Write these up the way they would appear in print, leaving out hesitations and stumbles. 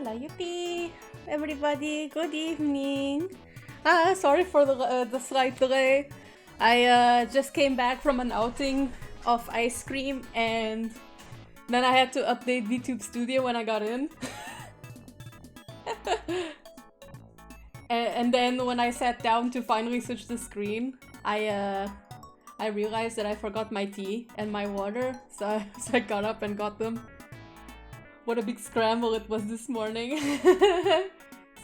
la yippee! Everybody, good evening! Sorry for the slight delay. I just came back from an outing of ice cream and then I had to update VTube Studio when I got in. and then when I sat down to finally switch the screen, I realized that I forgot my tea and my water, so I got up and got them. What a big scramble it was this morning.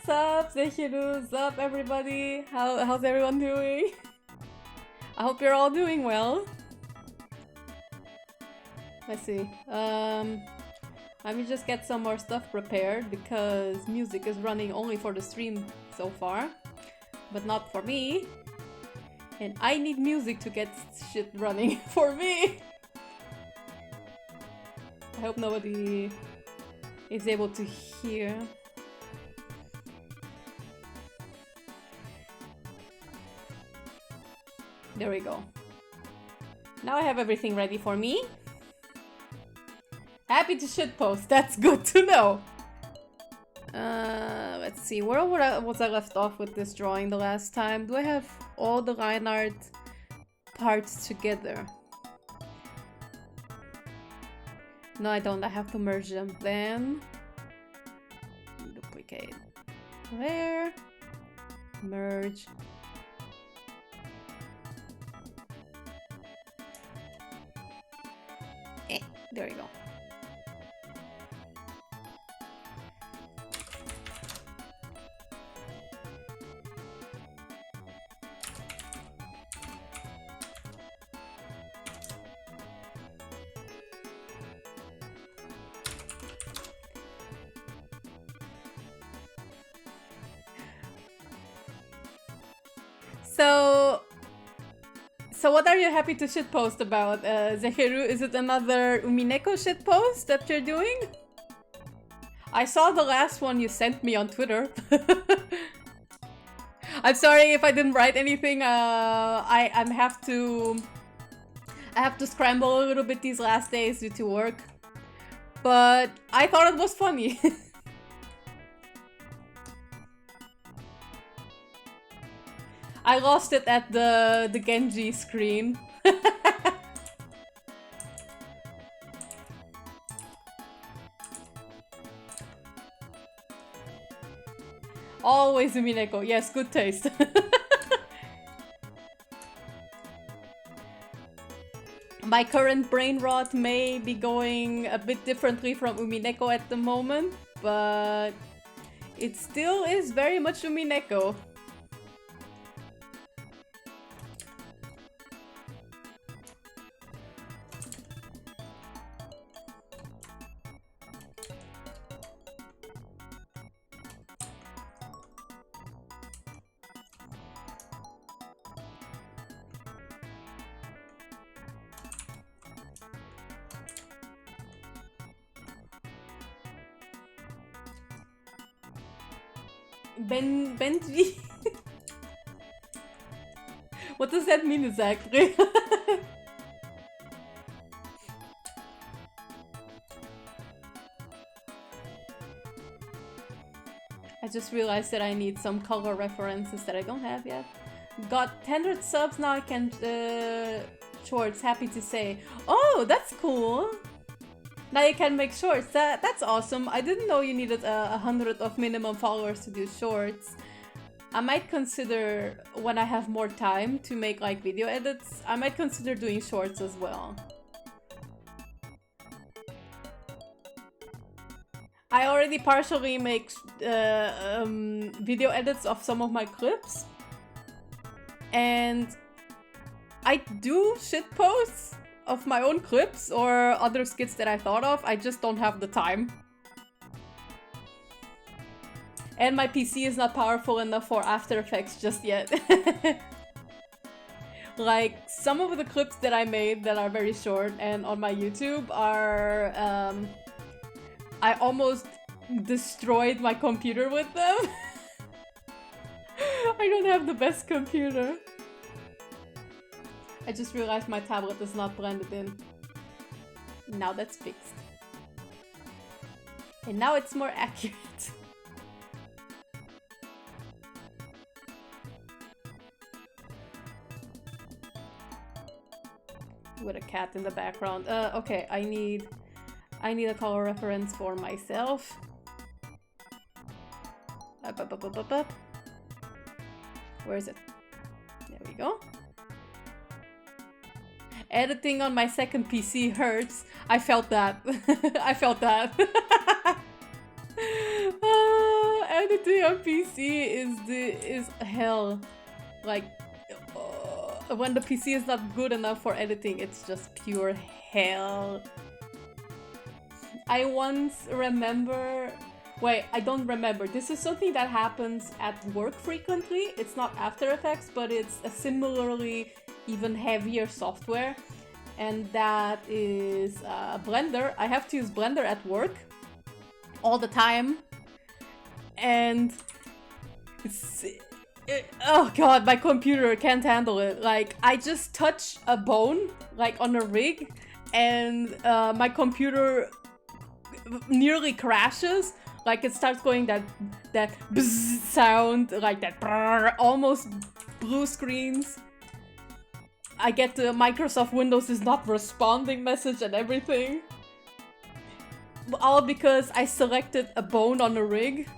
Sup, Zechiru, sup everybody? How's everyone doing? I hope you're all doing well. Let's see. Let me just get some more stuff prepared because music is running only for the stream so far, but not for me. And I need music to get shit running for me. I hope nobody is able to hear. There we go. Now I have everything ready for me. Happy to shitpost, that's good to know. Let's see, where was I left off with this drawing the last time? Do I have all the line art parts together? No, I don't. I have to merge them. Then duplicate. There. Merge. There we go. So what are you happy to shitpost about, Zechiru? Is it another Umineko shitpost that you're doing? I saw the last one you sent me on Twitter. I'm sorry if I didn't write anything. I have to scramble a little bit these last days due to work, but I thought it was funny. I lost it at the Genji screen. Always Umineko. Yes, good taste. My current Brainrot may be going a bit differently from Umineko at the moment, but it still is very much Umineko. Benji? What does that mean exactly? I just realized that I need some color references that I don't have yet. Got 100 subs, now I can shorts, happy to say. Oh, that's cool! Now you can make shorts. That's awesome. I didn't know you needed 100 of minimum followers to do shorts. I might consider, when I have more time to make like video edits, I might consider doing shorts as well. I already partially make video edits of some of my clips. And I do shitposts of my own clips or other skits that I thought of. I just don't have the time. And my PC is not powerful enough for After Effects just yet. Like, some of the clips that I made that are very short and on my YouTube are... I almost destroyed my computer with them. I don't have the best computer. I just realized my tablet is not blended in. Now that's fixed. And now it's more accurate. With a cat in the background. Okay, I need a color reference for myself. Up. Where is it? There we go. Editing on my second PC hurts. I felt that. I felt that. Editing on PC is hell. Like, when the PC is not good enough for editing, it's just pure hell. I once remember... Wait, I don't remember. This is something that happens at work frequently. It's not After Effects, but it's a similarly even heavier software. And that is Blender. I have to use Blender at work all the time. And oh god, my computer can't handle it. Like, I just touch a bone, like on a rig, and my computer nearly crashes. Like, it starts going that bzz sound, like that brrr, almost blue screens. I get the Microsoft Windows is not responding message and everything. All because I selected a bone on a rig.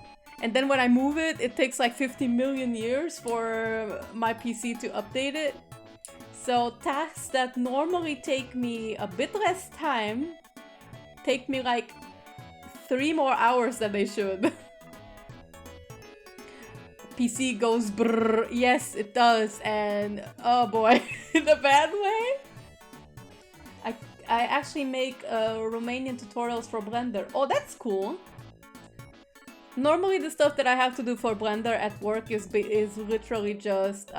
And then when I move it, it takes like 50 million years for my PC to update it. So tasks that normally take me a bit less time take me like 3 more hours than they should. PC goes brrr. Yes, it does. And oh boy, in a bad way. I actually make Romanian tutorials for Blender. Oh, that's cool. Normally the stuff that I have to do for Blender at work is literally just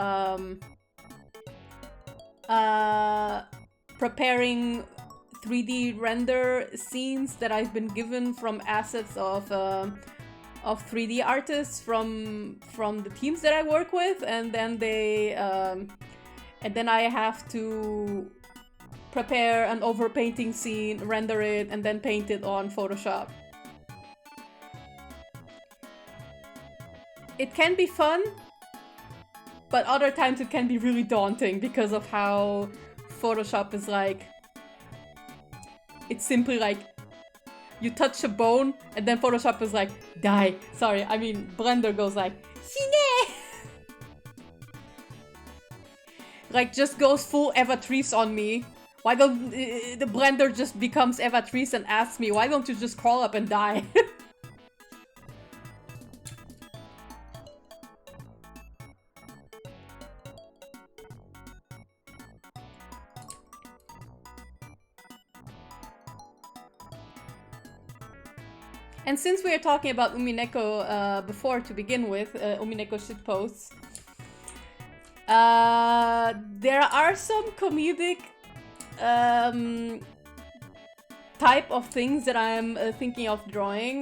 preparing 3D render scenes that I've been given from assets of 3D artists from the teams that I work with, and then I have to prepare an overpainting scene, render it, and then paint it on Photoshop. It can be fun, but other times it can be really daunting because of how Photoshop is like... It's simply like, you touch a bone, and then Photoshop is like, die. Sorry, I mean, Blender goes like, Shine! Like, just goes full Evatrice on me. Why don't... the Blender just becomes Evatrice and asks me, why don't you just crawl up and die? And since we are talking about Umineko before to begin with, Umineko shitposts, there are some comedic type of things that I'm thinking of drawing.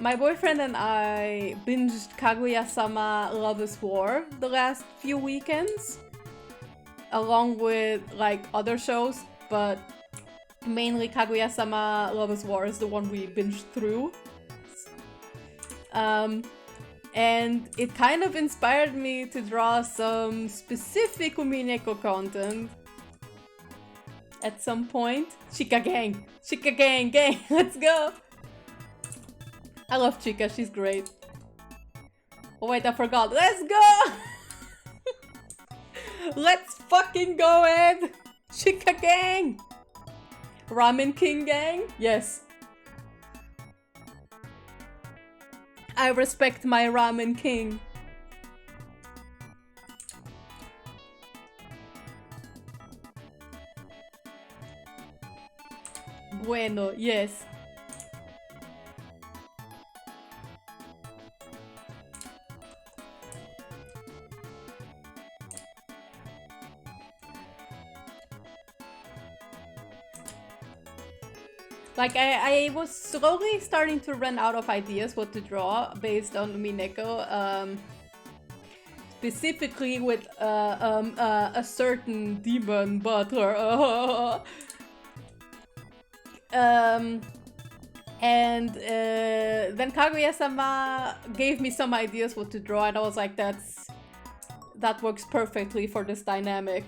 My boyfriend and I binged Kaguya-sama Love is War the last few weekends, along with like other shows, but mainly Kaguya-sama Love is War is the one we binged through. And it kind of inspired me to draw some specific Umineko content at some point. Chika gang! Chika gang! Gang! Let's go! I love Chika, she's great. Oh wait, I forgot. Let's go! Let's fucking go, Ed! Chika gang! Ramen King gang? Yes. I respect my Ramen King. Bueno, yes. Like, I was slowly starting to run out of ideas what to draw based on Umineko. Specifically with a certain demon Butler. And then Kaguya-sama gave me some ideas what to draw, and I was like, that works perfectly for this dynamic.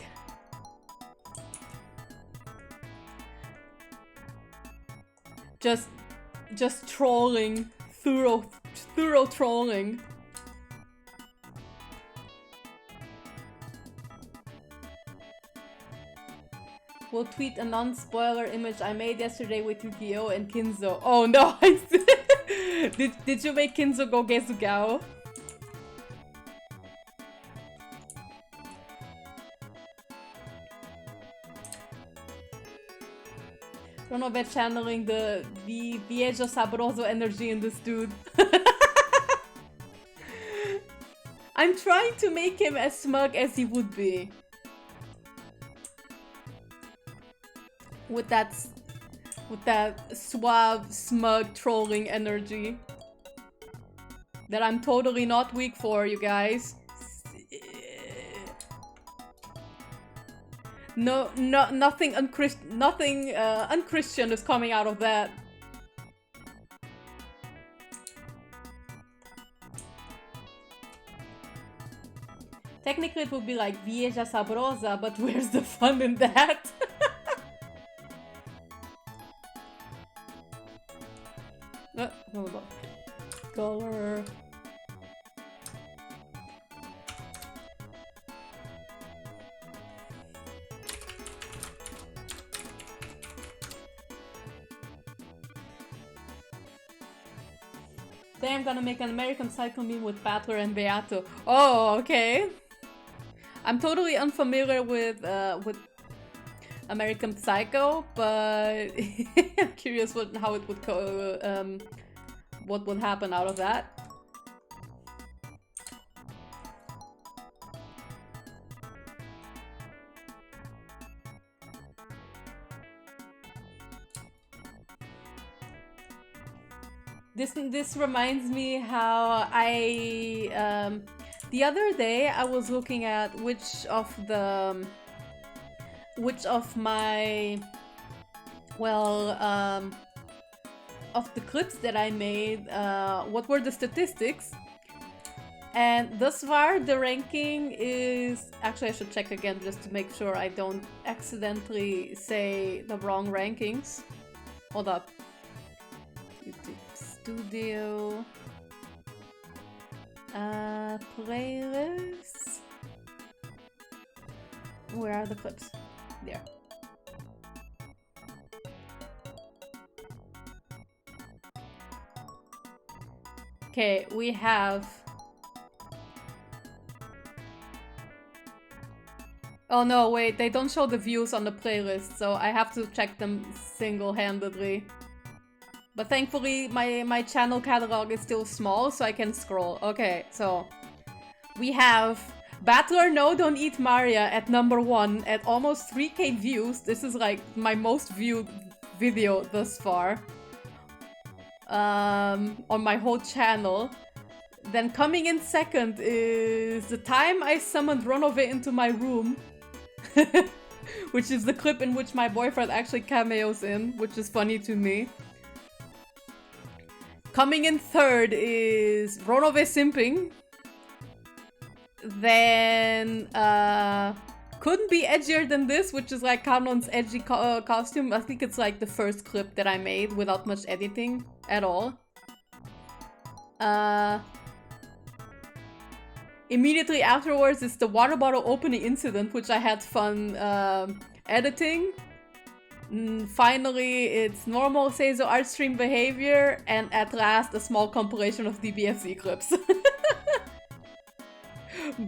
Just trolling, thorough trolling. We'll tweet a non-spoiler image I made yesterday with Yu-Gi-Oh! And Kinzo. Oh no! Did you make Kinzo go Gezugao? Ronobet channeling the Viejo Sabroso energy in this dude. I'm trying to make him as smug as he would be. With that suave, smug, trolling energy that I'm totally not weak for, you guys. Nothing unchristian is coming out of that. Technically, it would be like Vieja Sabrosa, but where's the fun in that? Hold on. Color. Today I'm gonna make an American Psycho meme with Butler and Beato. Oh, okay. I'm totally unfamiliar with American Psycho, but I'm curious how it would go. What would happen out of that? This reminds me how I the other day I was looking at which of my of the clips that I made, what were the statistics, and thus far the ranking is, actually I should check again just to make sure I don't accidentally say the wrong rankings. Hold up. YouTube Studio playlists. Where are the clips? There. Okay, we have... Oh no, wait, they don't show the views on the playlist, so I have to check them single-handedly. But thankfully, my channel catalog is still small, so I can scroll. Okay, so... We have Butler No Don't Eat Maria at #1 at almost 3K views. This is like my most viewed video thus far. On my whole channel. Then coming in second is the time I summoned Ronove into my room. Which is the clip in which my boyfriend actually cameos in, which is funny to me. Coming in third is Ronove simping. Then couldn't be edgier than this, which is like Kanon's edgy costume. I think it's like the first clip that I made without much editing at all. Immediately afterwards is the water bottle opening incident, which I had fun editing. Finally, it's normal Seizo art stream behavior, and at last a small compilation of DBFZ clips.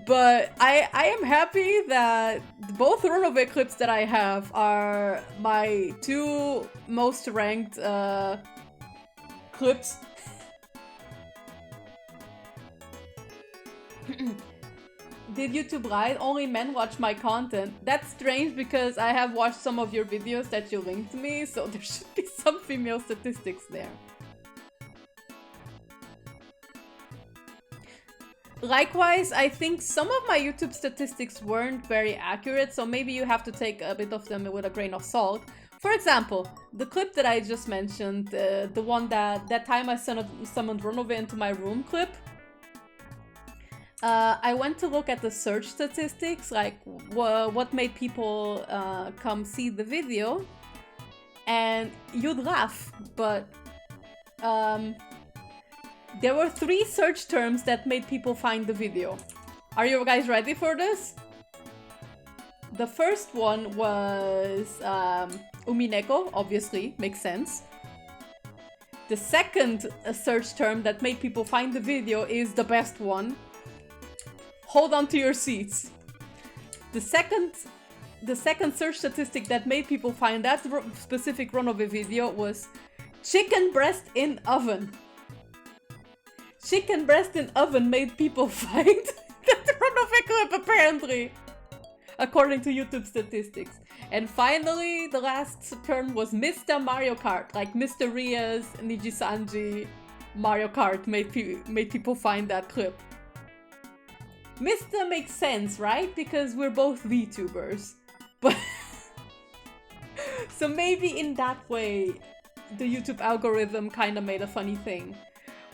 But I am happy that both Ronove clips that I have are my two most ranked clips. Did YouTube write only men watch my content? That's strange because I have watched some of your videos that you linked me, so there should be some female statistics there. Likewise, I think some of my YouTube statistics weren't very accurate, so maybe you have to take a bit of them with a grain of salt. For example, the clip that I just mentioned, the one that time I summoned Ronove into my room clip, I went to look at the search statistics, like what made people come see the video, and you'd laugh, but there were 3 search terms that made people find the video. Are you guys ready for this? The first one was Umineko, obviously, makes sense. The second search term that made people find the video is the best one. Hold on to your seats. The second search statistic that made people find that specific Ronove video was chicken breast in oven. Chicken breast in oven made people find that Ronove clip, apparently, according to YouTube statistics. And finally, the last term was Mr. Mario Kart, like Mr. Ria's Nijisanji Mario Kart made people find that clip. Mr. makes sense, right? Because we're both VTubers. But so maybe in that way, the YouTube algorithm kind of made a funny thing.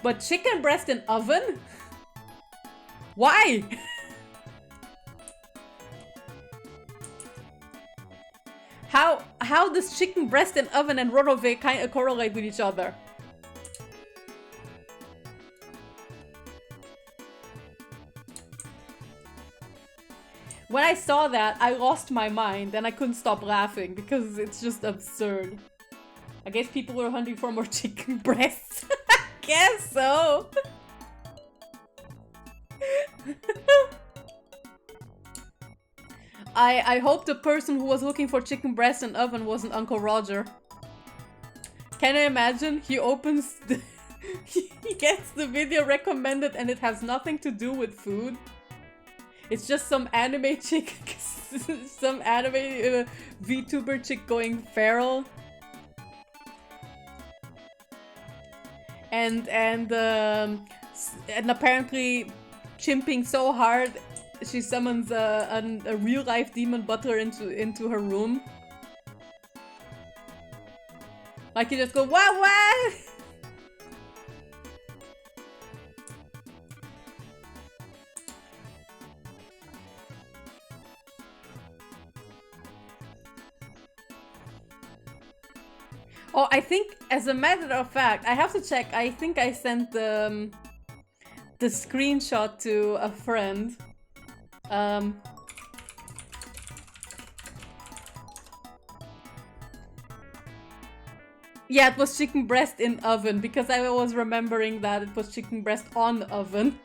But chicken breast in oven? Why? How does chicken breast in oven and Ronove kind of correlate with each other? When I saw that, I lost my mind and I couldn't stop laughing because it's just absurd. I guess people were hunting for more chicken breasts. I guess so. I hope the person who was looking for chicken breast in oven wasn't Uncle Roger. Can you imagine? He opens the... he gets the video recommended and it has nothing to do with food. It's just some anime chick, some anime VTuber chick going feral. And apparently chimping so hard, she summons a real life demon Butler into her room. Like you just go, what? Oh, I think, as a matter of fact, I have to check. I think I sent the screenshot to a friend. Yeah, it was chicken breast in oven, because I was remembering that it was chicken breast on oven.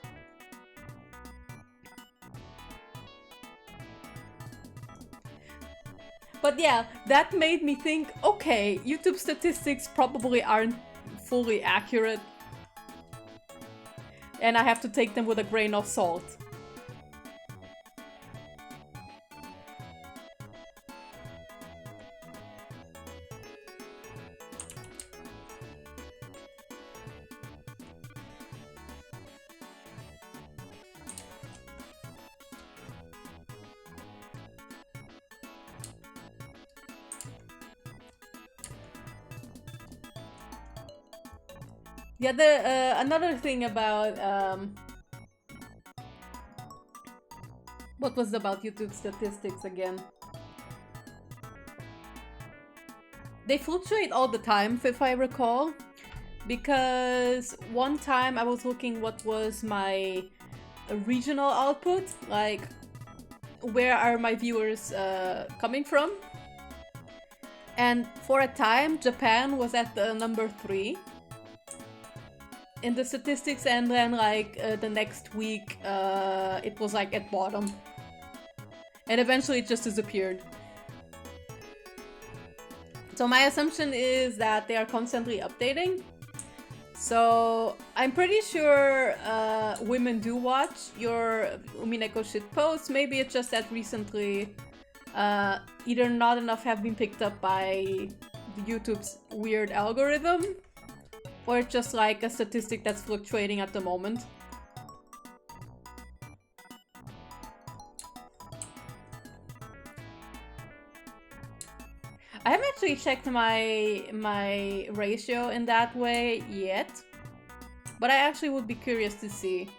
But yeah, that made me think, okay, YouTube statistics probably aren't fully accurate. And I have to take them with a grain of salt. Yeah, another thing about what was about YouTube statistics again? They fluctuate all the time, if I recall, because one time I was looking what was my regional output, like where are my viewers coming from, and for a time Japan was at the number 3 in the statistics, and then like the next week it was like at bottom, and eventually it just disappeared. So my assumption is that they are constantly updating. So I'm pretty sure women do watch your Umineko shit posts. Maybe it's just that recently either not enough have been picked up by YouTube's weird algorithm, or it's just like a statistic that's fluctuating at the moment. actually checked my ratio in that way yet, but I actually would be curious to see.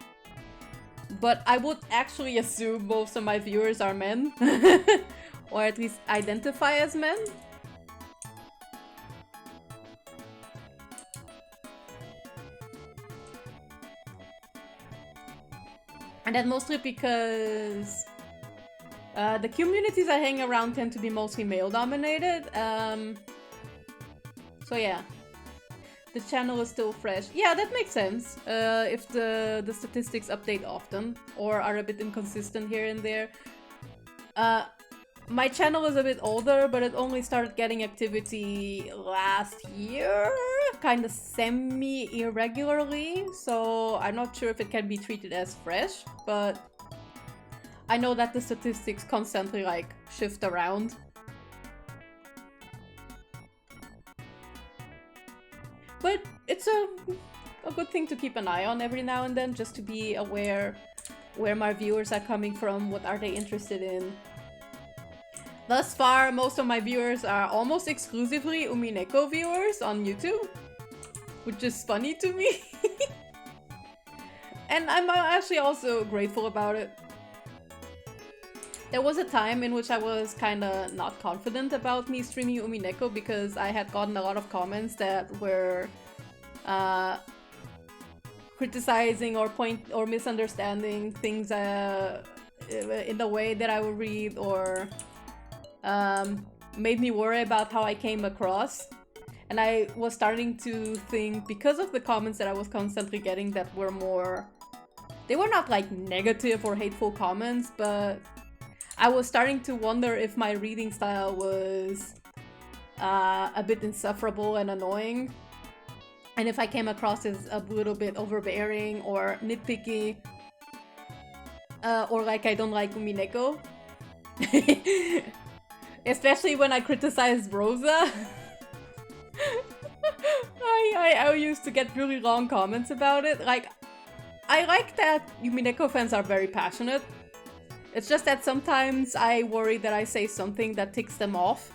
But I would actually assume most of my viewers are men, or at least identify as men. And that's mostly because the communities I hang around tend to be mostly male-dominated. So yeah, the channel is still fresh. Yeah, that makes sense. If the statistics update often or are a bit inconsistent here and there. My channel is a bit older, but it only started getting activity last year, kind of semi-irregularly, so I'm not sure if it can be treated as fresh, but I know that the statistics constantly, like, shift around. But it's a good thing to keep an eye on every now and then, just to be aware where my viewers are coming from, what are they interested in. Thus far, most of my viewers are almost exclusively Umineko viewers on YouTube, which is funny to me. And I'm actually also grateful about it. There was a time in which I was kinda not confident about me streaming Umineko because I had gotten a lot of comments that were criticizing or misunderstanding things in the way that I would read, or made me worry about how I came across. And I was starting to think, because of the comments that I was constantly getting that were more... They were not like negative or hateful comments, but I was starting to wonder if my reading style was a bit insufferable and annoying. And if I came across as a little bit overbearing or nitpicky. Or like I don't like Umineko. Especially when I criticized Rosa. I used to get really long comments about it. Like, I like that Umineko fans are very passionate. It's just that sometimes I worry that I say something that ticks them off.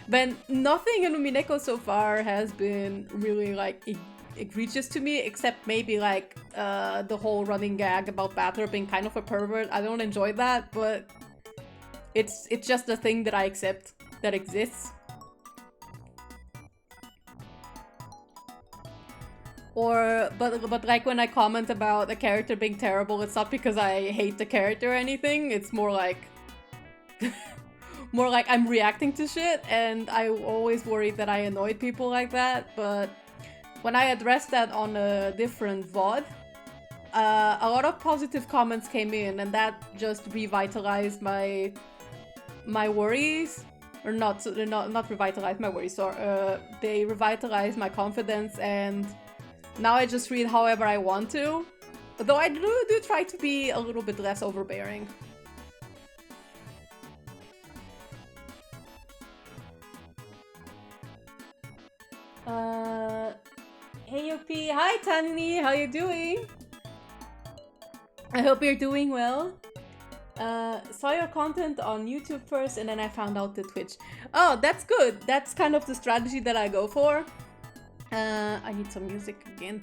But nothing in Umineko so far has been really like egregious to me, except maybe like the whole running gag about Butler being kind of a pervert. I don't enjoy that, but it's just a thing that I accept that exists. But like when I comment about a character being terrible, it's not because I hate the character or anything. It's more like more like I'm reacting to shit, and I always worry that I annoyed people like that. But when I addressed that on a different VOD, a lot of positive comments came in, and that just revitalized my worries. Or not revitalized my worries, or they revitalized my confidence, and now I just read however I want to. Though I do try to be a little bit less overbearing. Hey Yuppie, hi Tani, how you doing? I hope you're doing well. Saw your content on YouTube first, and then I found out the Twitch. Oh, that's good. That's kind of the strategy that I go for. I need some music again.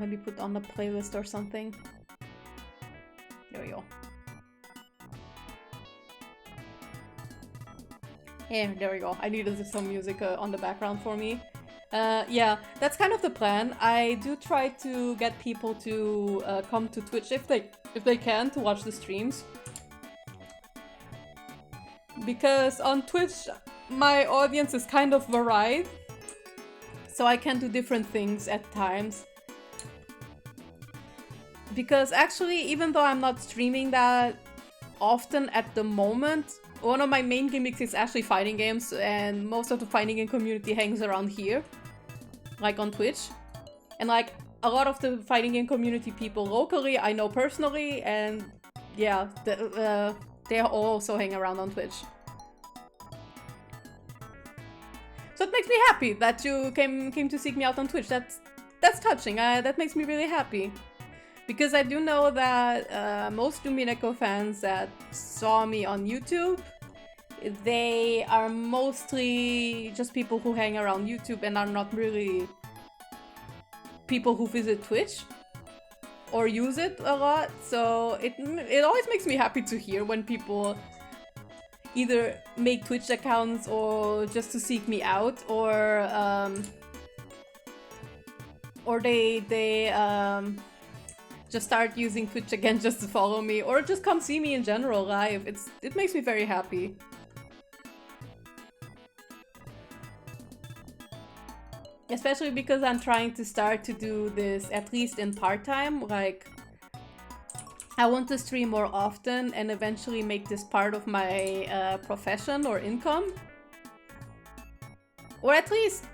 Maybe put on a playlist or something. There we go. Yeah, there we go. I needed some music on the background for me. Yeah, that's kind of the plan. I do try to get people to come to Twitch if they can, to watch the streams. Because on Twitch, my audience is kind of varied. So I can do different things at times. Because actually, even though I'm not streaming that often at the moment, one of my main gimmicks is actually fighting games, and most of the fighting game community hangs around here. Like on Twitch. And like a lot of the fighting game community people locally I know personally, and yeah, they also hang around on Twitch. So it makes me happy that you came to seek me out on Twitch. That's touching. That makes me really happy. Because I do know that most Lumineko fans that saw me on YouTube, they are mostly just people who hang around YouTube and are not really people who visit Twitch or use it a lot. So it always makes me happy to hear when people either make Twitch accounts or just to seek me out, or they just start using Twitch again just to follow me, or just come see me in general live. It makes me very happy. Especially because I'm trying to start to do this at least in part-time. Like, I want to stream more often and eventually make this part of my profession or income. Or at least,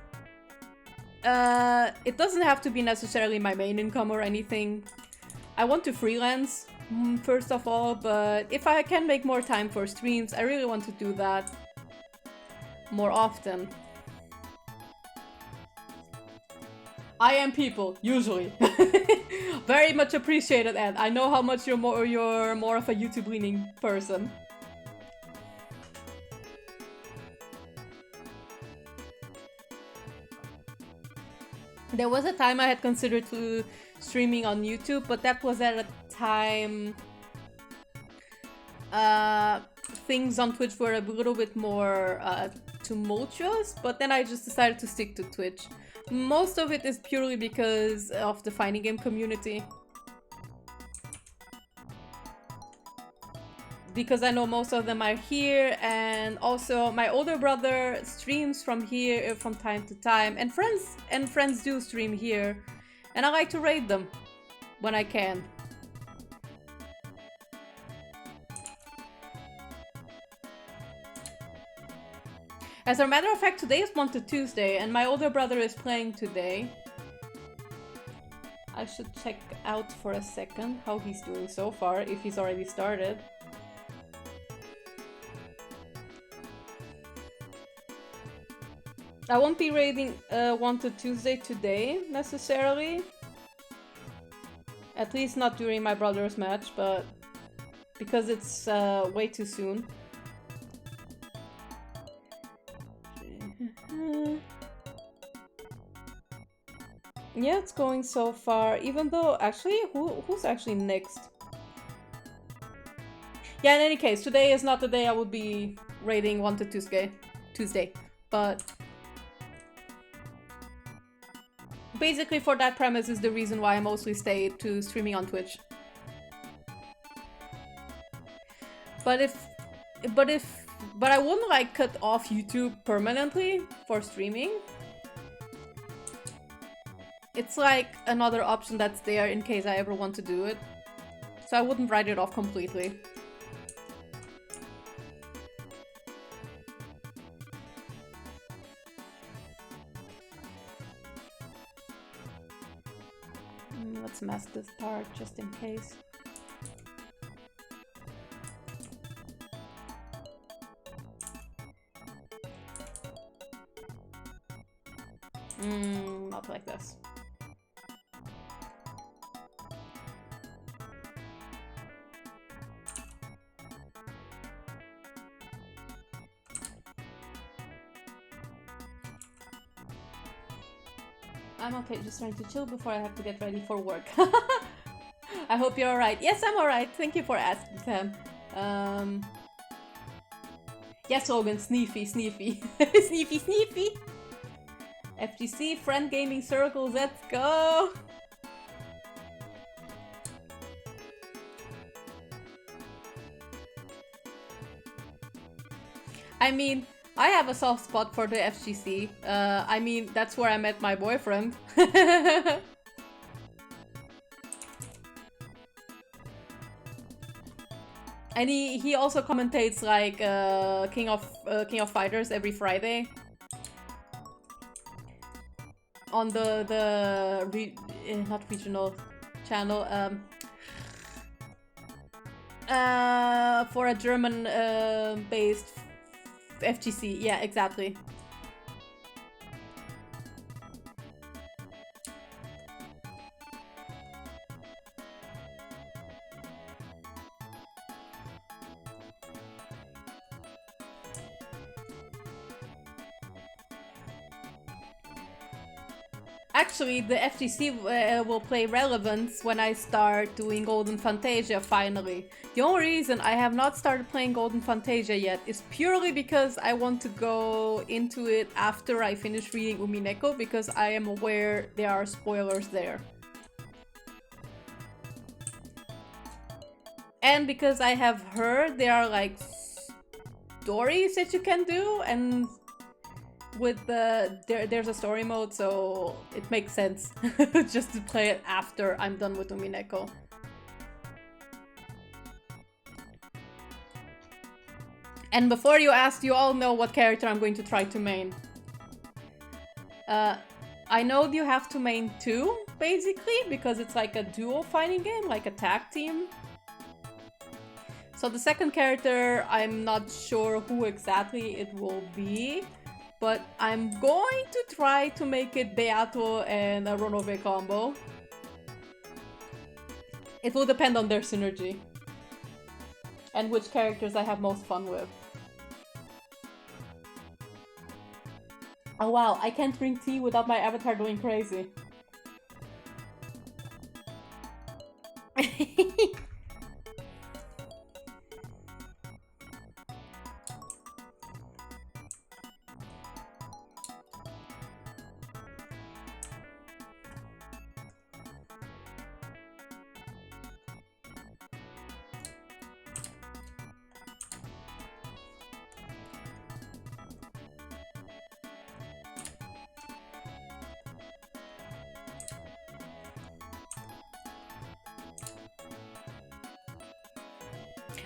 it doesn't have to be necessarily my main income or anything. I want to freelance, first of all, but if I can make more time for streams, I really want to do that more often. I am people, usually. Very much appreciated, Ed. I know how much you're more of a YouTube-leaning person. There was a time I had considered streaming on YouTube, but that was at a time things on Twitch were a little bit more tumultuous, but then I just decided to stick to Twitch. Most of it is purely because of the fighting game community. Because I know most of them are here, and also my older brother streams from here from time to time, and friends do stream here, and I like to raid them when I can. As a matter of fact, today is Wanted Tuesday, and my older brother is playing today. I should check out for a second how he's doing so far, if he's already started. I won't be raiding Wanted Tuesday today, necessarily. At least not during my brother's match, but because it's way too soon. Yeah, it's going so far, even though, actually, who's actually next? Yeah, in any case, today is not the day I would be raiding Wanted Tuesday, but basically for that premise is the reason why I mostly stay to streaming on Twitch. But I wouldn't like cut off YouTube permanently for streaming. It's like another option that's there in case I ever want to do it. So I wouldn't write it off completely. Let's mask this part just in case. Not like this. I'm okay, just trying to chill before I have to get ready for work. I hope you're alright. Yes, I'm alright. Thank you for asking, Sam. Yes, Logan, sneefy. Sneefy. FGC, friend gaming circles, let's go! I mean, I have a soft spot for the FGC. I mean, that's where I met my boyfriend. And he also commentates like King of Fighters every Friday on not regional channel, for a German based FGC. Yeah, exactly. Actually, the FGC will play relevance when I start doing Golden Fantasia finally. The only reason I have not started playing Golden Fantasia yet is purely because I want to go into it after I finish reading Umineko, because I am aware there are spoilers there. And because I have heard there are like stories that you can do, and with there's a story mode, so it makes sense just to play it after I'm done with Umineko. And before you ask, you all know what character I'm going to try to main. I know you have to main 2, basically, because it's like a duo fighting game, like a tag team. So the second character, I'm not sure who exactly it will be, but I'm going to try to make it Beato and a Ronove combo. It will depend on their synergy and which characters I have most fun with. Oh wow, I can't drink tea without my avatar going crazy.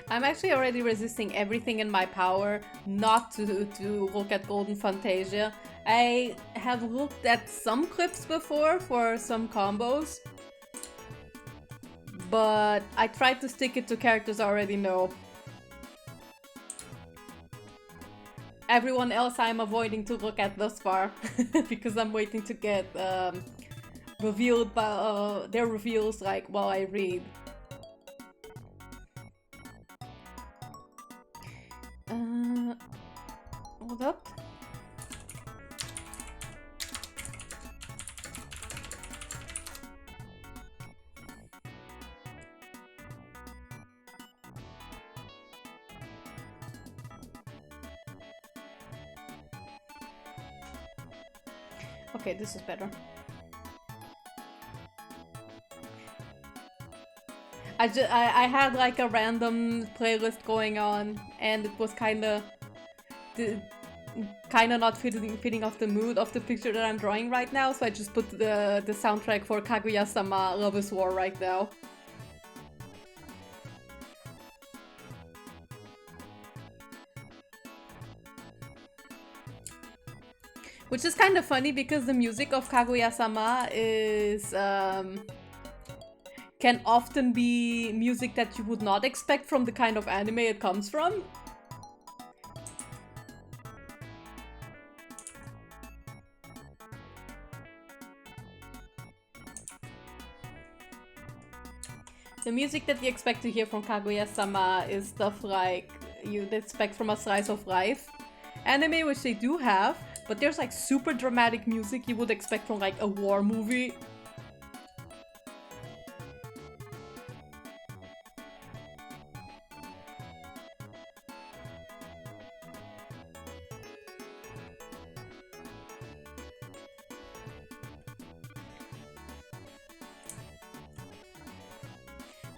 I'm actually already resisting everything in my power not to look at Golden Fantasia. I have looked at some clips before for some combos, but I tried to stick it to characters I already know. Everyone else I'm avoiding to look at thus far because I'm waiting to get revealed by their reveals like while I read. Hold up. Okay, this is better. I had like a random playlist going on, and it was kind of not fitting off the mood of the picture that I'm drawing right now, so I just put the soundtrack for Kaguya-sama Love is War right now. Which is kind of funny because the music of Kaguya-sama is can often be music that you would not expect from the kind of anime it comes from. The music that you expect to hear from Kaguya-sama is stuff like you'd expect from a slice of life anime, which they do have, but there's like super dramatic music you would expect from like a war movie.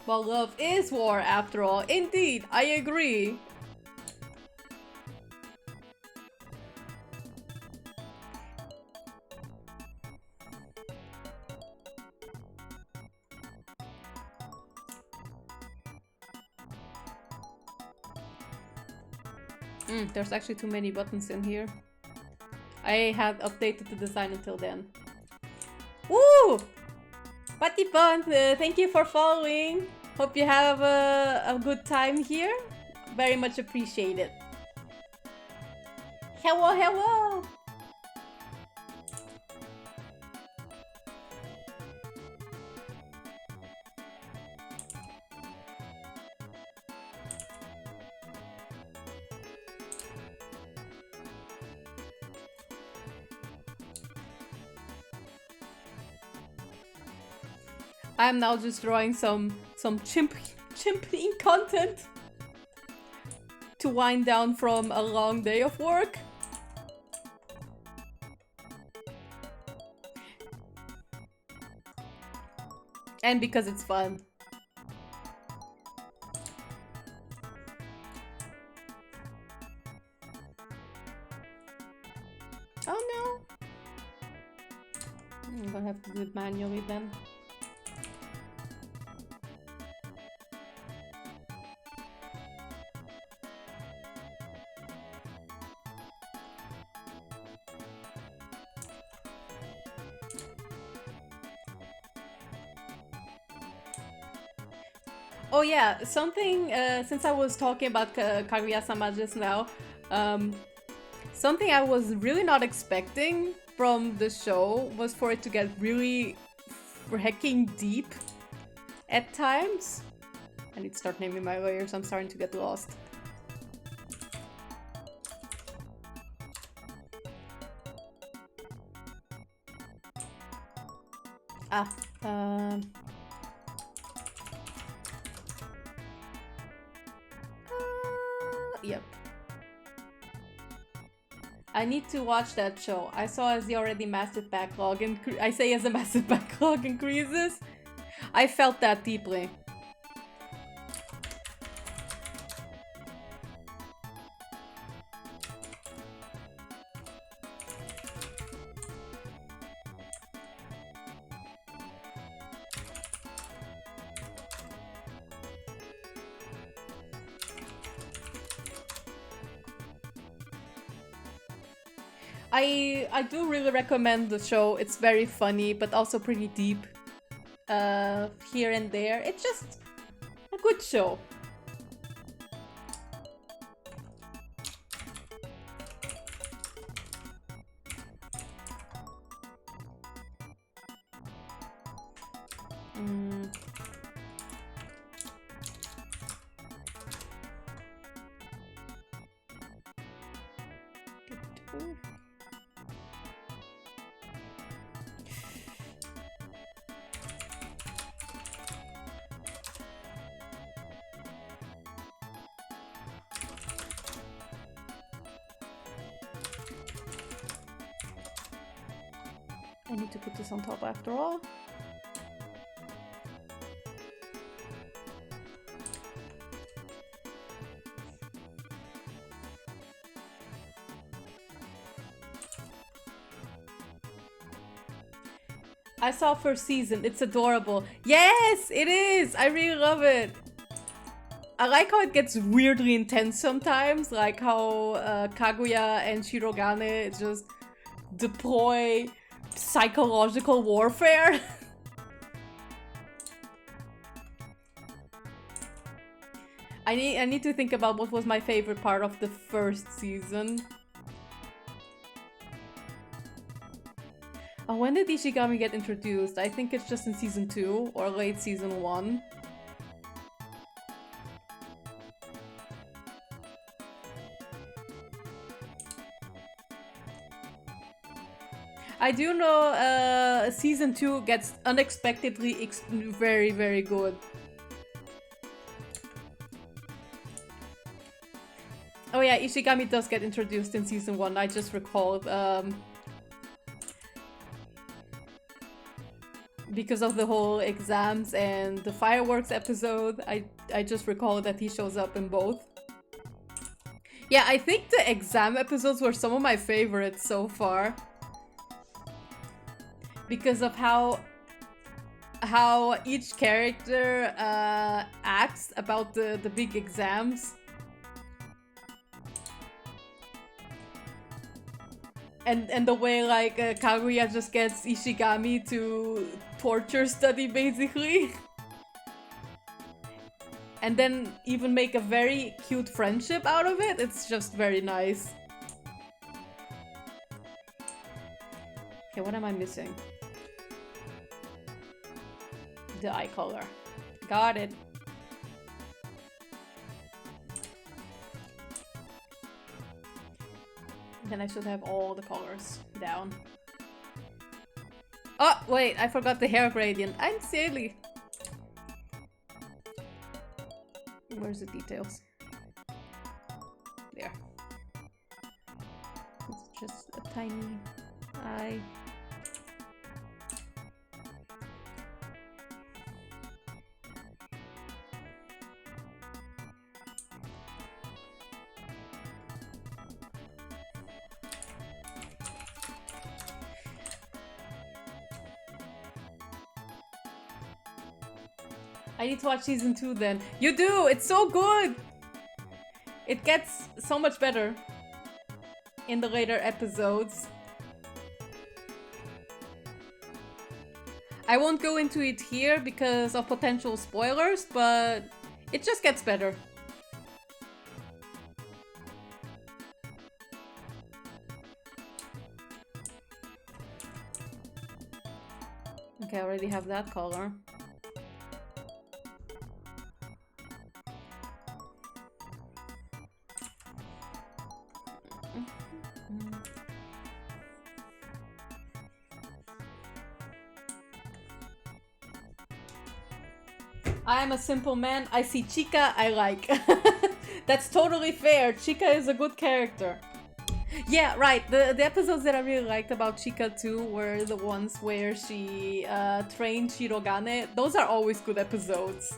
Well, love is war after all. Indeed, I agree. There's actually too many buttons in here. I had updated the design until then. Woo! Patty Pond, thank you for following. Hope you have a good time here. Very much appreciated. Hello, hello! I'm now just drawing some chimp ink content to wind down from a long day of work. And because it's fun. Oh no! I'm gonna have to do it manually then. Oh yeah, something, since I was talking about Kaguya-sama just now, something I was really not expecting from the show was for it to get really freaking deep at times. I need to start naming my layers, I'm starting to get lost. Yep. I need to watch that show. I saw as the already massive backlog and I say as a massive backlog increases. I felt that deeply. I do really recommend the show. It's very funny, but also pretty deep here and there. It's just a good show. I need to put this on top after all. I saw first season. It's adorable. Yes, it is. I really love it. I like how it gets weirdly intense sometimes, like how Kaguya and Shirogane just deploy psychological warfare. I need to think about what was my favorite part of the first season. Oh, when did Ishigami get introduced? I think it's just in season 2 or late season 1. I do know season 2 gets unexpectedly very, very good. Oh yeah, Ishigami does get introduced in season 1, I just recalled. Because of the whole exams and the fireworks episode, I just recalled that he shows up in both. Yeah, I think the exam episodes were some of my favorites so far. Because of how each character acts about the big exams. And the way like Kaguya just gets Ishigami to torture study basically. And then even make a very cute friendship out of it. It's just very nice. Okay, what am I missing? The eye color. Got it. Then I should have all the colors down. Oh, wait, I forgot the hair gradient. I'm silly. Where's the details? There. It's just a tiny eye. I need to watch season 2 then. You do! It's so good! It gets so much better in the later episodes. I won't go into it here because of potential spoilers, but it just gets better. Okay, I already have that color. I am a simple man. I see Chica, I like. That's totally fair. Chica is a good character. Yeah, right. The episodes that I really liked about Chica too were the ones where she trained Shirogane. Those are always good episodes.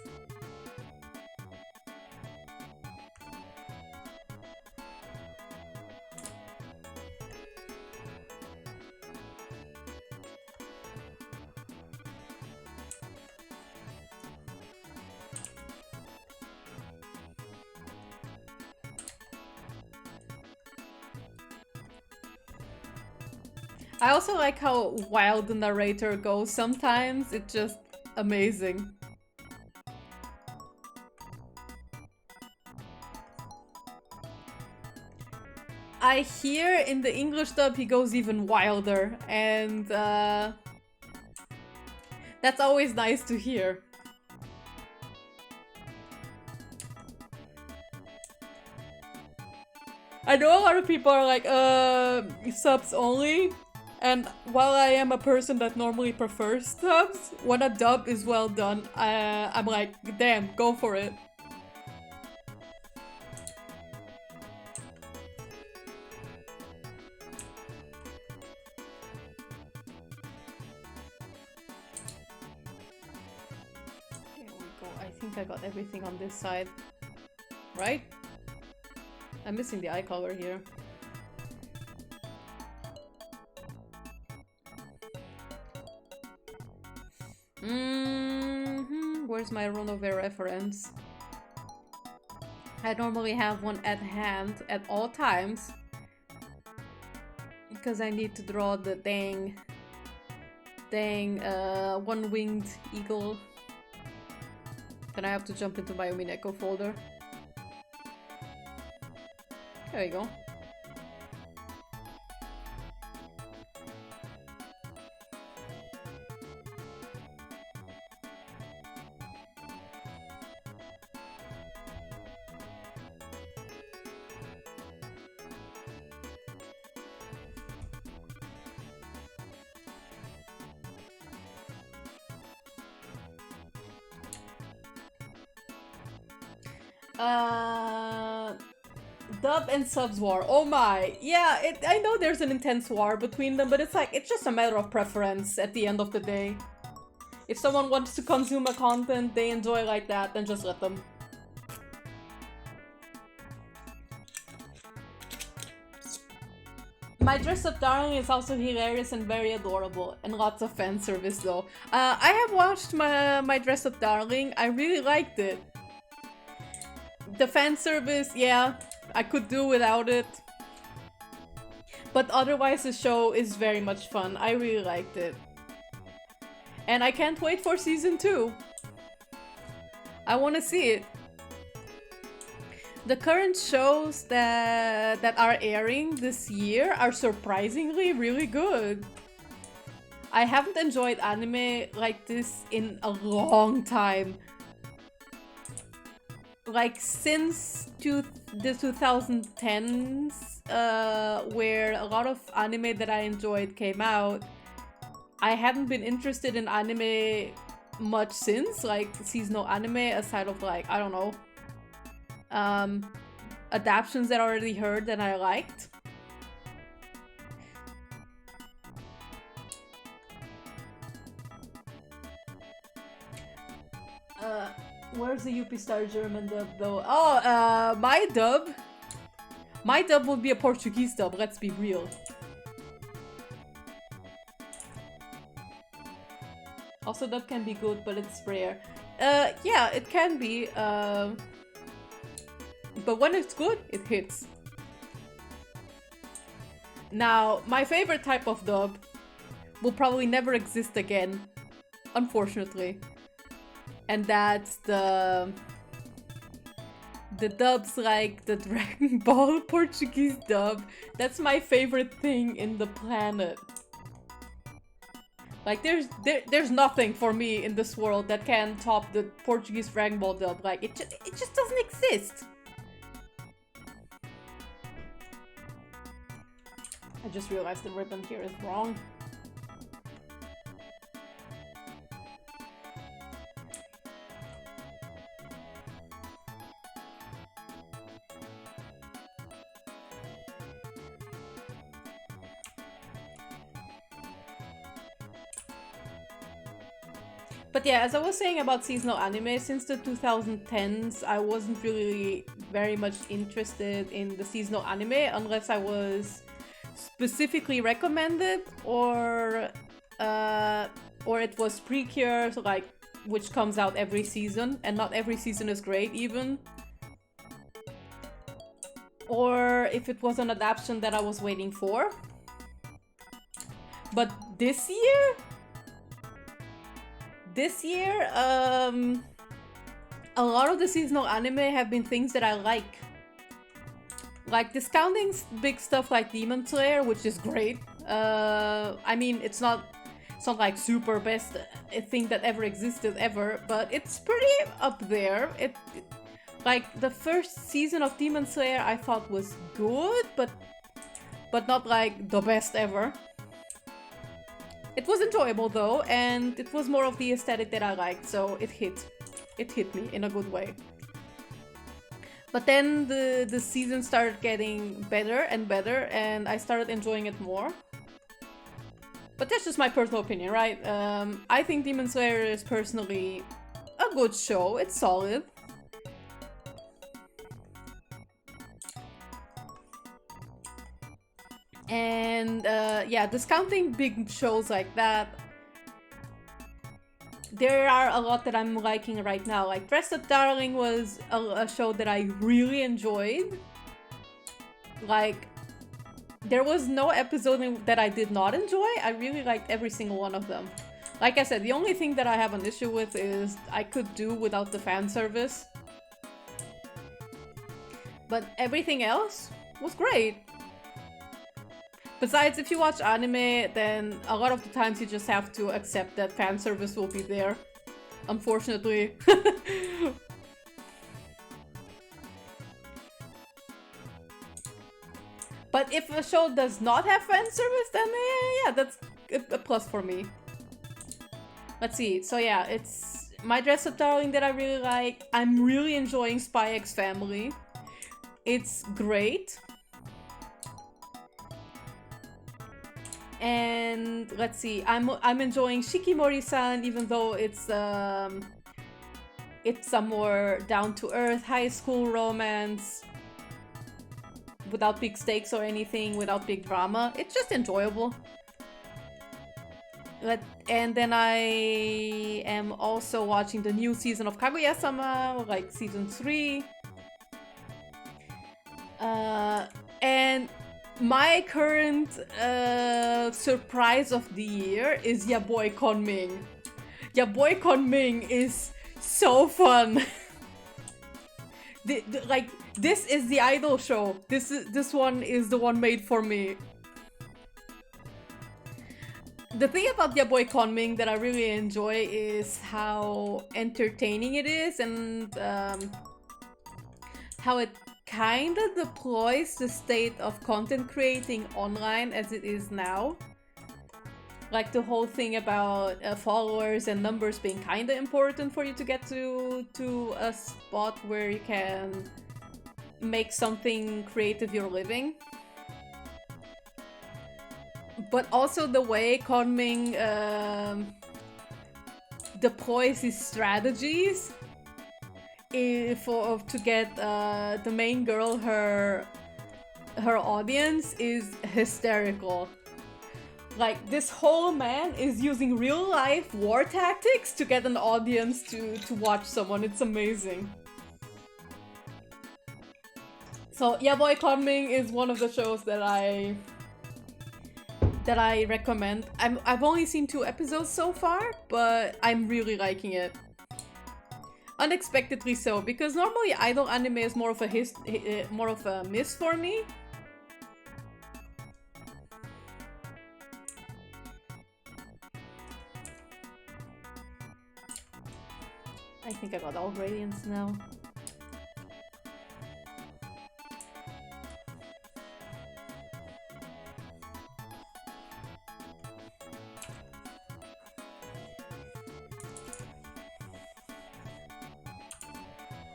I also like how wild the narrator goes sometimes. It's just amazing. I hear in the English dub he goes even wilder, and that's always nice to hear. I know a lot of people are like, subs only. And while I am a person that normally prefers subs, when a dub is well done, I'm like, damn, go for it. There we go. I think I got everything on this side. Right? I'm missing the eye color here. Where's my Runaway reference? I normally have one at hand at all times because I need to draw the dang one-winged eagle. Then I have to jump into my Umineko folder. There we go. Dub and subs war. Oh my. Yeah, I know there's an intense war between them, but it's like, it's just a matter of preference at the end of the day. If someone wants to consume a content they enjoy like that, then just let them. My dress-up darling is also hilarious and very adorable, and lots of fan service though. I have watched my dress-up darling. I really liked it. The fan service, yeah, I could do without it. But otherwise the show is very much fun. I really liked it. And I can't wait for season 2. I want to see it. The current shows that are airing this year are surprisingly really good. I haven't enjoyed anime like this in a long time. Like since the 2010s, where a lot of anime that I enjoyed came out, I hadn't been interested in anime much since, like seasonal anime, aside of like, I don't know, adaptions that I already heard that I liked. Where's the UP Star German dub though? Oh, my dub would be a Portuguese dub, let's be real. Also, dub can be good, but it's rare. Yeah, it can be. But when it's good, it hits. Now, my favorite type of dub will probably never exist again, unfortunately. And that's the dubs like the Dragon Ball Portuguese dub. That's my favorite thing in the planet. Like there's nothing for me in this world that can top the Portuguese Dragon Ball dub. Like it just doesn't exist. I just realized the ribbon here is wrong. But yeah, as I was saying about seasonal anime, since the 2010s, I wasn't really very much interested in the seasonal anime unless I was specifically recommended or it was Precure, so like which comes out every season, and not every season is great even. Or if it was an adaptation that I was waiting for. But this year, a lot of the seasonal anime have been things that I like. Like discounting big stuff like Demon Slayer, which is great. I mean, it's not like super best thing that ever existed ever, but it's pretty up there. Like the first season of Demon Slayer I thought was good, but not like the best ever. It was enjoyable though, and it was more of the aesthetic that I liked, so it hit me in a good way. But then the season started getting better and better, and I started enjoying it more. But that's just my personal opinion, right? I think Demon Slayer is personally a good show. It's solid. And yeah, discounting big shows like that, there are a lot that I'm liking right now. Like Dressed Up Darling was a show that I really enjoyed. Like, there was no episode that I did not enjoy. I really liked every single one of them. Like I said, the only thing that I have an issue with is I could do without the fan service. But everything else was great. Besides, if you watch anime, then a lot of the times you just have to accept that fan service will be there. Unfortunately. But if a show does not have fan service, then yeah, that's a plus for me. Let's see. So yeah, it's My Dress Up Darling that I really like. I'm really enjoying Spy X Family. It's great. And let's see, I'm enjoying Shikimori-san, even though it's a more down-to-earth high school romance without big stakes or anything, without big drama. It's just enjoyable. And then I am also watching the new season of Kaguya-sama, like season 3. And my current surprise of the year is Ya Boy Konming. Ya Boy Konming is so fun. Like, this is the idol show. This one is the one made for me. The thing about Ya Boy Konming that I really enjoy is how entertaining it is, and how it kind of deploys the state of content creating online as it is now. Like the whole thing about followers and numbers being kind of important for you to get to a spot where you can make something creative your living. But also the way Conming deploys his strategies to get the main girl her audience is hysterical. Like, this whole man is using real-life war tactics to get an audience to watch someone. It's amazing. So, Yeah Boy Conming is one of the shows that I recommend. I've only seen 2 episodes so far, but I'm really liking it. Unexpectedly so, because normally idol anime is more of a miss for me. I think I got all gradients now.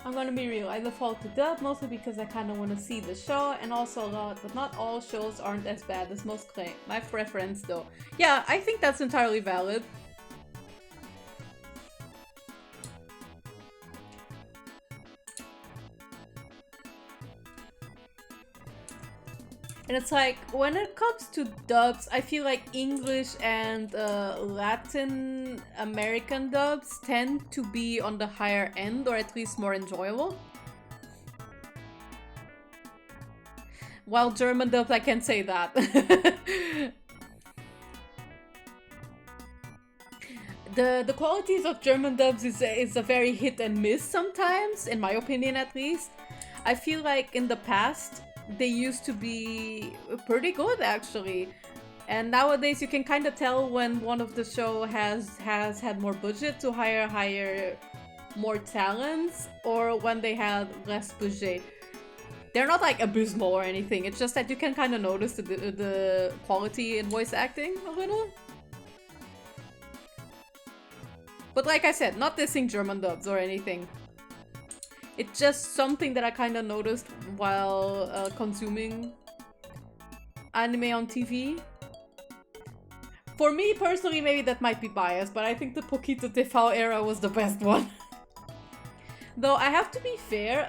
I'm gonna be real, I default to dub mostly because I kinda wanna see the show, and also a lot, but not all shows aren't as bad as most claim. My preference though. Yeah, I think that's entirely valid. And it's like, when it comes to dubs, I feel like English and Latin American dubs tend to be on the higher end, or at least more enjoyable. While German dubs, I can't say that. The qualities of German dubs is a very hit and miss sometimes, in my opinion at least. I feel like in the past, they used to be pretty good actually, and nowadays you can kind of tell when one of the show has had more budget to hire more talents, or when they had less budget. They're not like abysmal or anything, it's just that you can kind of notice the quality in voice acting a little. But like I said, not dissing German dubs or anything. It's just something that I kind of noticed while consuming anime on TV. For me personally, maybe that might be biased, but I think the Poquito TV era was the best one. Though I have to be fair,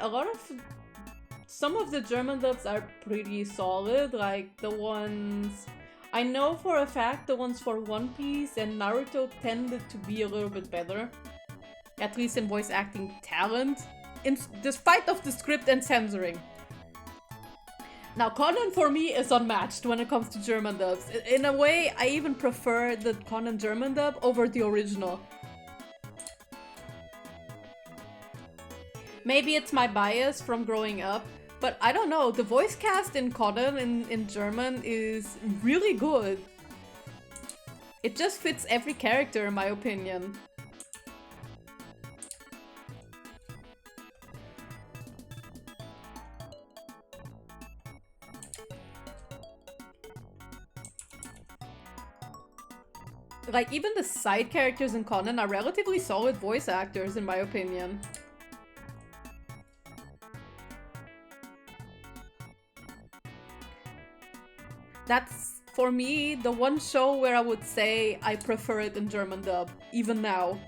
some of the German dubs are pretty solid, like the ones... I know for a fact the ones for One Piece and Naruto tended to be a little bit better. At least in voice acting talent. Despite of the script and censoring. Now, Conan for me is unmatched when it comes to German dubs. In a way, I even prefer the Conan German dub over the original. Maybe it's my bias from growing up, but I don't know, the voice cast in Conan in German is really good. It just fits every character in my opinion. Like, even the side characters in Conan are relatively solid voice actors, in my opinion. That's, for me, the one show where I would say I prefer it in German dub, even now.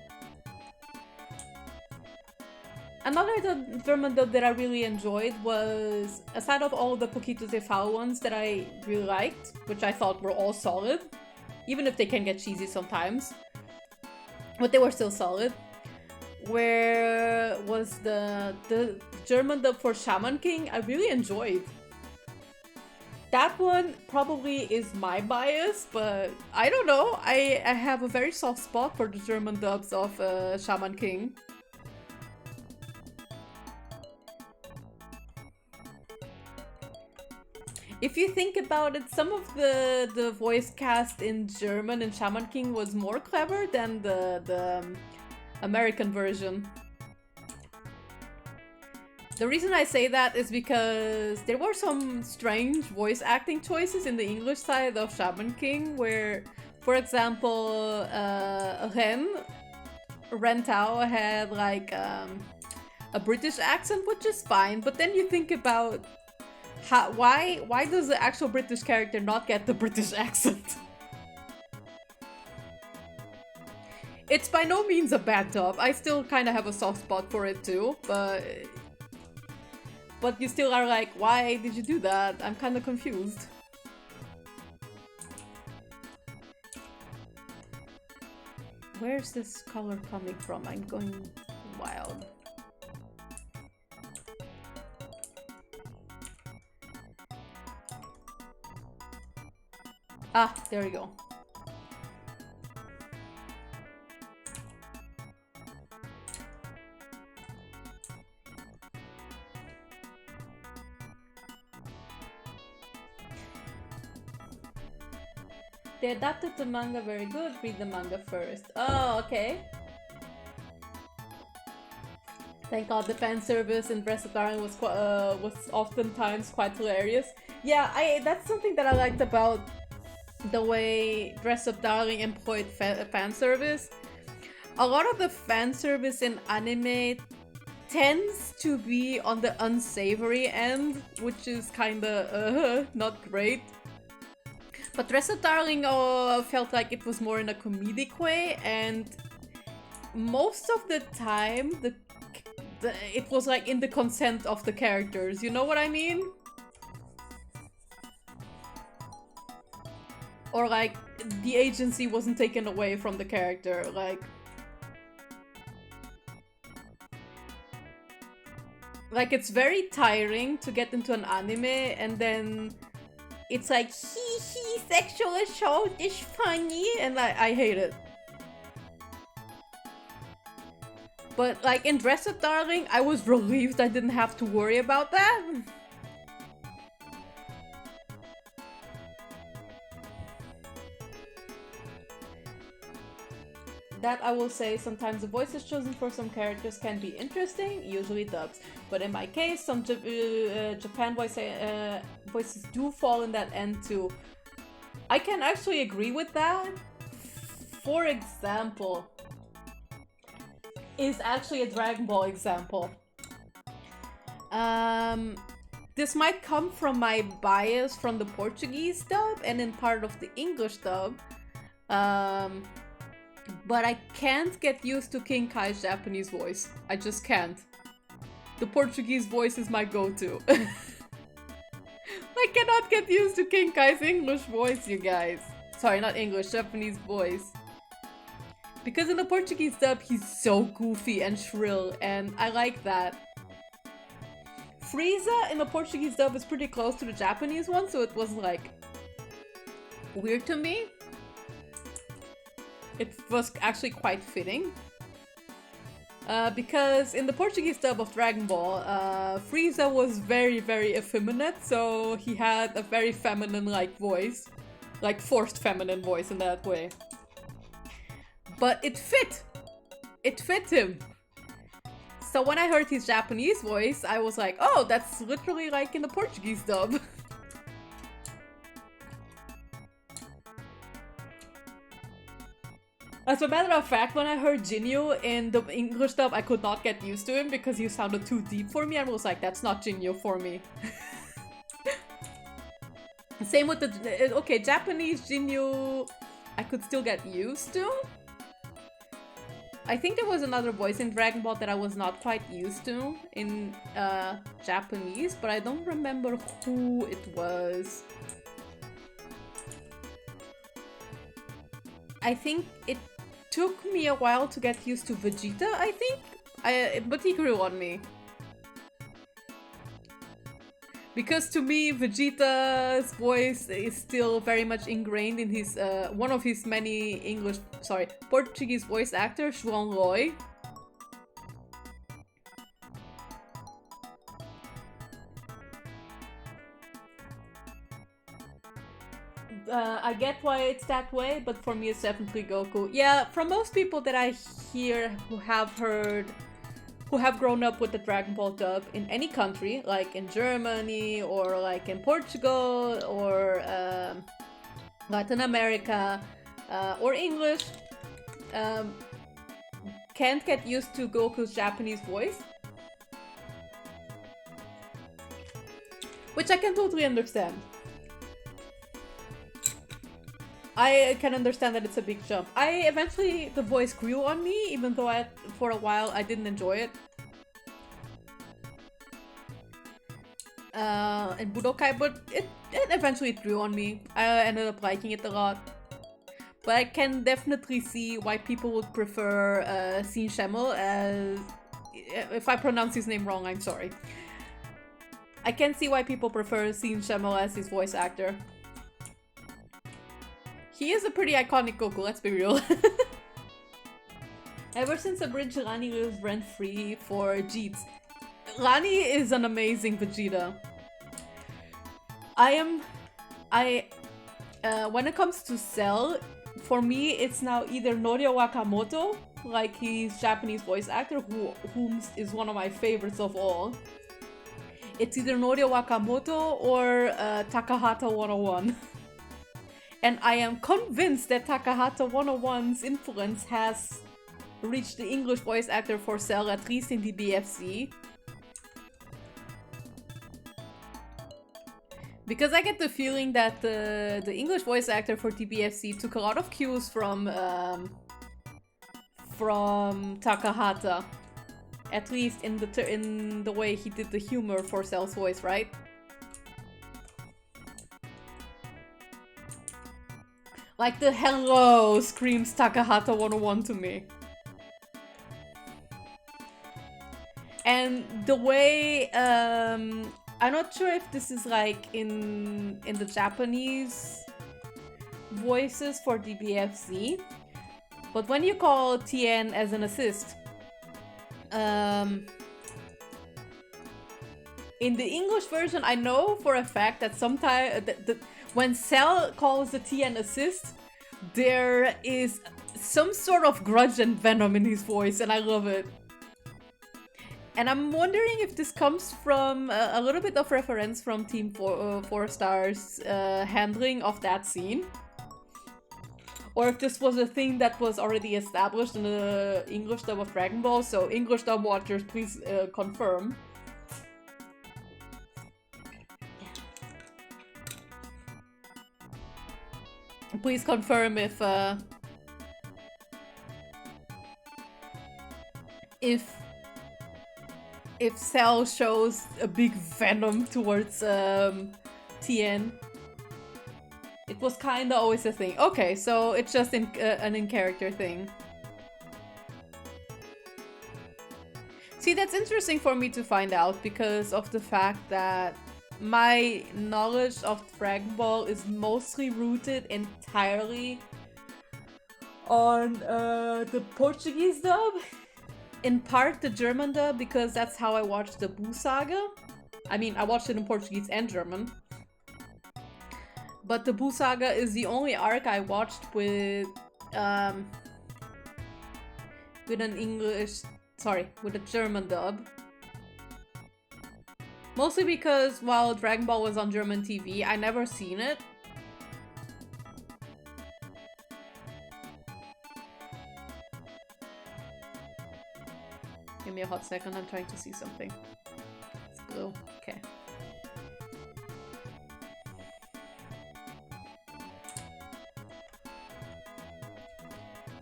Another German dub that I really enjoyed was, aside of all the Poquito TV ones that I really liked, which I thought were all solid, even if they can get cheesy sometimes, but they were still solid. Where was the German dub for Shaman King? I really enjoyed. That one probably is my bias, but I don't know. I have a very soft spot for the German dubs of Shaman King. If you think about it, some of the voice cast in German in Shaman King was more clever than the American version. The reason I say that is because there were some strange voice acting choices in the English side of Shaman King, where For example, Ren Tao had like a British accent, which is fine, but then you think about why does the actual British character not get the British accent? It's by no means a bad dub. I still kind of have a soft spot for it too, but you still are like, why did you do that? I'm kind of confused. Where's this color coming from? I'm going wild. Ah, there we go. They adapted the manga very good. Read the manga first. Oh, okay. Thank God the fan service in Dress Up Darling was oftentimes quite hilarious. Yeah, that's something that I liked about the way Dress Up Darling employed fan service. A lot of the fan service in anime tends to be on the unsavory end, which is kinda not great. But Dress Up Darling felt like it was more in a comedic way, and most of the time it was like in the consent of the characters, you know what I mean? Or like the agency wasn't taken away from the character, like it's very tiring to get into an anime and then it's like, sexual assault is funny, and I hate it. But like in Dress Up Darling, I was relieved I didn't have to worry about that. That I will say, sometimes the voices chosen for some characters can be interesting, usually dubs. But in my case, some Japan voices do fall in that end too. I can actually agree with that. For example, is actually a Dragon Ball example. This might come from my bias from the Portuguese dub and in part of the English dub. But I can't get used to King Kai's Japanese voice. I just can't. The Portuguese voice is my go-to. I cannot get used to King Kai's English voice, you guys. Sorry, not English, Japanese voice. Because in the Portuguese dub, he's so goofy and shrill, and I like that. Frieza in the Portuguese dub is pretty close to the Japanese one, so it wasn't like weird to me. It was actually quite fitting. Because in the Portuguese dub of Dragon Ball, Frieza was very, very effeminate, so he had a very feminine-like voice. Like, forced feminine voice in that way. But it fit! It fit him! So when I heard his Japanese voice, I was like, oh, that's literally like in the Portuguese dub. As a matter of fact, when I heard Jinyu in the English dub, I could not get used to him because he sounded too deep for me. I was like, that's not Jinyu for me. Same with the... Okay, Japanese Jinyu, I could still get used to. I think there was another voice in Dragon Ball that I was not quite used to in Japanese, but I don't remember who it was. I think it took me a while to get used to Vegeta, I think? But he grew on me. Because to me, Vegeta's voice is still very much ingrained in his, one of his many Portuguese voice actors, João Loy. I get why it's that way, but for me it's definitely Goku. Yeah, from most people that I hear who have grown up with the Dragon Ball dub in any country, like in Germany or like in Portugal or Latin America, or English, can't get used to Goku's Japanese voice. Which I can totally understand. I can understand that it's a big jump. Eventually, the voice grew on me, even though for a while I didn't enjoy it. In Budokai, but it eventually grew on me. I ended up liking it a lot. But I can definitely see why people would prefer Shin Shemmel as... If I pronounce his name wrong, I'm sorry. I can see why people prefer Shin Shemmel as his voice actor. He is a pretty iconic Goku, let's be real. Ever since the bridge, Rani lives rent-free for Jeets. Rani is an amazing Vegeta. When it comes to Cell, for me, it's now either Norio Wakamoto, like his Japanese voice actor, whom is one of my favorites of all. It's either Norio Wakamoto or Takahata 101. And I am convinced that Takahata 101's influence has reached the English voice actor for Cell, at least in the BFC. Because I get the feeling that the English voice actor for TBFC took a lot of cues from Takahata, at least in the way he did the humor for Cell's voice, right? Like the hello screams Takahata 101 to me. And the way I'm not sure if this is like in the Japanese voices for DBFZ, but when you call Tien as an assist, in the English version, I know for a fact that sometimes when Cell calls the Tien assist, there is some sort of grudge and venom in his voice, and I love it. And I'm wondering if this comes from a little bit of reference from Team 4 Star's handling of that scene. Or if this was a thing that was already established in the English dub of Dragon Ball. So English dub watchers, please confirm. Please confirm if Cell shows a big venom towards Tien. It was kinda always a thing. Okay, so it's just an in-character thing. See, that's interesting for me to find out because of the fact that my knowledge of Dragon Ball is mostly rooted entirely on the Portuguese dub. In part the German dub, because that's how I watched the Buu Saga. I mean, I watched it in Portuguese and German. But the Buu Saga is the only arc I watched with a German dub. Mostly because while Dragon Ball was on German TV, I never seen it. Give me a hot second, I'm trying to see something. It's blue. Okay.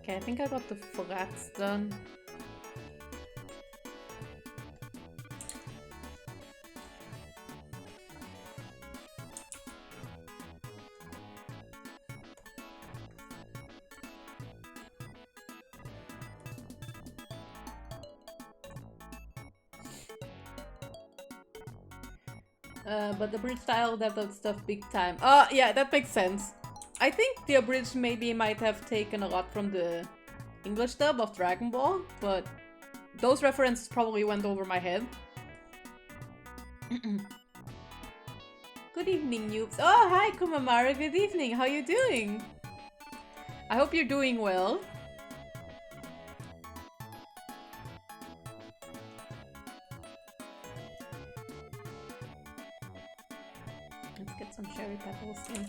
Okay, I think I got the flats done. But the bridge style developed stuff big time. Yeah, that makes sense. I think the abridged maybe might have taken a lot from the English dub of Dragon Ball, but those references probably went over my head. Good evening, noobs. Oh, hi, Kumamara. Good evening. How you doing? I hope you're doing well. Let's get some cherry petals in.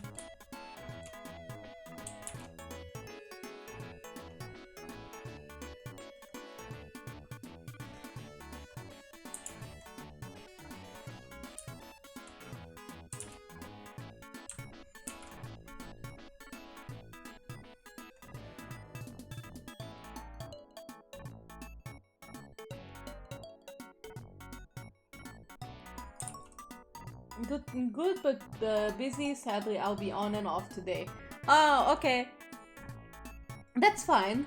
Good, but busy. Sadly, I'll be on and off today. Oh, okay. That's fine.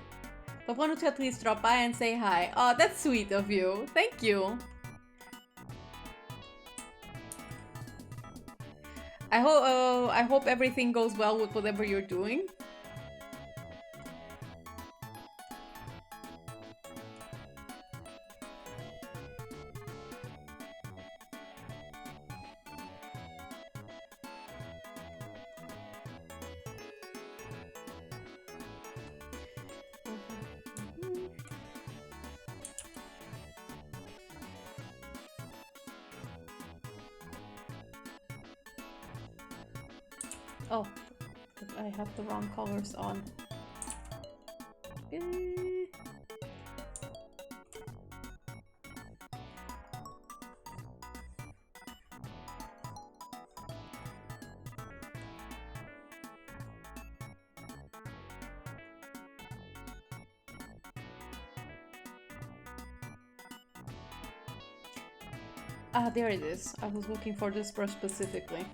But why don't you at least drop by and say hi? Oh, that's sweet of you. Thank you. I hope everything goes well with whatever you're doing. Oh, I have the wrong colors on. Ah, there it is. I was looking for this brush specifically.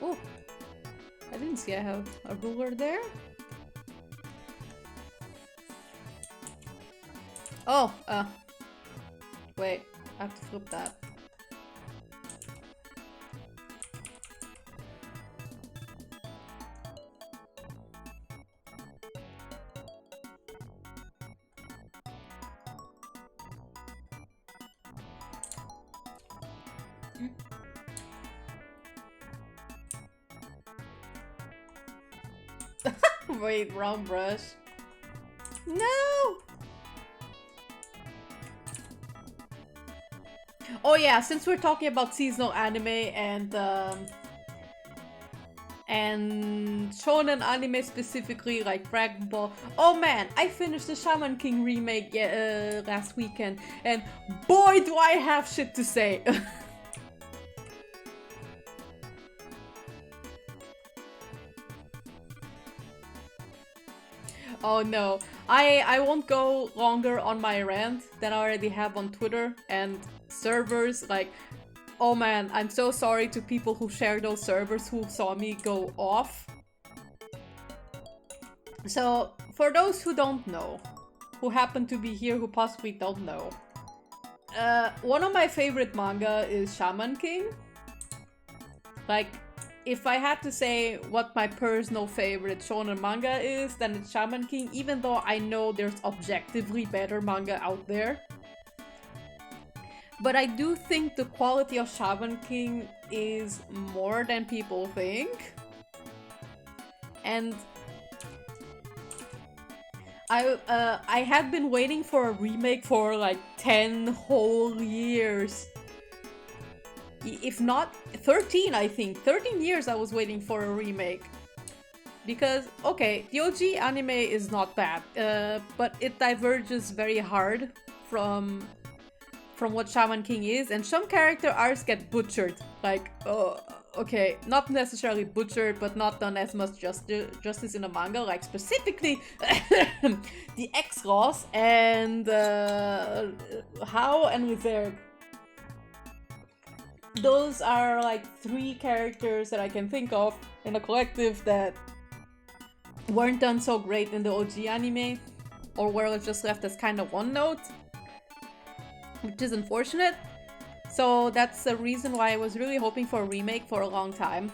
Oh, I didn't see I have a ruler there. Oh, wait, I have to flip that. Wait, wrong brush. No! Oh yeah, since we're talking about seasonal anime and shonen anime specifically, like Dragon Ball. Oh man, I finished the Shaman King remake last weekend, and boy do I have shit to say. Oh no, I won't go longer on my rant than I already have on Twitter and servers. Like, oh man, I'm so sorry to people who share those servers who saw me go off. So, for those who don't know, who happen to be here who possibly don't know, one of my favorite manga is Shaman King. Like, if I had to say what my personal favorite shonen manga is, then it's Shaman King, even though I know there's objectively better manga out there. But I do think the quality of Shaman King is more than people think. And I had been waiting for a remake for like 10 whole years. If not 13, I think. 13 years I was waiting for a remake. Because, okay, the OG anime is not bad, but it diverges very hard from what Shaman King is, and some character arcs get butchered. Like, okay, not necessarily butchered, but not done as much justice in the manga, like specifically the X-Loss and How and Reserve. Those are like 3 characters that I can think of in a collective that weren't done so great in the OG anime, or were just left as kind of one note, which is unfortunate. So that's the reason why I was really hoping for a remake for a long time.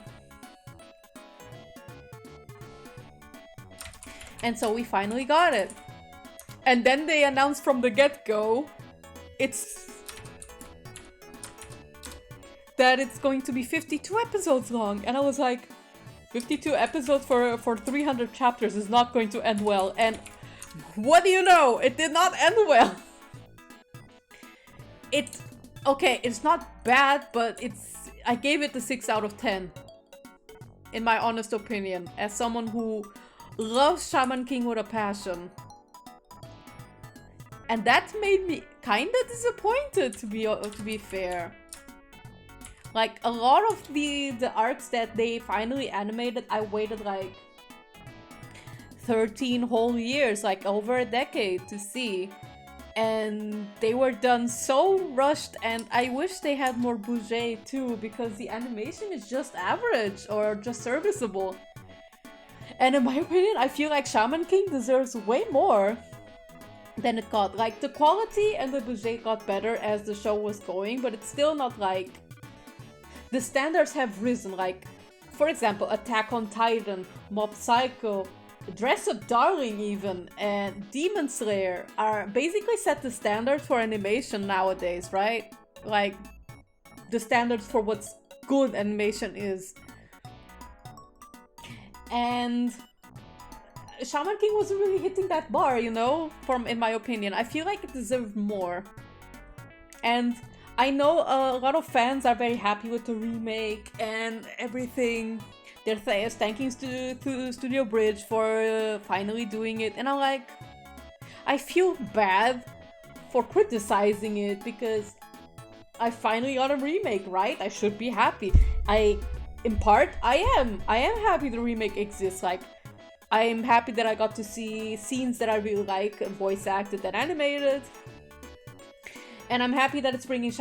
And so we finally got it. And then they announced from the get-go that it's going to be 52 episodes long. And I was like, 52 episodes for 300 chapters is not going to end well. And what do you know? It did not end well. Okay, it's not bad, but I gave it a 6 out of 10. In my honest opinion, as someone who loves Shaman King with a passion. And that made me kinda disappointed, to be fair. Like, a lot of the arcs that they finally animated, I waited like 13 whole years, like over a decade to see. And they were done so rushed, and I wish they had more budget too, because the animation is just average or just serviceable. And in my opinion, I feel like Shaman King deserves way more than it got. Like, the quality and the budget got better as the show was going, but it's still not like... The standards have risen, like, for example, Attack on Titan, Mob Psycho, Dress Up Darling even, and Demon Slayer are basically set the standards for animation nowadays, right? Like, the standards for what's good animation is. And Shaman King wasn't really hitting that bar, you know, in my opinion. I feel like it deserved more. And I know a lot of fans are very happy with the remake and everything. They're thanking Studio Bridge for finally doing it. And I'm like, I feel bad for criticizing it because I finally got a remake, right? I should be happy. In part, I am happy the remake exists. Like, I'm happy that I got to see scenes that I really like, voice acted and animated. And I'm happy that it's bringing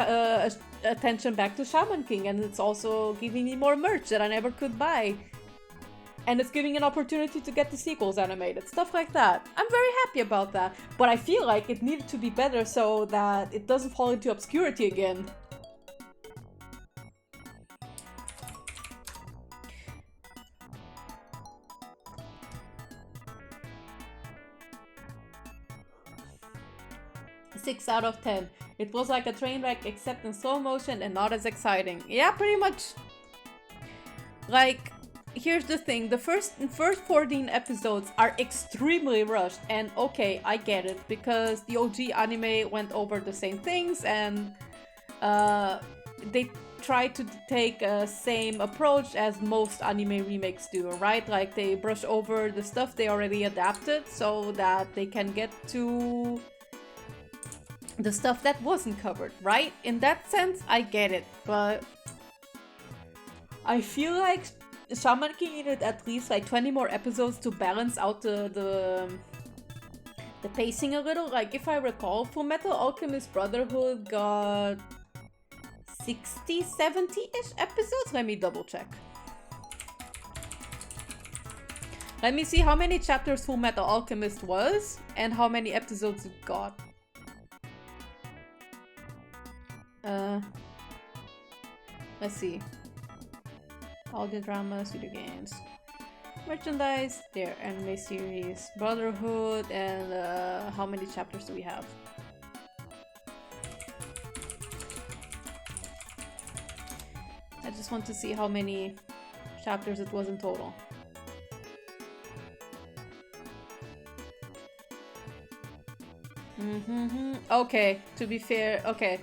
attention back to Shaman King, and it's also giving me more merch that I never could buy. And it's giving an opportunity to get the sequels animated, stuff like that. I'm very happy about that, but I feel like it needed to be better so that it doesn't fall into obscurity again. Six out of 10. It was like a train wreck except in slow motion and not as exciting. Yeah, pretty much. Like, here's the thing. The first 14 episodes are extremely rushed. And okay, I get it. Because the OG anime went over the same things. And they try to take a same approach as most anime remakes do, right? Like, they brush over the stuff they already adapted so that they can get to the stuff that wasn't covered, right? In that sense, I get it, but I feel like Shaman King needed at least like 20 more episodes to balance out the pacing a little. Like, if I recall, Fullmetal Alchemist Brotherhood got 60, 70-ish episodes? Let me double check. Let me see how many chapters Fullmetal Alchemist was and how many episodes it got. Let's see. Audio dramas, video games, merchandise, their anime series, Brotherhood, and how many chapters do we have? I just want to see how many chapters it was in total. Okay, to be fair, okay.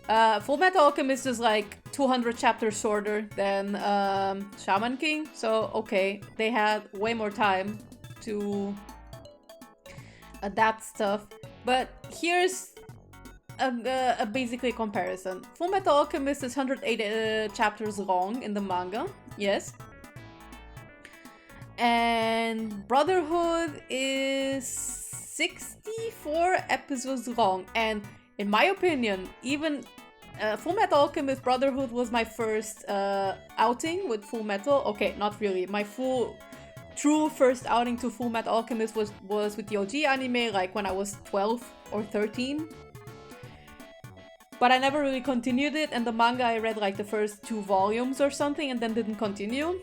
Fullmetal Alchemist is like 200 chapters shorter than Shaman King, so okay, they had way more time to adapt stuff. But here's a basically comparison. Fullmetal Alchemist is 108 chapters long in the manga, yes. And Brotherhood is 64 episodes long, and in my opinion, even Fullmetal Alchemist Brotherhood was my first outing with Fullmetal. Okay, not really. My true first outing to Fullmetal Alchemist was with the OG anime, like when I was 12 or 13. But I never really continued it, and the manga I read like the first 2 volumes or something and then didn't continue.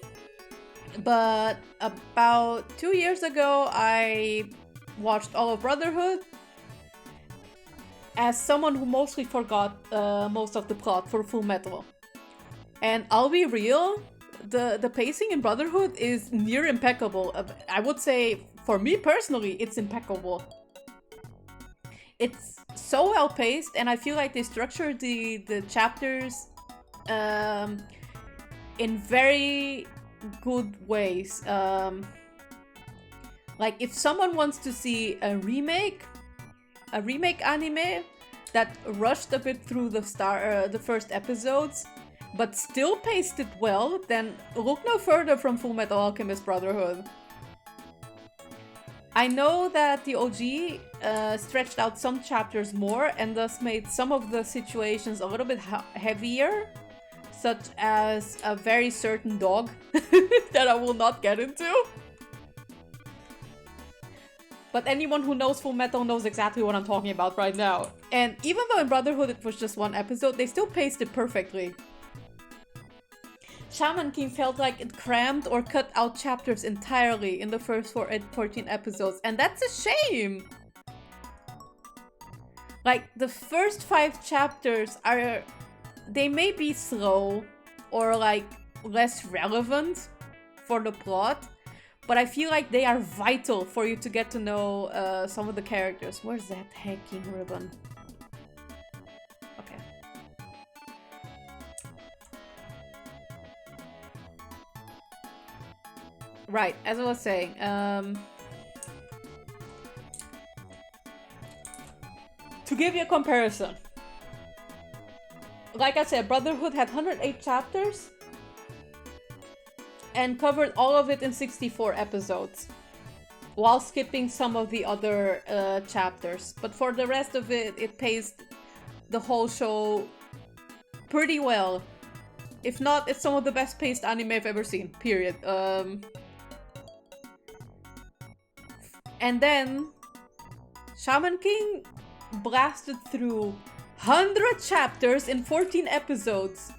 But about 2 years ago, I watched all of Brotherhood. As someone who mostly forgot most of the plot for Fullmetal. And I'll be real, the pacing in Brotherhood is near impeccable. I would say, for me personally, it's impeccable. It's so well paced, and I feel like they structured the chapters in very good ways. Like, if someone wants to see a remake anime that rushed a bit through the first episodes but still paced it well, then look no further from Fullmetal Alchemist Brotherhood. I know that the OG stretched out some chapters more and thus made some of the situations a little bit heavier, such as a very certain dog that I will not get into. But anyone who knows Fullmetal knows exactly what I'm talking about right now. And even though in Brotherhood it was just one episode, they still paced it perfectly. Shaman King felt like it crammed or cut out chapters entirely in the first 14 episodes, and that's a shame! Like, the first 5 chapters are... they may be slow or like less relevant for the plot, but I feel like they are vital for you to get to know some of the characters. Where's that hacking ribbon? Okay. Right, as I was saying, to give you a comparison, like I said, Brotherhood had 108 chapters and covered all of it in 64 episodes, while skipping some of the other chapters. But for the rest of it, it paced the whole show pretty well. If not, it's some of the best paced anime I've ever seen, period. And then, Shaman King blasted through 100 chapters in 14 episodes.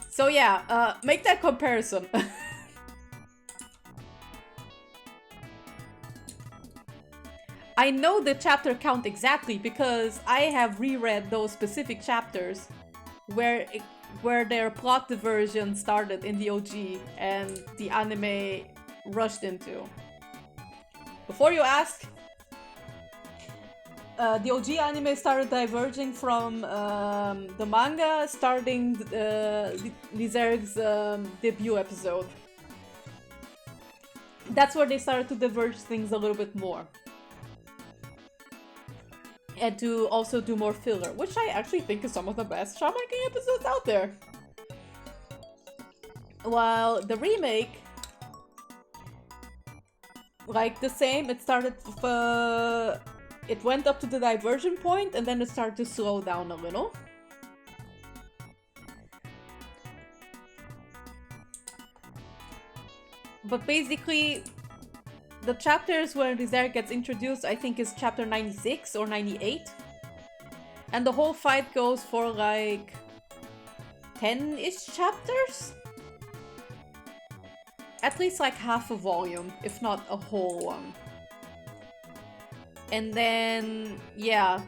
So yeah, make that comparison. I know the chapter count exactly because I have reread those specific chapters where their plot diversion started in the OG and the anime rushed into. Before you ask, the OG anime started diverging from the manga starting Lizerg's debut episode. That's where they started to diverge things a little bit more. And to also do more filler, which I actually think is some of the best Shaman King episodes out there. While the remake, like the same, it started it went up to the diversion point and then it started to slow down a little. But basically, the chapters where Lizerg gets introduced, I think, is chapter 96 or 98. And the whole fight goes for like 10-ish chapters? At least like half a volume, if not a whole one. And then, yeah,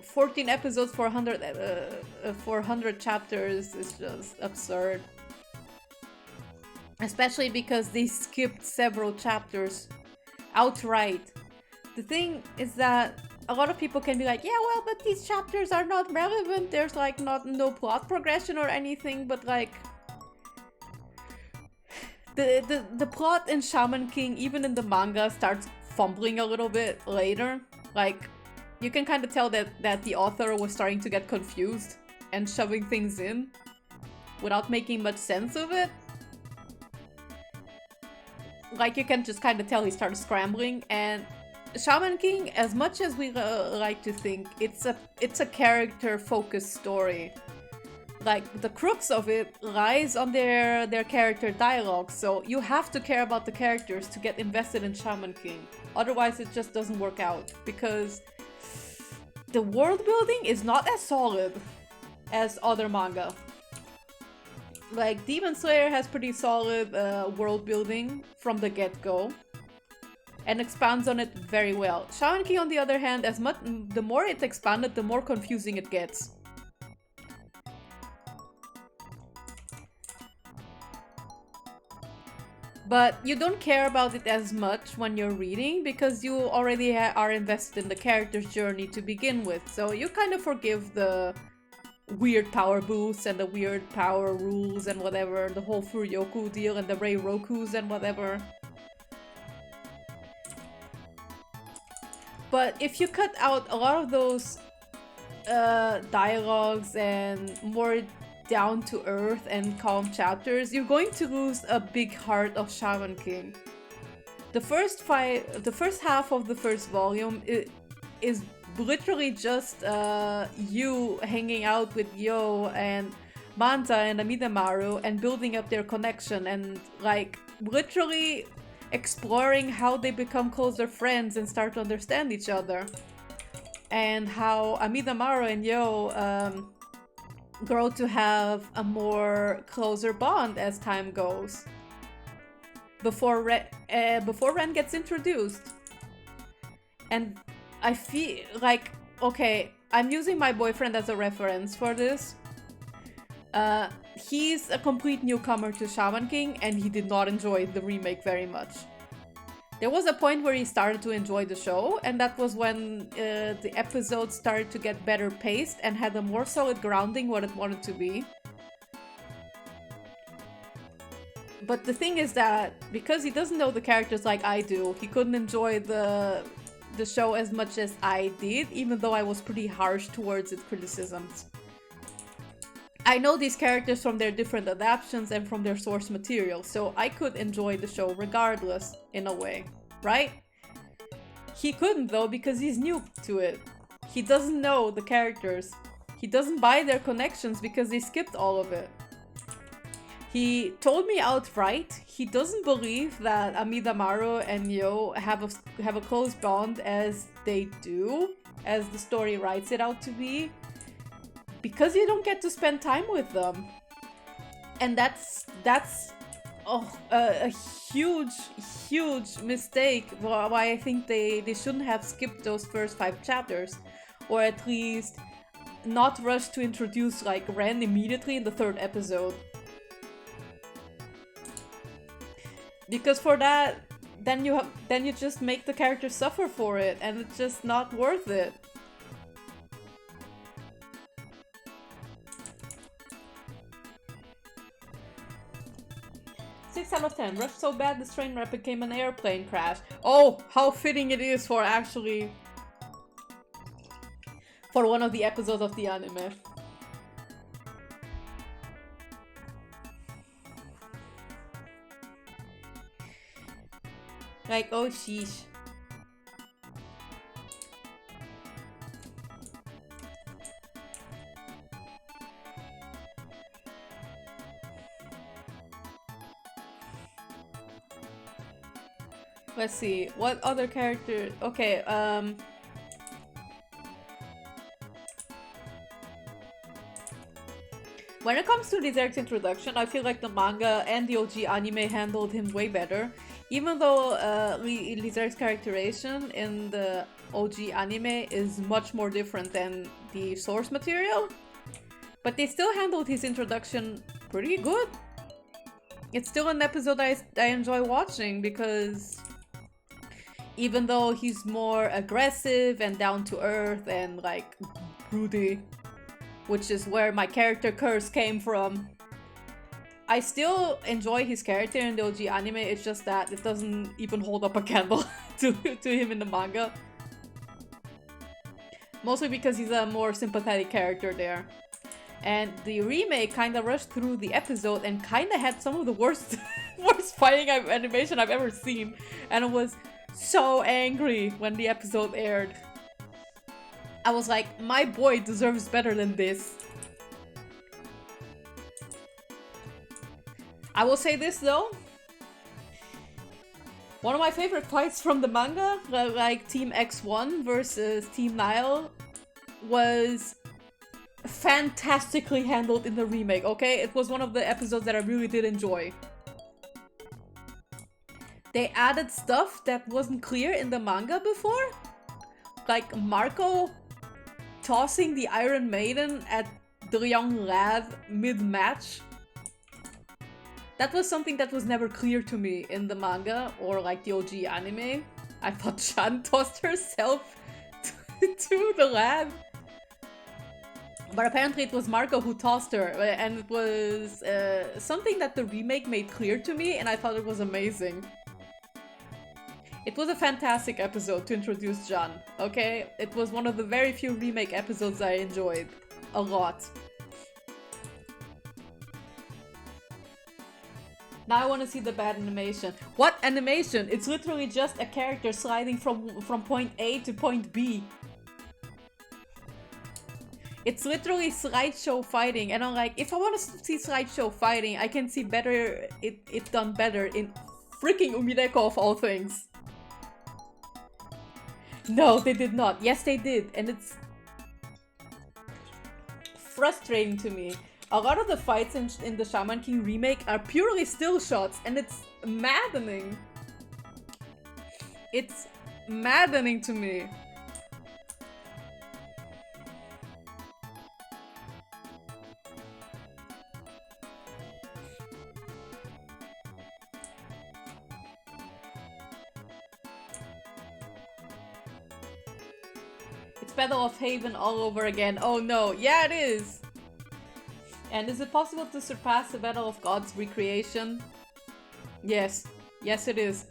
14 episodes for 100 chapters is just absurd. Especially because they skipped several chapters outright. The thing is that a lot of people can be like, yeah, well, but these chapters are not relevant. There's like no plot progression or anything, but like the plot in Shaman King, even in the manga, starts fumbling a little bit later. Like, you can kind of tell that the author was starting to get confused and shoving things in without making much sense of it. Like, you can just kind of tell he started scrambling. And Shaman King, as much as we like to think, it's a character-focused story. Like, the crux of it lies on their character dialogue, so you have to care about the characters to get invested in Shaman King. Otherwise, it just doesn't work out, because the world building is not as solid as other manga. Like, Demon Slayer has pretty solid world building from the get-go, and expands on it very well. Shaman King, on the other hand, the more it's expanded, the more confusing it gets. But you don't care about it as much when you're reading because you already are invested in the character's journey to begin with. So you kind of forgive the weird power boosts and the weird power rules and whatever, the whole Furyoku deal and the Reirokus and whatever. But if you cut out a lot of those dialogues and more down to earth and calm chapters, you're going to lose a big heart of Shaman King. The first half of the first volume is literally just you hanging out with Yo and Manta and Amidamaru and building up their connection and like literally exploring how they become closer friends and start to understand each other. And how Amidamaru and Yo grow to have a more closer bond as time goes. Before Ren gets introduced. And I feel like, okay, I'm using my boyfriend as a reference for this. He's a complete newcomer to Shaman King and he did not enjoy the remake very much. There was a point where he started to enjoy the show, and that was when the episodes started to get better paced and had a more solid grounding what it wanted to be. But the thing is that, because he doesn't know the characters like I do, he couldn't enjoy the show as much as I did, even though I was pretty harsh towards its criticisms. I know these characters from their different adaptations and from their source material, so I could enjoy the show regardless, in a way, right? He couldn't though, because he's new to it. He doesn't know the characters. He doesn't buy their connections because they skipped all of it. He told me outright he doesn't believe that Amidamaru and Yo have a close bond as they do, as the story writes it out to be, because you don't get to spend time with them. And that's a huge mistake why I think they shouldn't have skipped those first 5 chapters, or at least not rush to introduce like Ren immediately in the 3rd episode. Because for that, then you just make the character suffer for it, and it's just not worth it. Six out of 10. Rushed so bad this train wreck became an airplane crash. Oh, how fitting it is for actually for one of the episodes of the anime. Like, oh sheesh. Let's see, what other character? Okay, when it comes to Lizard's introduction, I feel like the manga and the OG anime handled him way better. Even though Lizard's characterization in the OG anime is much more different than the source material, but they still handled his introduction pretty good. It's still an episode I enjoy watching, because even though he's more aggressive and down to earth and like broody, which is where my character curse came from, I still enjoy his character in the OG anime. It's just that it doesn't even hold up a candle to him in the manga. Mostly because he's a more sympathetic character there. And the remake kind of rushed through the episode and kind of had some of the worst fighting animation I've ever seen. And I was so angry when the episode aired. I was like, my boy deserves better than this. I will say this though, one of my favorite fights from the manga, like Team X1 versus Team Nile, was fantastically handled in the remake, okay? It was one of the episodes that I really did enjoy. They added stuff that wasn't clear in the manga before, like Marco tossing the Iron Maiden at the young lad mid-match. That was something that was never clear to me in the manga or like the OG anime. I thought Shan tossed herself to the lad. But apparently it was Marco who tossed her, and it was something that the remake made clear to me, and I thought it was amazing. It was a fantastic episode to introduce John, okay? It was one of the very few remake episodes I enjoyed a lot. Now I want to see the bad animation. What animation? It's literally just a character sliding from point A to point B. It's literally slideshow fighting, and I'm like, if I want to see slideshow fighting, I can see better it done better in freaking Umideko of all things. No, they did not. Yes, they did, and it's frustrating to me. A lot of the fights in the Shaman King remake are purely still shots, and it's maddening. It's maddening to me. It's Battle of Haven all over again. Oh no, yeah it is! And is it possible to surpass the Battle of Gods recreation? Yes. Yes, it is.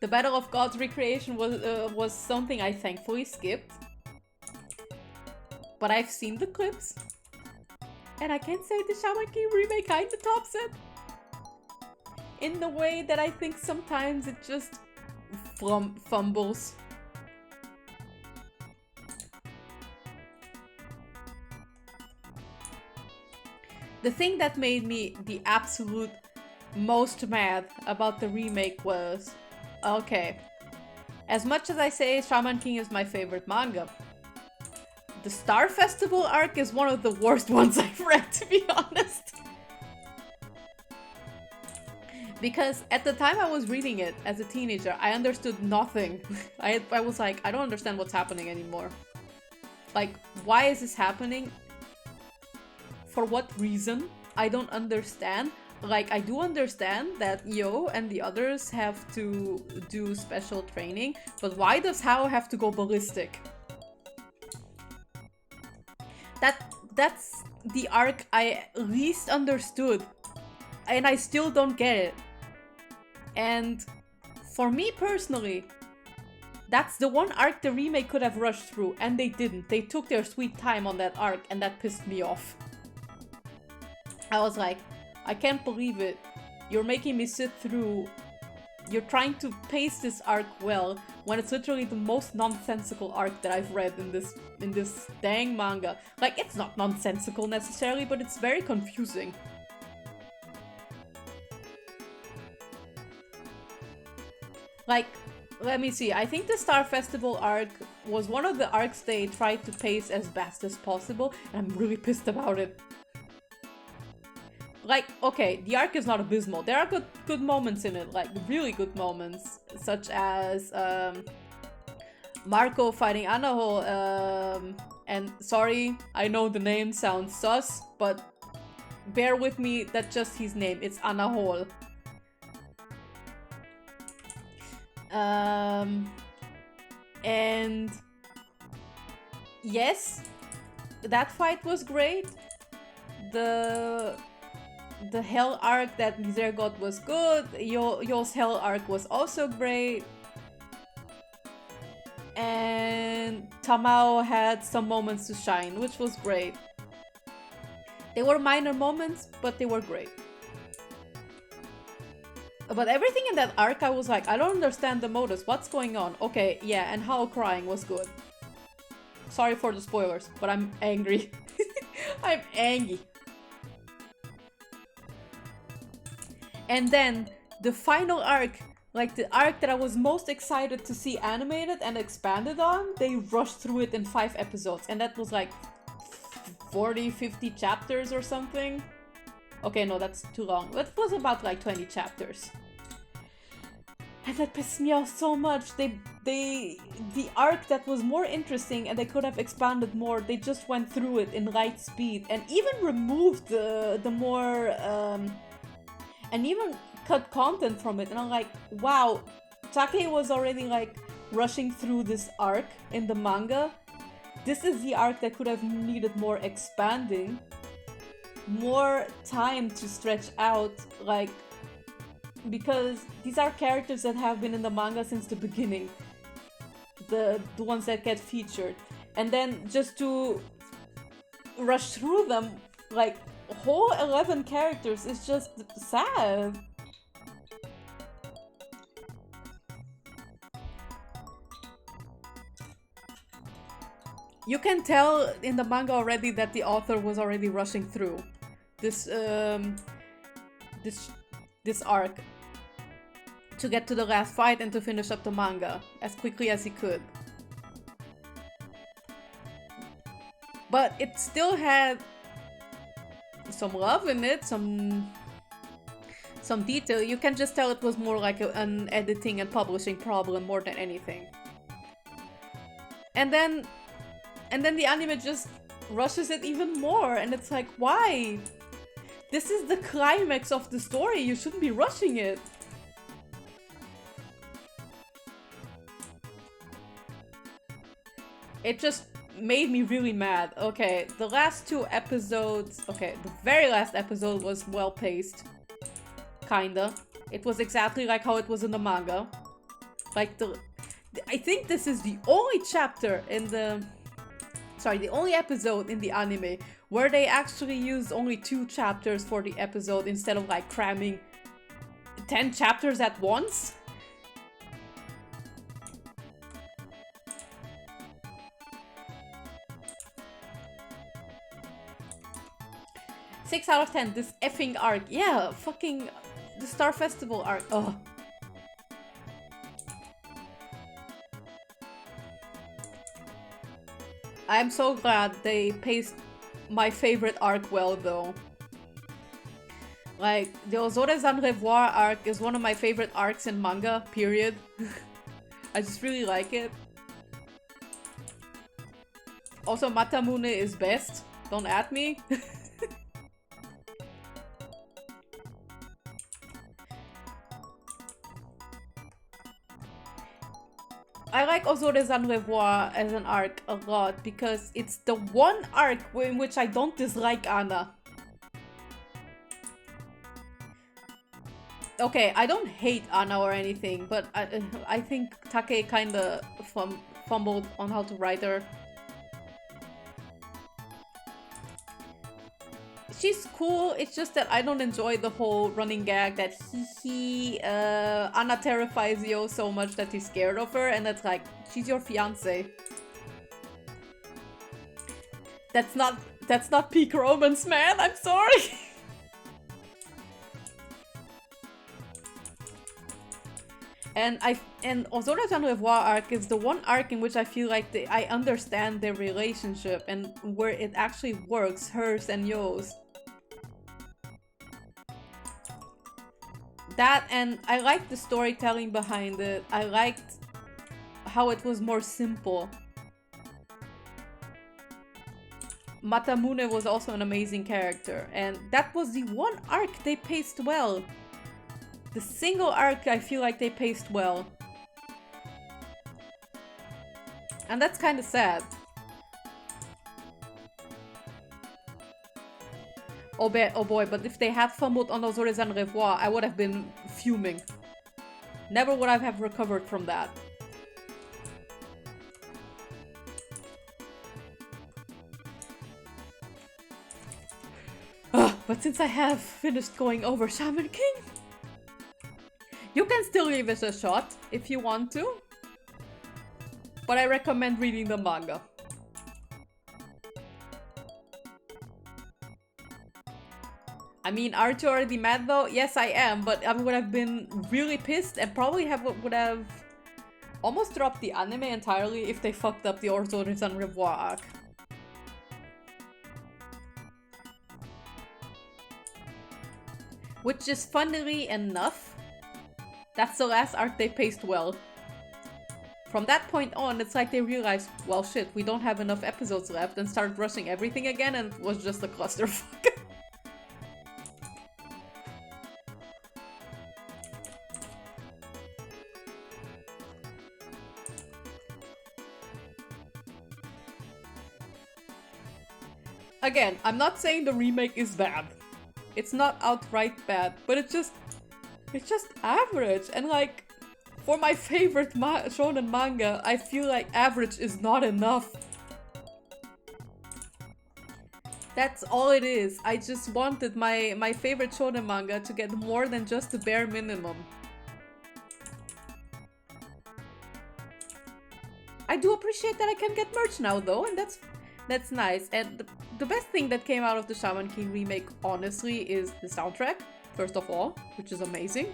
The Battle of Gods recreation was something I thankfully skipped. But I've seen the clips. And I can say the Shaman King remake kinda tops it. In the way that I think sometimes it just fumbles. The thing that made me the absolute most mad about the remake was, okay, as much as I say Shaman King is my favorite manga, the Star Festival arc is one of the worst ones I've read, to be honest. Because at the time I was reading it as a teenager, I understood nothing. I was like, I don't understand what's happening anymore. Like, why is this happening? For what reason? I don't understand. Like, I do understand that Yo and the others have to do special training, but why does Hao have to go ballistic? That's the arc I least understood, and I still don't get it. And for me personally, that's the one arc the remake could have rushed through, and they didn't. They took their sweet time on that arc, and that pissed me off. I was like, I can't believe it. You're making me sit through... You're trying to pace this arc well, when it's literally the most nonsensical arc that I've read in this dang manga. Like, it's not nonsensical necessarily, but it's very confusing. Like, let me see, I think the Star Festival arc was one of the arcs they tried to pace as best as possible, and I'm really pissed about it. Like, okay, the arc is not abysmal. There are good moments in it, like really good moments, such as Marco fighting Anahol, and sorry, I know the name sounds sus, but bear with me, that's just his name, it's Anahol. And yes, that fight was great. The Hell arc that Miser got was good. Yo's Hell arc was also great. And Tamao had some moments to shine, which was great. They were minor moments, but they were great. But everything in that arc, I was like, I don't understand the motives. What's going on? Okay, yeah, and Hao crying was good. Sorry for the spoilers, but I'm angry. I'm angry. And then the final arc, like the arc that I was most excited to see animated and expanded on, they rushed through it in 5 episodes. And that was like 40, 50 chapters or something. Okay, no, that's too long. It was about like 20 chapters. And that pissed me off so much. The arc that was more interesting and they could have expanded more, they just went through it in light speed and even removed the more and even cut content from it. And I'm like, wow, Take was already like rushing through this arc in the manga. This is the arc that could have needed more expanding, more time to stretch out, like because these are characters that have been in the manga since the beginning. The ones that get featured. And then just to rush through them, like, whole 11 characters is just sad. You can tell in the manga already that the author was already rushing through this this arc to get to the last fight and to finish up the manga as quickly as he could. But it still had some love in it, some detail. You can just tell it was more like an editing and publishing problem more than anything. And then the anime just rushes it even more, and it's like, why? This is the climax of the story, you shouldn't be rushing it. It just made me really mad. Okay, the last two episodes... Okay, the very last episode was well-paced. Kinda. It was exactly like how it was in the manga. Like I think this is the only chapter in the... Sorry, the only episode in the anime where they actually used only 2 chapters for the episode instead of like cramming 10 chapters at once. Six out of 10, this effing arc. Yeah, fucking the Star Festival arc. Ugh. I'm so glad they paced my favorite arc well, though. Like, the Ozores en Revoir arc is one of my favorite arcs in manga, period. I just really like it. Also, Matamune is best. Don't at me. I like Ozores en Revoir as an arc a lot because it's the one arc in which I don't dislike Anna. Okay, I don't hate Anna or anything, but I think Take kinda fumbled on how to write her. She's cool, it's just that I don't enjoy the whole running gag that Anna terrifies Yo so much that he's scared of her, and that's like, she's your fiance. That's not peak romance, man, I'm sorry! And Ozores en Revoir arc is the one arc in which I feel like I understand their relationship and where it actually works, hers and Yo's. That, and I liked the storytelling behind it. I liked how it was more simple. Matamune was also an amazing character, and that was the one arc they paced well. The single arc I feel like they paced well. And that's kind of sad. Oh boy, but if they had fumbled on Ozores en Revoir, I would have been fuming. Never would I have recovered from that. But since I have finished going over Shaman King, you can still give it a shot if you want to. But I recommend reading the manga. I mean, aren't you already mad though? Yes, I am, but I would have been really pissed and probably would have almost dropped the anime entirely if they fucked up the Ozores en Revoir arc. Which is funnily enough, that's the last arc they paced well. From that point on, it's like they realized, well shit, we don't have enough episodes left, and started rushing everything again, and it was just a clusterfuck. Again, I'm not saying the remake is bad. It's not outright bad, but it just... It's just average, and like, for my favorite shonen manga, I feel like average is not enough. That's all it is. I just wanted my favorite shonen manga to get more than just the bare minimum. I do appreciate that I can get merch now though, and that's nice. And the best thing that came out of the Shaman King remake, honestly, is the soundtrack, first of all, which is amazing.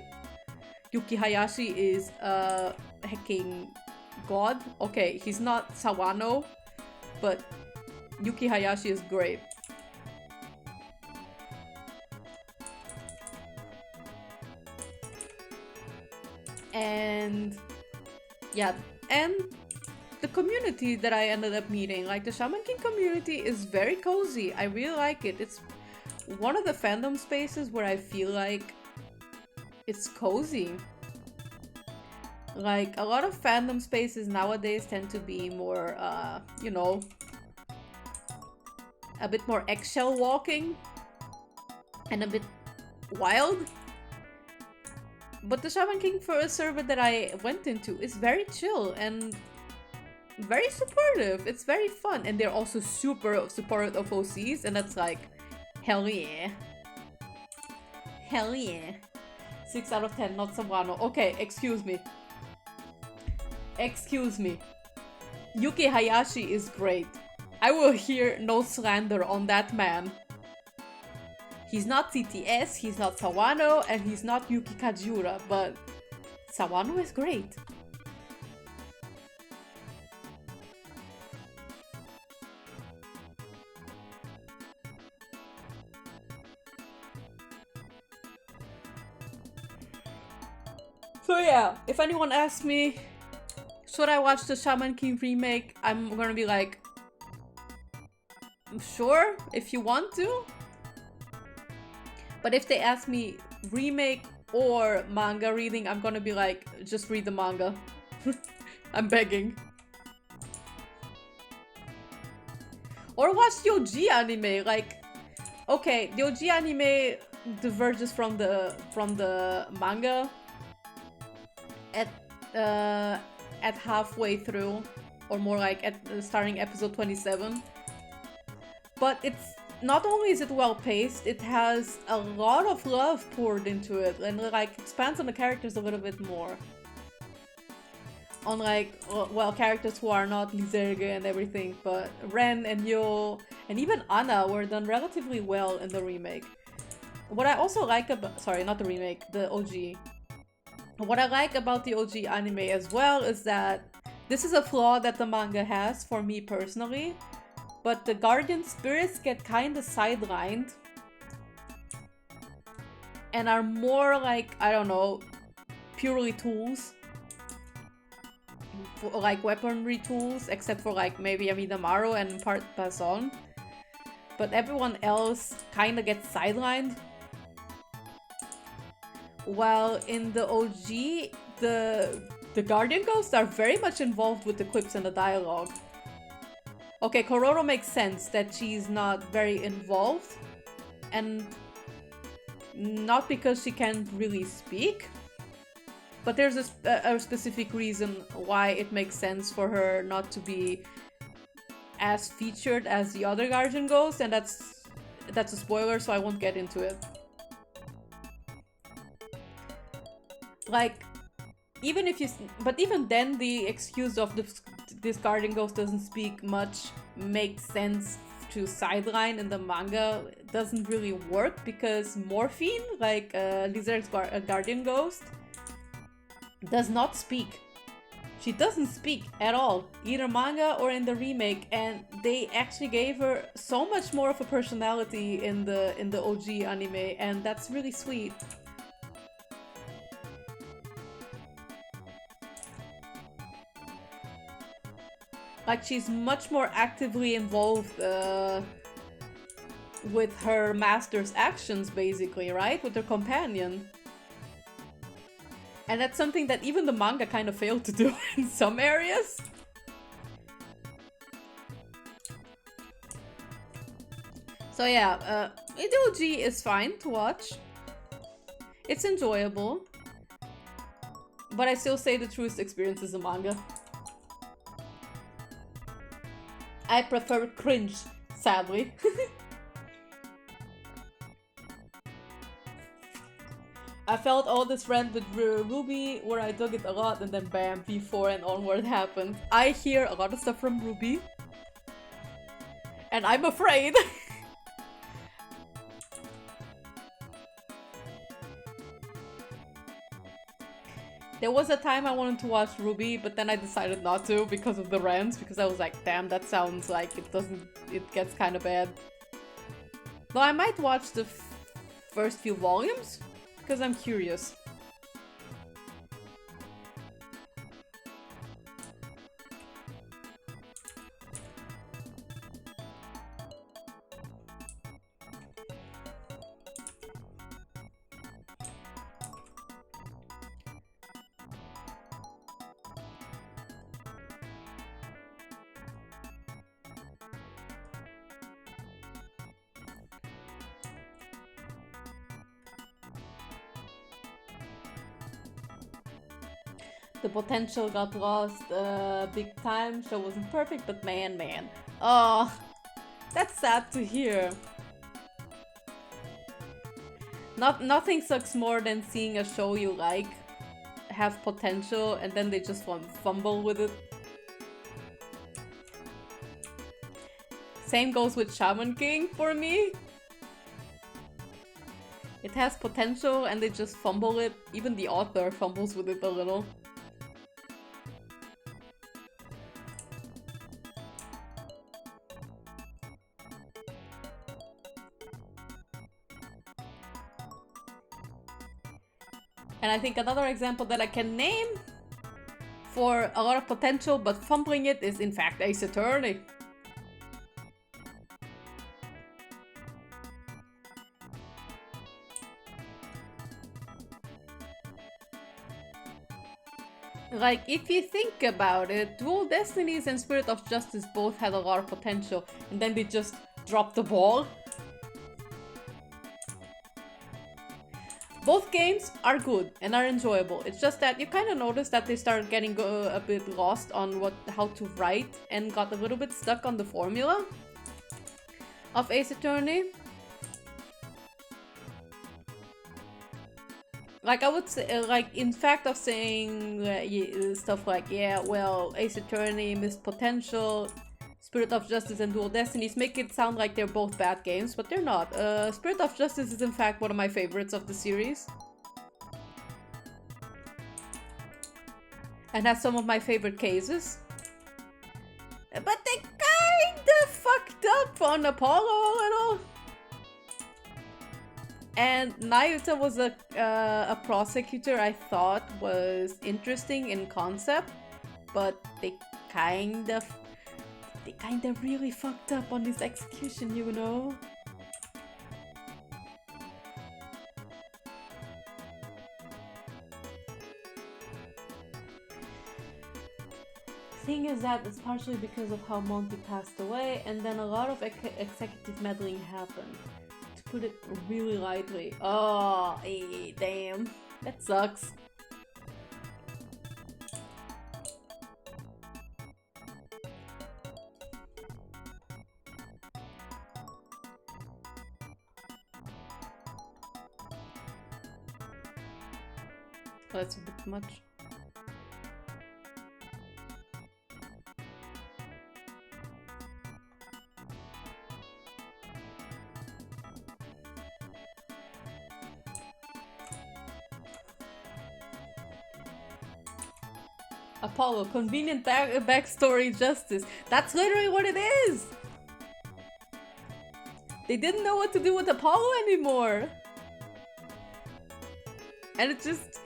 Yuki Hayashi is a hecking god. Okay, he's not Sawano, but Yuki Hayashi is great. And yeah, and the community that I ended up meeting, like the Shaman King community, is very cozy. I really like it. It's one of the fandom spaces where I feel like it's cozy. Like, a lot of fandom spaces nowadays tend to be more, you know, a bit more eggshell walking and a bit wild. But the Shaman King for a server that I went into is very chill and very supportive. It's very fun, and they're also super supportive of OCs, and that's like, hell yeah. Hell yeah. 6 out of 10, not Sawano. Okay, excuse me. Excuse me. Yuki Hayashi is great. I will hear no slander on that man. He's not CTS, he's not Sawano, and he's not Yuki Kajiura, but Sawano is great. So yeah, if anyone asks me, should I watch the Shaman King remake, I'm gonna be like, sure, if you want to. But if they ask me remake or manga reading, I'm gonna be like, just read the manga. I'm begging. Or watch the OG anime, like, okay, the OG anime diverges from the manga at halfway through, or more like at starting episode 27. But it's not only is it well paced, it has a lot of love poured into it, and like expands on the characters a little bit more. On like, well, characters who are not Lizerge and everything, but Ren and Yo and even Anna were done relatively well in the remake. What I also like about, sorry, not the remake, the OG. What I like about the OG anime as well is that this is a flaw that the manga has for me personally, but the guardian spirits get kinda sidelined and are more like, I don't know, purely tools. Like weaponry tools, except for like maybe Amidamaru and part Bazon. But everyone else kinda gets sidelined. While in the OG, the Guardian Ghosts are very much involved with the quips and the dialogue. Okay, Kororo makes sense that she's not very involved, and not because she can't really speak, but there's a specific reason why it makes sense for her not to be as featured as the other Guardian Ghosts, and that's a spoiler, so I won't get into it. Like, even if you, but even then, the excuse of this Guardian Ghost doesn't speak much makes sense to sideline in the manga. It doesn't really work because Morphine, like Lizard's Guardian Ghost, does not speak. She doesn't speak at all, either manga or in the remake, and they actually gave her so much more of a personality in the OG anime, and that's really sweet. Like, she's much more actively involved with her master's actions, basically, right? With her companion. And that's something that even the manga kind of failed to do in some areas. So yeah, the OG is fine to watch. It's enjoyable. But I still say the truest experience is a manga. I prefer cringe, sadly. I felt all this rant with Ruby where I dug it a lot and then bam, V4 and onward happened. I hear a lot of stuff from Ruby. And I'm afraid. There was a time I wanted to watch Ruby, but then I decided not to because of the rants, because I was like, damn, that sounds like it gets kind of bad. Though I might watch the first few volumes, because I'm curious. The potential got lost big time. Show wasn't perfect, but man. Oh, that's sad to hear. Nothing sucks more than seeing a show you like have potential and then they just fumble with it. Same goes with Shaman King for me. It has potential and they just fumble it. Even the author fumbles with it a little. And I think another example that I can name for a lot of potential but fumbling it is in fact Ace Attorney. Like, if you think about it, Dual Destinies and Spirit of Justice both had a lot of potential and then they just dropped the ball. Both games are good and are enjoyable. It's just that you kind of notice that they started getting a bit lost on how to write and got a little bit stuck on the formula of Ace Attorney. Like, I would say, like, in fact of saying stuff like, yeah, well, Ace Attorney missed potential, Spirit of Justice and Dual Destinies make it sound like they're both bad games, but they're not. Spirit of Justice is in fact one of my favorites of the series. And has some of my favorite cases. But they kinda fucked up on Apollo a little. And Nayuta was a prosecutor I thought was interesting in concept, but they kinda really fucked up on this execution, you know? Thing is that it's partially because of how Monty passed away, and then a lot of executive meddling happened. To put it really lightly. Oh, damn. That sucks. That's a bit much. Apollo, convenient backstory justice. That's literally what it is! They didn't know what to do with Apollo anymore. And it just...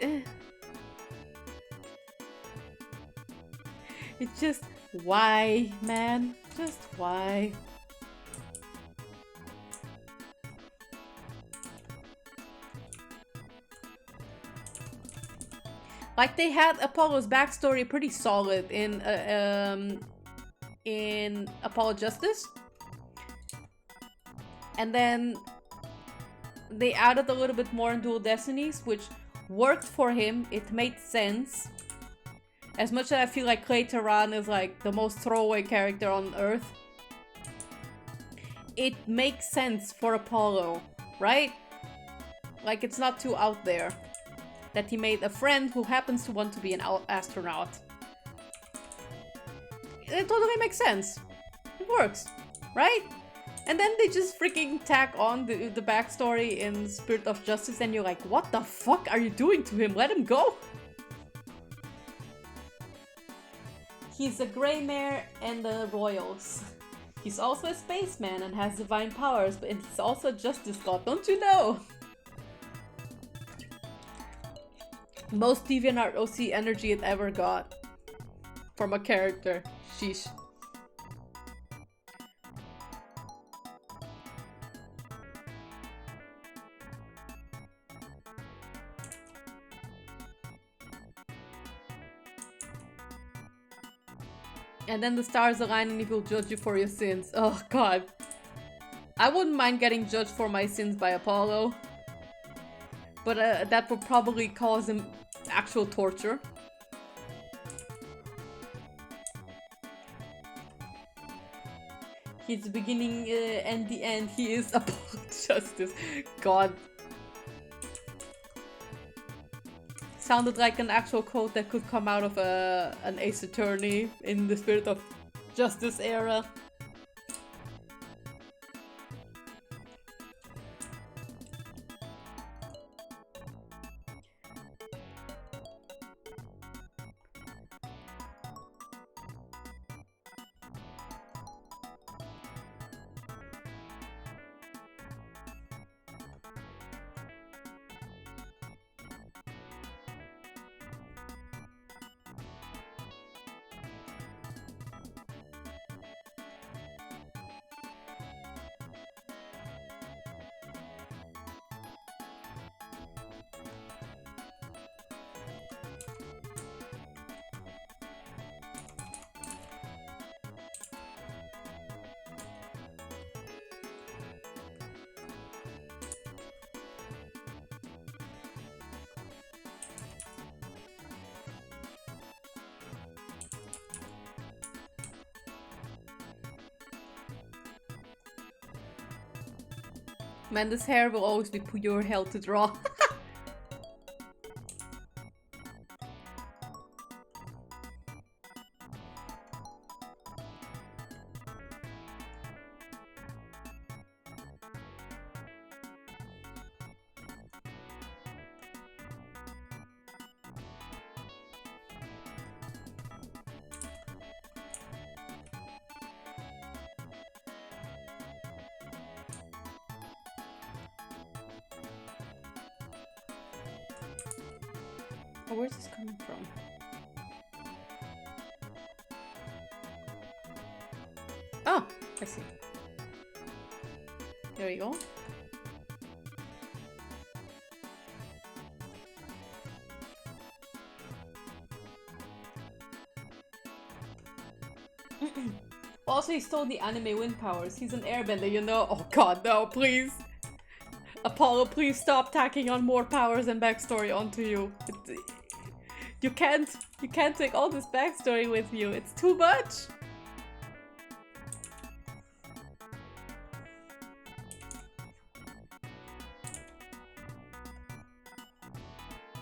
It's just... Why, man? Just why? Like, they had Apollo's backstory pretty solid in Apollo Justice. And then they added a little bit more in Dual Destinies, which worked for him. It made sense. As much as I feel like Clay Tehran is like the most throwaway character on Earth, it makes sense for Apollo, right? Like, it's not too out there that he made a friend who happens to want to be an astronaut. It totally makes sense. It works, right? And then they just freaking tack on the backstory in Spirit of Justice, and you're like, what the fuck are you doing to him? Let him go! He's a Grey Mare and the Royals. He's also a spaceman and has divine powers, but he's also a justice god, don't you know? Most DeviantArt OC energy it ever got from a character. Sheesh. And then the stars align and he will judge you for your sins. Oh god. I wouldn't mind getting judged for my sins by Apollo. But that would probably cause him actual torture. He's the beginning and the end. He is Apollo Justice. God. Sounded like an actual quote that could come out of an Ace Attorney in the Spirit of Justice era. Man, this hair will always be pure hell to draw. Oh, where's this coming from? Oh, I see. There we go. Also, he stole the anime wind powers. He's an airbender, you know? Oh god, no, please! Apollo, please stop tacking on more powers and backstory onto you. You can't take all this backstory with you. It's too much!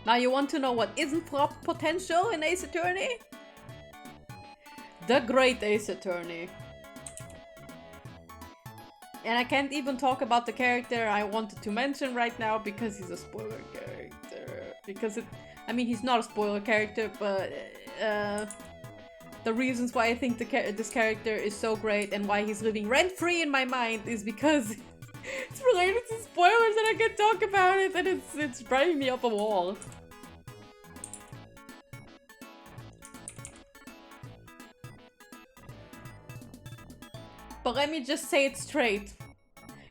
Now you want to know what isn't flop potential in Ace Attorney? The Great Ace Attorney. And I can't even talk about the character I wanted to mention right now because he's a spoiler character. Because I mean, he's not a spoiler character, but the reasons why I think this character is so great and why he's living rent-free in my mind is because it's related to spoilers and I can talk about it and it's driving me up a wall. But let me just say it straight.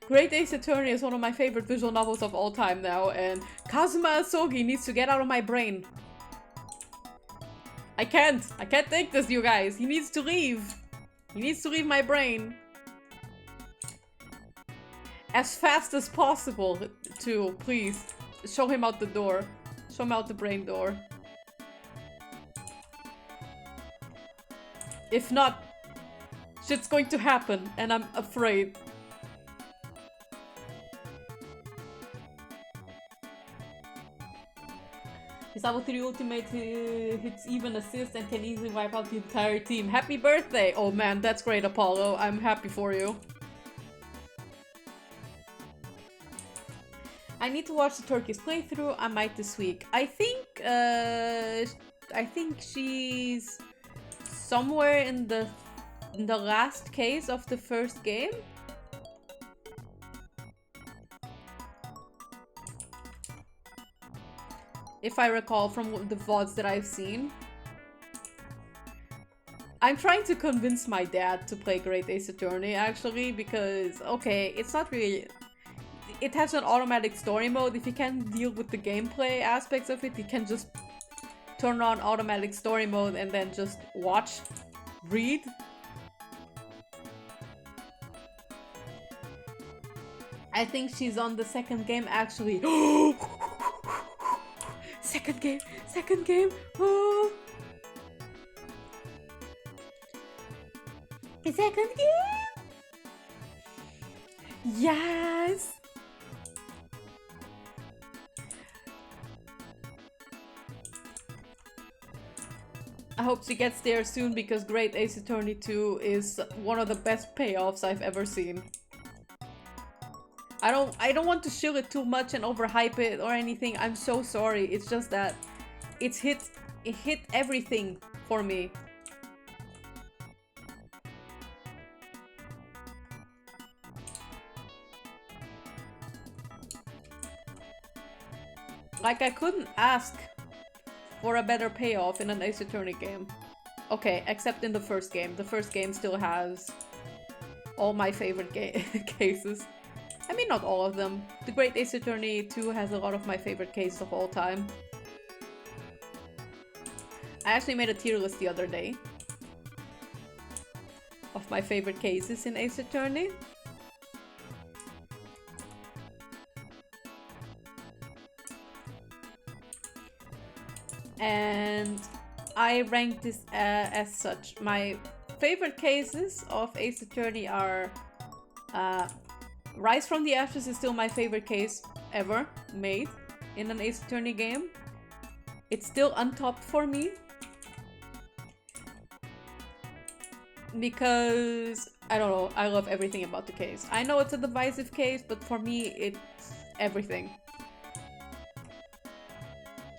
Great Ace Attorney is one of my favorite visual novels of all time now, and Kazuma Asogi needs to get out of my brain. I can't take this, you guys. He needs to leave. He needs to leave my brain. as fast as possible, too, please. Show him out the door. Show him out the brain door. If not, shit's going to happen, and I'm afraid. His level 3 ultimate hits even assist and can easily wipe out the entire team. Happy birthday! Oh man, that's great, Apollo. I'm happy for you. I need to watch the Turkish playthrough. I might this week. I think she's somewhere in the last case of the first game. If I recall from the VODs that I've seen. I'm trying to convince my dad to play Great Ace Attorney, actually, because, okay, it's not really... It has an automatic story mode. If you can't deal with the gameplay aspects of it, you can just turn on automatic story mode and then just watch, read. I think she's on the second game, actually. Second game. Oh. The second game. Yes. I hope she gets there soon because Great Ace Attorney 2 is one of the best payoffs I've ever seen. I don't want to shill it too much and overhype it or anything. I'm so sorry. It's just that it hit everything for me. Like, I couldn't ask for a better payoff in an Ace Attorney game. Okay, except in the first game. The first game still has all my favorite cases. I mean, not all of them. The Great Ace Attorney 2 has a lot of my favorite cases of all time. I actually made a tier list the other day of my favorite cases in Ace Attorney. And I ranked this as such. My favorite cases of Ace Attorney are Rise from the Ashes is still my favorite case ever made in an Ace Attorney game. It's still untopped for me. Because, I don't know, I love everything about the case. I know it's a divisive case, but for me, it's everything.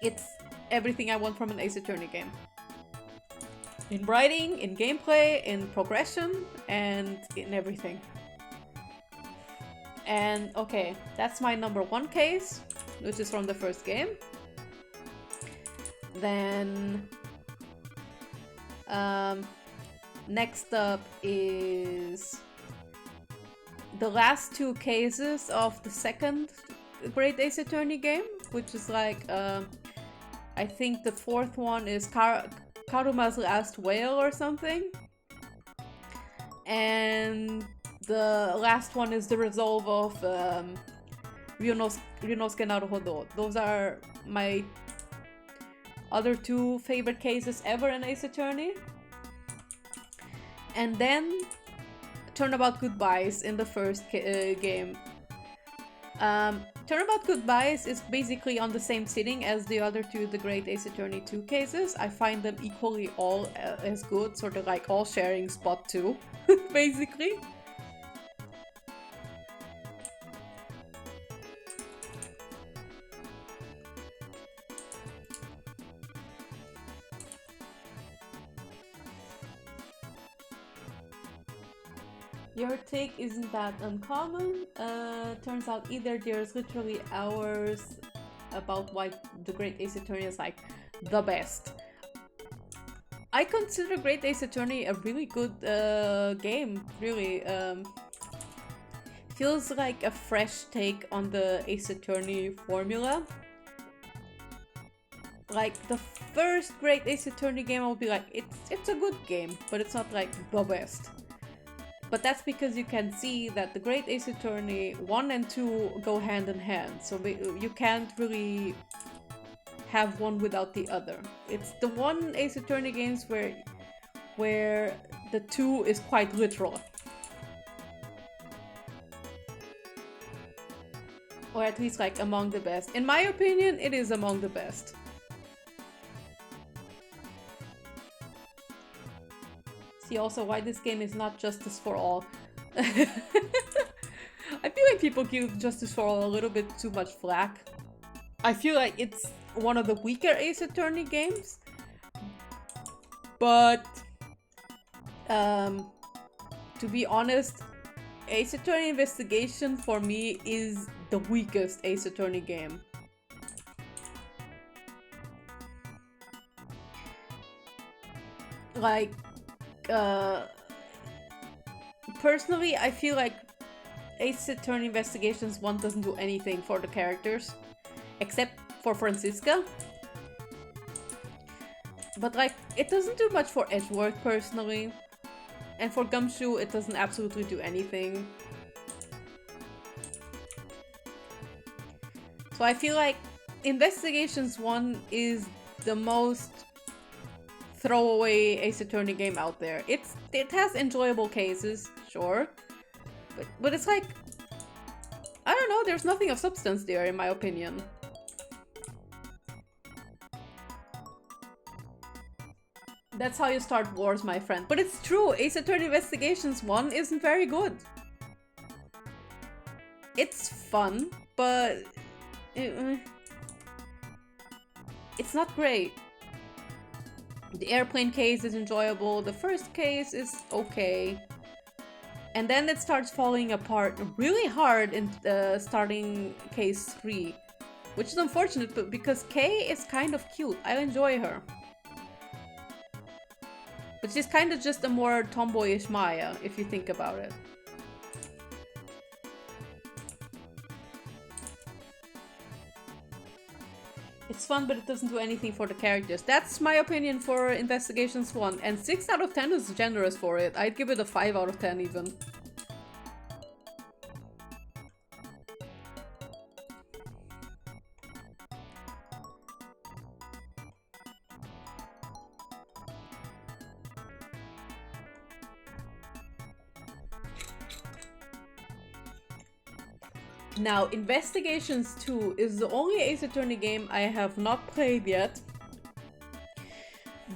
It's everything I want from an Ace Attorney game. In writing, in gameplay, in progression, and in everything. And okay, that's my number 1 case, which is from the first game. Then next up is the last 2 cases of the second Great Ace Attorney game, which is like I think the 4th one is Karuma's Last Whale or something. And the last one is the resolve of Ryunosuke Naruhodo. Those are my other 2 favorite cases ever in Ace Attorney. And then Turnabout Goodbyes in the first game. Turnabout Goodbyes is basically on the same sitting as the other 2, the Great Ace Attorney 2 cases. I find them equally all as good, sort of like all sharing spot 2, basically. Your take isn't that uncommon. Turns out either there's literally hours about why the Great Ace Attorney is like the best. I consider Great Ace Attorney a really good game, really. Feels like a fresh take on the Ace Attorney formula. Like the first Great Ace Attorney game, I would be like, it's a good game, but it's not like the best. But that's because you can see that the Great Ace Attorney 1 and 2 go hand in hand. So you can't really have one without the other. It's the one Ace Attorney games where the 2 is quite literal. Or at least like among the best. In my opinion, it is among the best. See also why this game is not Justice for All. I feel like people give Justice for All a little bit too much flack. I feel like it's one of the weaker Ace Attorney games. But to be honest, Ace Attorney Investigation for me is the weakest Ace Attorney game. Like, personally, I feel like Ace Attorney Investigations 1 doesn't do anything for the characters, except for Francisca. But like, it doesn't do much for Edgeworth personally. And for Gumshoe, it doesn't absolutely do anything. So I feel like Investigations 1 is the most throwaway Ace Attorney game out there. It has enjoyable cases, sure. But it's like, I don't know, there's nothing of substance there in my opinion. That's how you start wars, my friend. But it's true, Ace Attorney Investigations 1 isn't very good. It's fun, but it's not great. The airplane case is enjoyable, the first case is okay. And then it starts falling apart really hard in starting case 3. Which is unfortunate, because Kay is kind of cute. I enjoy her. But she's kind of just a more tomboyish Maya, if you think about it. It's fun, but it doesn't do anything for the characters. That's my opinion for Investigations 1. And 6 out of 10 is generous for it. I'd give it a 5 out of 10 even. Now, Investigations 2 is the only Ace Attorney game I have not played yet.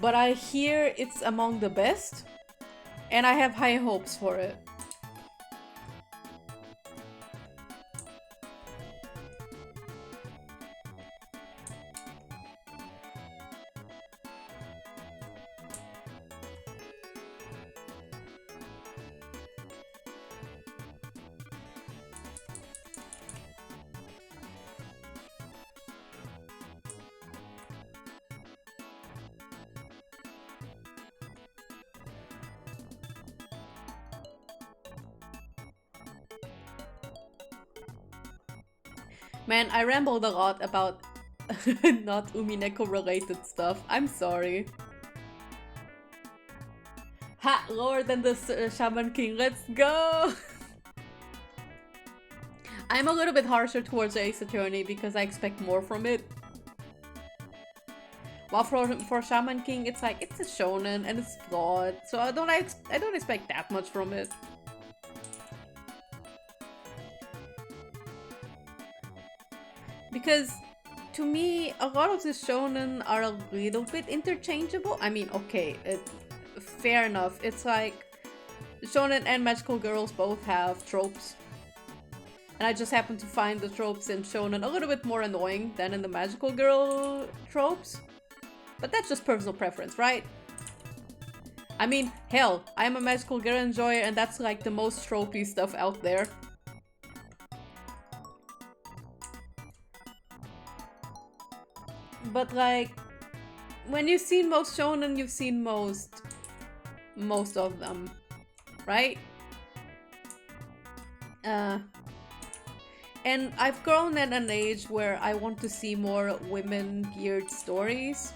But I hear it's among the best. And I have high hopes for it. Man, I rambled a lot about not Umineko related stuff. I'm sorry. Ha! Lower than the Shaman King. Let's go! I'm a little bit harsher towards Ace Attorney because I expect more from it. While for Shaman King, it's like, it's a shonen and it's flawed. So I don't expect that much from it. Because, to me, a lot of the shonen are a little bit interchangeable. I mean, okay, fair enough. It's like, shonen and magical girls both have tropes. And I just happen to find the tropes in shonen a little bit more annoying than in the magical girl tropes. But that's just personal preference, right? I mean, hell, I'm a magical girl enjoyer and that's like the most tropey stuff out there. But like, when you've seen most shonen, you've seen most of them, right? And I've grown at an age where I want to see more women-geared stories.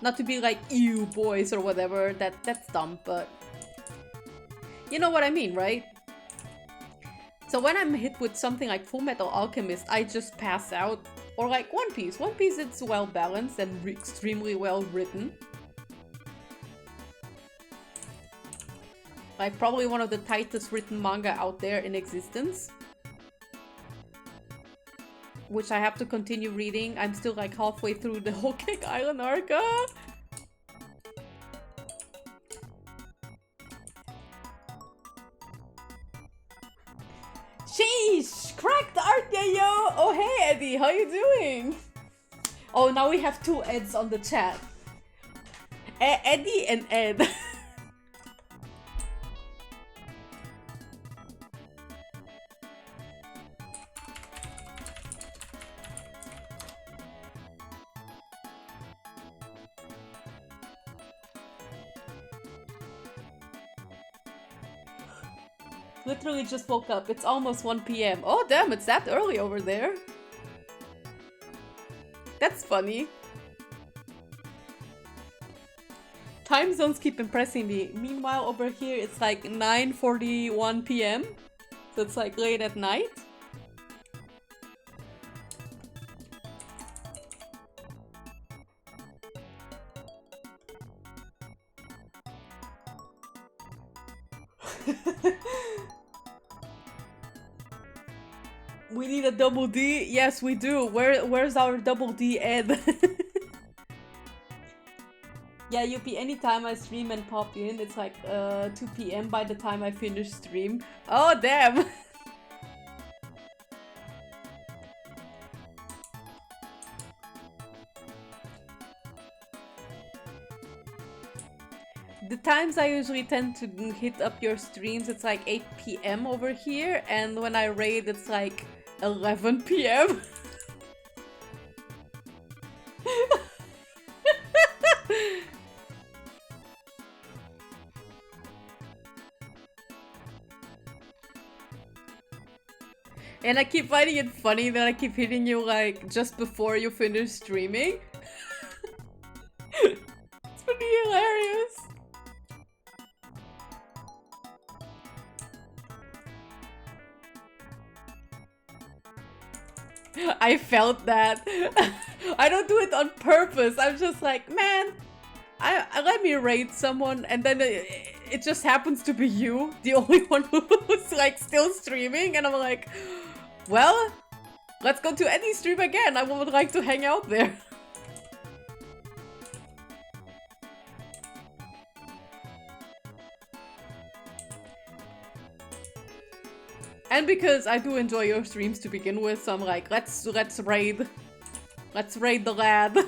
Not to be like, ew, boys or whatever, that's dumb, but... You know what I mean, right? So when I'm hit with something like Full Metal Alchemist, I just pass out. Or like One Piece. One Piece, it's well balanced and extremely well written. Like probably one of the tightest written manga out there in existence. Which I have to continue reading. I'm still like halfway through the whole Cake Island arc. Sheesh! Cracked art, yeah, yo! Oh, hey, Eddie, how you doing? Oh, now we have two Eds on the chat. Eddie and Ed. Literally just woke up. It's almost 1 p.m. Oh damn, it's that early over there. That's funny. Time zones keep impressing me. Meanwhile, over here it's like 9:41 p.m. So it's like late at night. We need a double D? Yes, we do. Where's our double D, Ed? Yeah, Yuppie, anytime I stream and pop in, it's like 2 p.m. by the time I finish stream. Oh, damn! The times I usually tend to hit up your streams, it's like 8 p.m. over here, and when I raid, it's like 11 p.m. And I keep finding it funny that I keep hitting you like just before you finish streaming. It's pretty hilarious. I felt that. I don't do it on purpose. I'm just like, man, I let me raid someone, and then it just happens to be you, the only one who's like still streaming, and I'm like, well, let's go to Eddie's stream again. I would like to hang out there. And because I do enjoy your streams to begin with, so I'm like, let's raid. Let's raid the lad.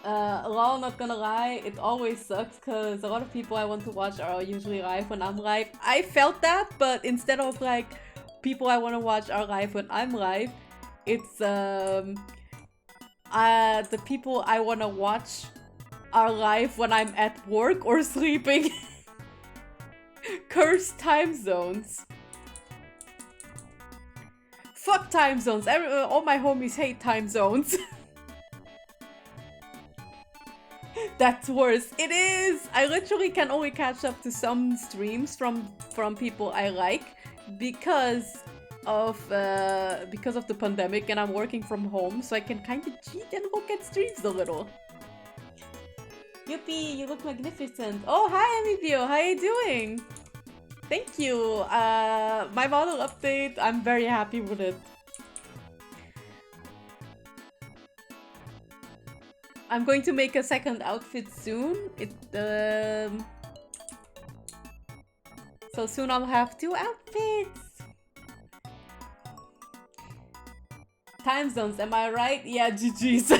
Lol, not gonna lie, it always sucks because a lot of people I want to watch are usually live when I'm live. I felt that, but instead of like people I want to watch are live when I'm live, it's the people I want to watch are live when I'm at work or sleeping. Cursed time zones. Fuck time zones. All my homies hate time zones. That's worse. It is! I literally can only catch up to some streams from people I like because of the pandemic, and I'm working from home, so I can kind of cheat and look at streams a little. Yuppie, you look magnificent. Oh, hi, Amibio. How are you doing? Thank you. My model update, I'm very happy with it. I'm going to make a second outfit soon. So soon I'll have 2 outfits. Time zones, am I right? Yeah, GG's.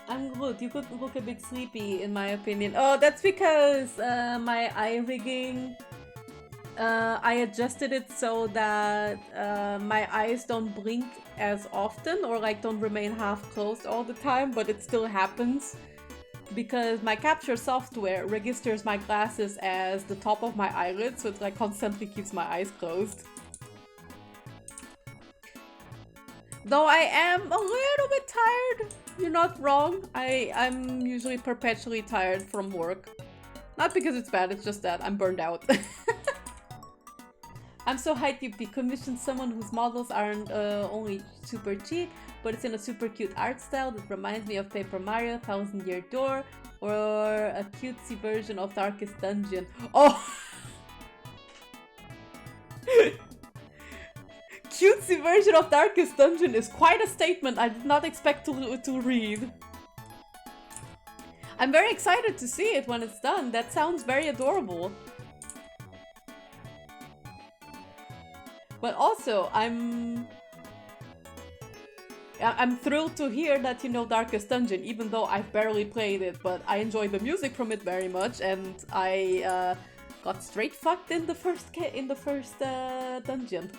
I'm good. You could look a bit sleepy, in my opinion. Oh, that's because my eye rigging I adjusted it so that my eyes don't blink as often or like don't remain half closed all the time, but it still happens because my capture software registers my glasses as the top of my eyelid, so it like constantly keeps my eyes closed. Though I am a little bit tired, you're not wrong. I'm usually perpetually tired from work. Not because it's bad, it's just that I'm burned out. I'm so hyped you commissioned someone whose models aren't only super cheap, but it's in a super cute art style that reminds me of Paper Mario, Thousand Year Door, or a cutesy version of Darkest Dungeon. Oh! Cutesy version of Darkest Dungeon is quite a statement I did not expect to read. I'm very excited to see it when it's done. That sounds very adorable. But also, I'm thrilled to hear that you know Darkest Dungeon, even though I've barely played it, but I enjoy the music from it very much, and I got straight fucked in the first dungeon.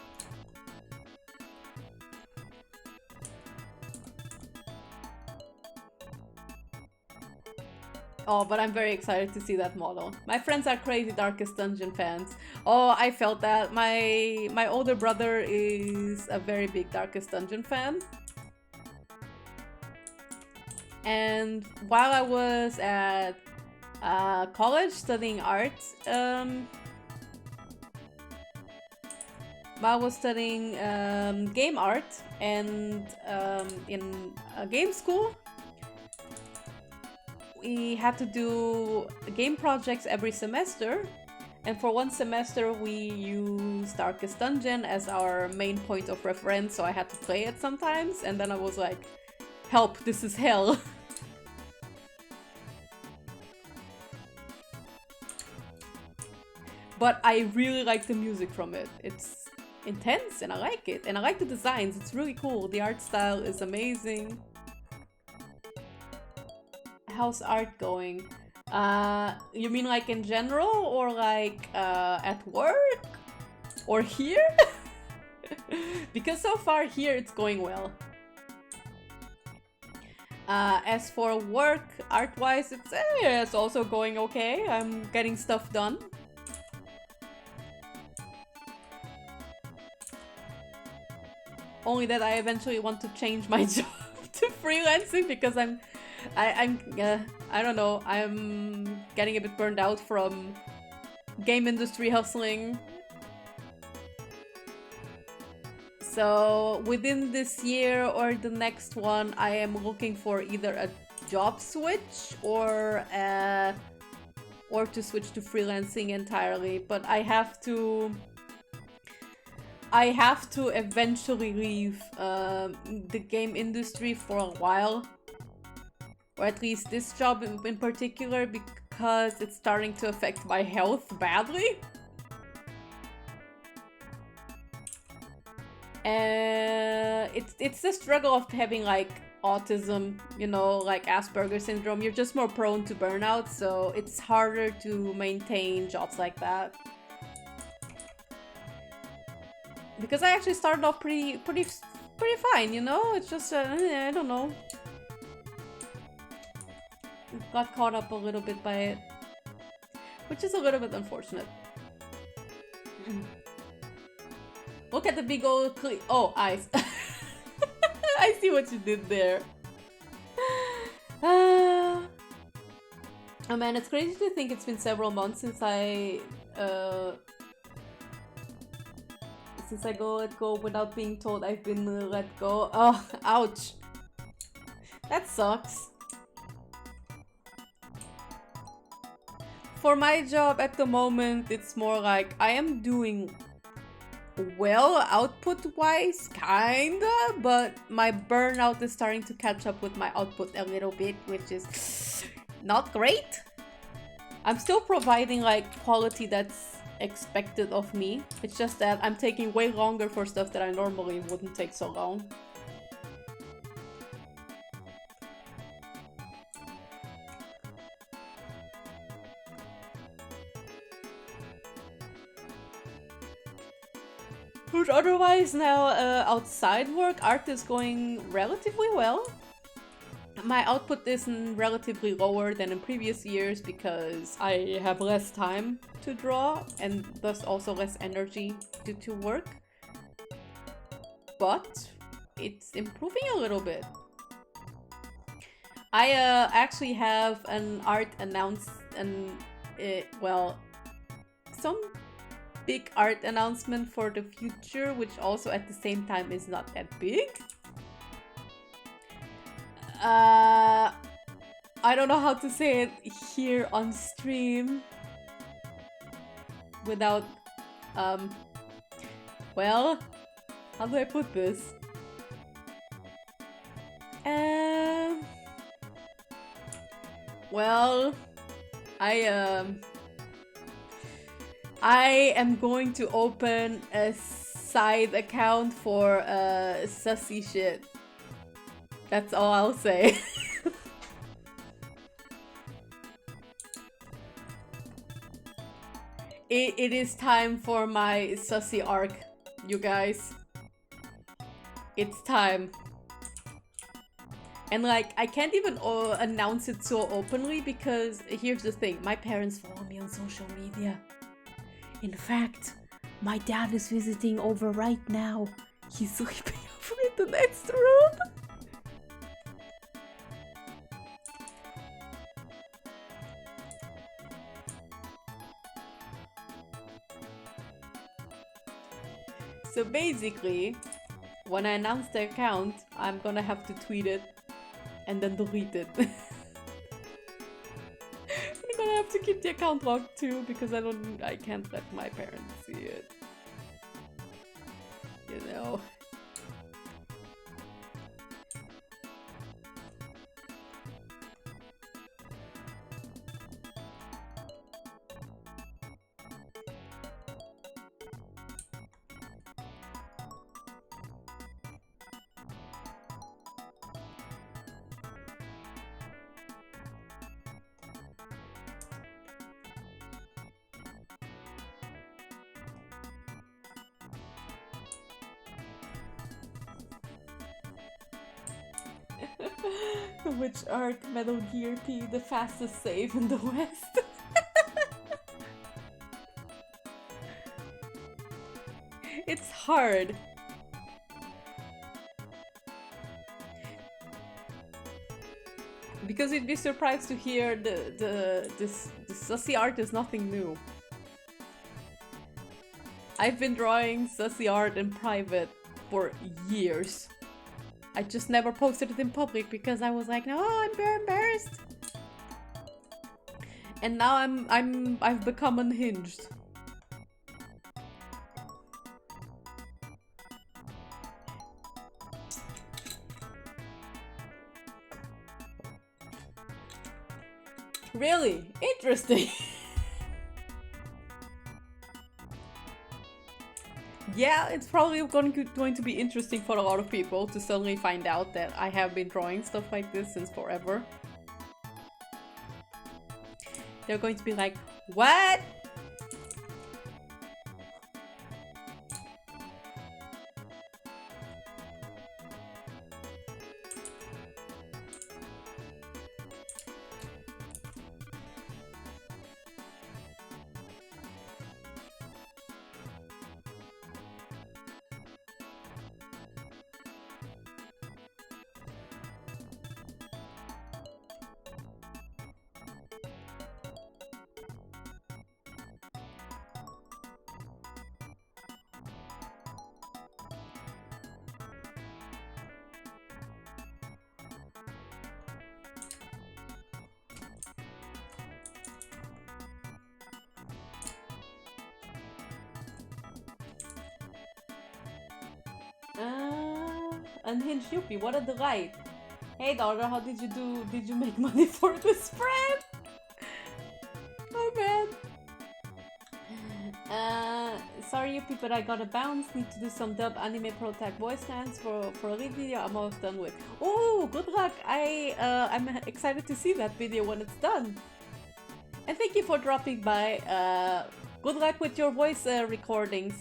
Oh, but I'm very excited to see that model. My friends are crazy Darkest Dungeon fans. Oh, I felt that. My older brother is a very big Darkest Dungeon fan. And while I was at college studying art, while I was studying game art and in a game school, we had to do game projects every semester, and for one semester we used Darkest Dungeon as our main point of reference, so I had to play it sometimes, and then I was like, help, this is hell. But I really like the music from it. It's intense and I like it, and I like the designs, it's really cool. The art style is amazing. How's art going? You mean like in general, or like at work? Or here? Because so far here it's going well. As for work, art-wise, it's also going okay. I'm getting stuff done. Only that I eventually want to change my job to freelancing because I don't know, I'm getting a bit burned out from game industry hustling. So within this year or the next one, I am looking for either a job switch or to switch to freelancing entirely. But I have to eventually leave the game industry for a while. Or at least this job in particular, because it's starting to affect my health badly. It's the struggle of having like autism, you know, like Asperger's syndrome. You're just more prone to burnout, so it's harder to maintain jobs like that. Because I actually started off pretty fine, you know? It's just, I don't know. Got caught up a little bit by it, which is a little bit unfortunate. Look at the big old eyes. I see what you did there. Oh man, it's crazy to think it's been several months since I go let go without being told I've been let go. Oh, ouch. That sucks. For my job at the moment, it's more like I am doing well output-wise, kinda, but my burnout is starting to catch up with my output a little bit, which is not great. I'm still providing like quality that's expected of me. It's just that I'm taking way longer for stuff that I normally wouldn't take so long. But otherwise now, outside work, art is going relatively well. My output is relatively lower than in previous years because I have less time to draw and thus also less energy to work. But it's improving a little bit. I actually have an art some big art announcement for the future, which also at the same time is not that big. I don't know how to say it here on stream without, well, how do I put this? Well, I am going to open a side account for sussy shit. That's all I'll say. It is time for my sussy arc, you guys. It's time. And like, I can't even announce it so openly because here's the thing. My parents follow me on social media. In fact, my dad is visiting over right now. He's sleeping over in the next room. So basically, when I announce the account, I'm gonna have to tweet it and then delete it. I'm gonna have to keep the account locked too because I can't let my parents see it. You know. Which art? Metal Gear P, the fastest save in the West. It's hard. Because you'd be surprised to hear the sussy art is nothing new. I've been drawing sussy art in private for years. I just never posted it in public because I was like, no, I'm very embarrassed. And now I've become unhinged. Really? Interesting. Yeah, it's probably going to be interesting for a lot of people to suddenly find out that I have been drawing stuff like this since forever. They're going to be like, what? Unhinged Yuppie, what a delight. Hey daughter, how did you do? Did you make money for the spread? Oh man. Sorry Yuppie, but I gotta bounce. Need to do some dub anime pro tag voice lines for a lead video I'm almost done with. Oh, good luck. I'm excited to see that video when it's done. And thank you for dropping by. Good luck with your voice recordings.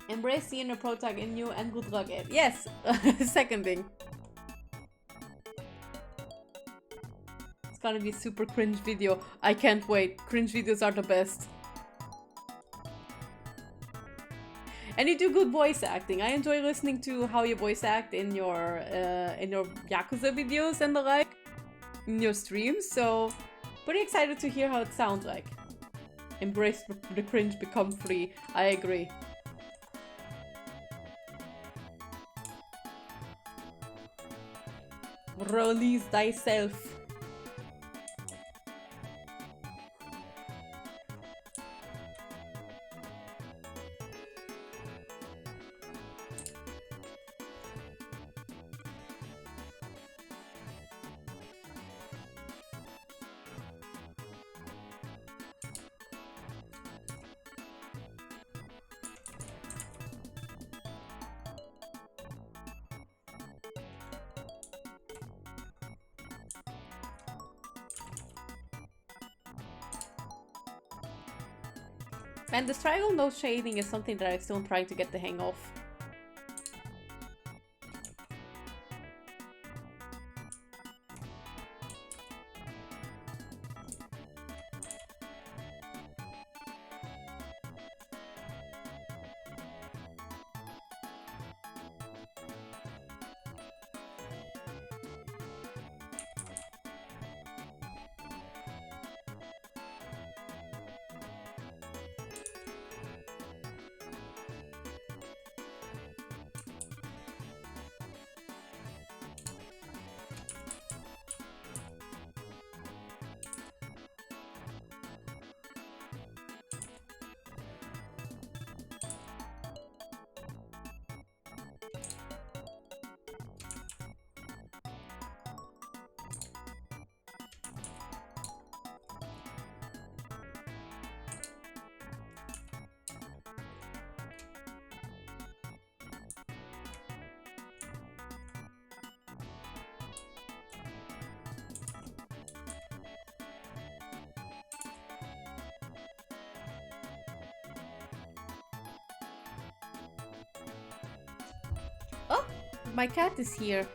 Embrace the inner protag in you and good luck it. Yes! Seconding. It's gonna be a super cringe video. I can't wait. Cringe videos are the best. And you do good voice acting. I enjoy listening to how you voice act in your Yakuza videos and the like. In your streams, so pretty excited to hear how it sounds like. Embrace the cringe, become free. I agree. Release thyself. And the triangle nose shading is something that I'm still trying to get the hang of. Oh, my cat is here.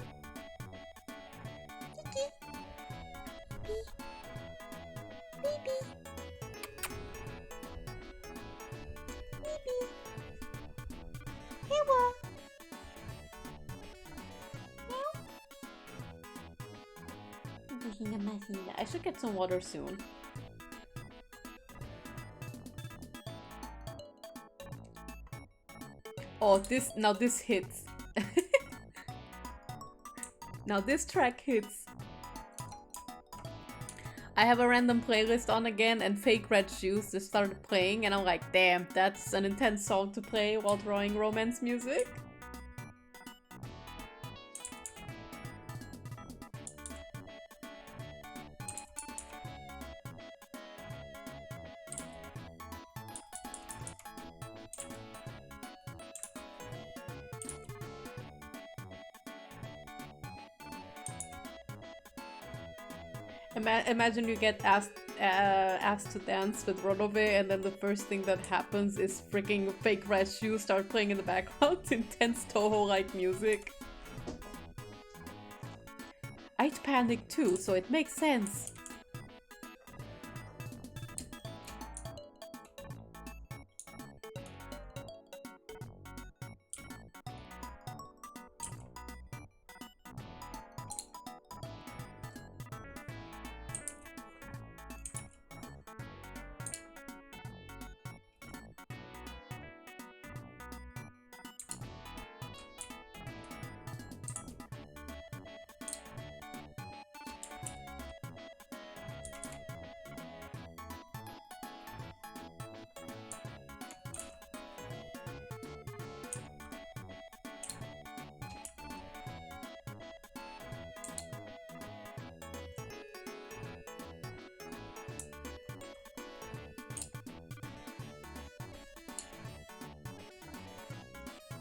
Kiki. Baby. Baby. Hello. I should get some water soon. Oh, now this hits. Now this track hits. I have a random playlist on again and Fake Red Shoes just started playing and I'm like, damn, that's an intense song to play while drawing romance music. Imagine you get asked to dance with Rodove and then the first thing that happens is freaking Fake Red Shoes start playing in the background. Intense Toho-like music. I'd panic too, so it makes sense.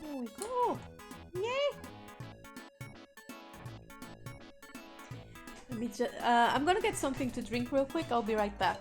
There we go. Yay! Let me just, I'm gonna get something to drink real quick. I'll be right back.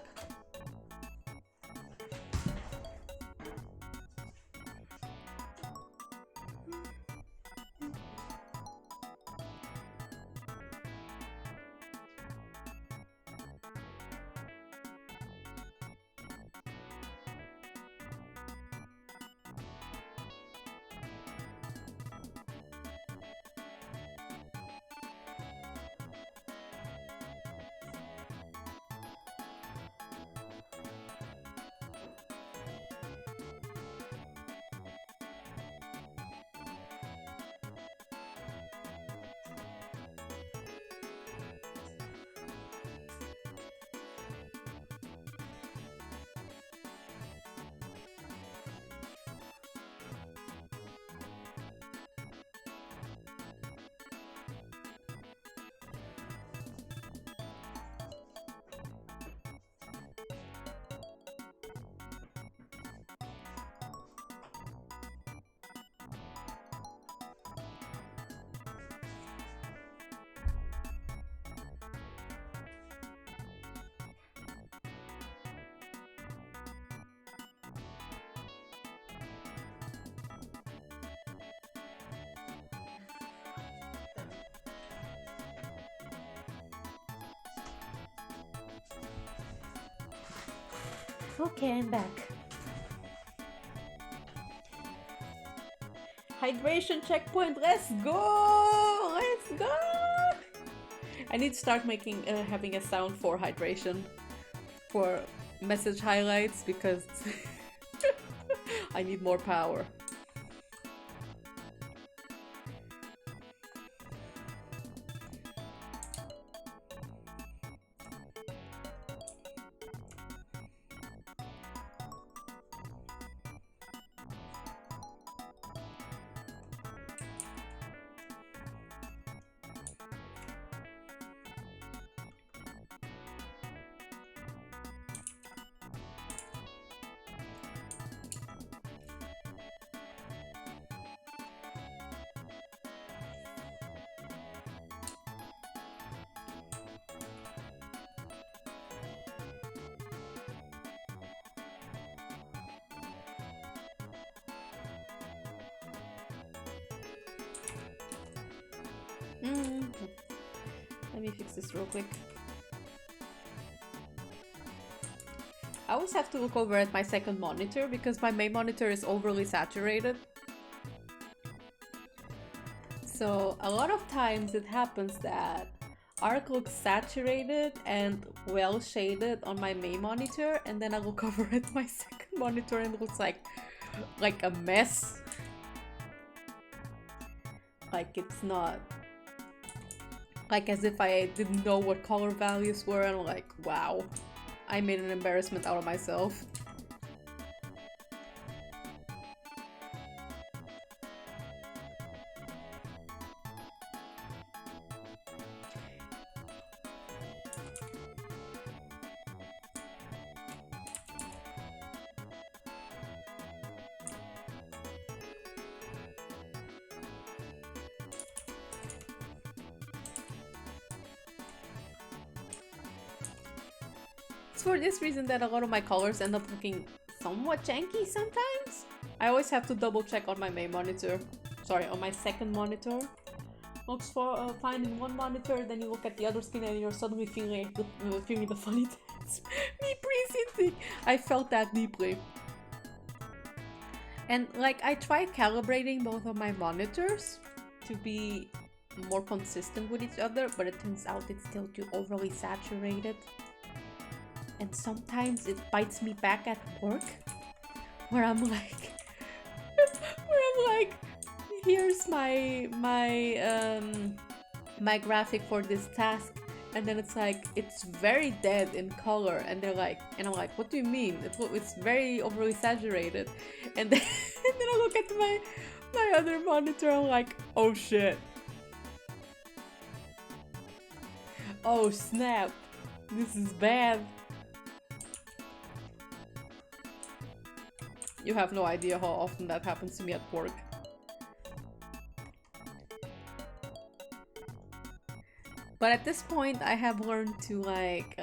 Okay, I'm back. Hydration checkpoint, let's go! Let's go! I need to start making having a sound for hydration for message highlights because I need more power. Let me fix this real quick. I always have to look over at my second monitor because my main monitor is overly saturated. So a lot of times it happens that art looks saturated and well shaded on my main monitor, and then I look over at my second monitor and it looks like a mess. Like it's not... Like as if I didn't know what color values were, and I'm like, wow, I made an embarrassment out of myself. For this reason that a lot of my colors end up looking somewhat janky sometimes. I always have to double check on my main monitor. Sorry, on my second monitor. Looks for fine in one monitor, then you look at the other screen and you're suddenly feeling the funny dance. Me presenting. I felt that deeply. And like I tried calibrating both of my monitors to be more consistent with each other, but it turns out it's still too overly saturated. And sometimes it bites me back at work, where I'm like, here's my graphic for this task, and then it's like it's very dead in color, and they're like, and I'm like, what do you mean? It's very overly saturated, and then I look at my other monitor, I'm like, oh shit, oh snap, this is bad. You have no idea how often that happens to me at work. But at this point, I have learned to like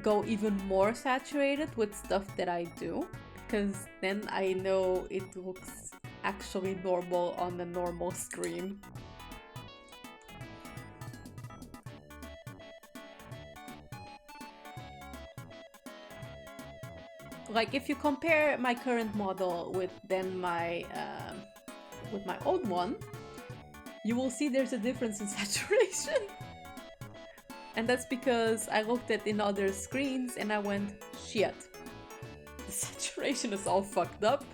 go even more saturated with stuff that I do, because then I know it looks actually normal on a normal screen. Like if you compare my current model with then my old one, you will see there's a difference in saturation. And that's because I looked at in other screens and I went, shit, the saturation is all fucked up.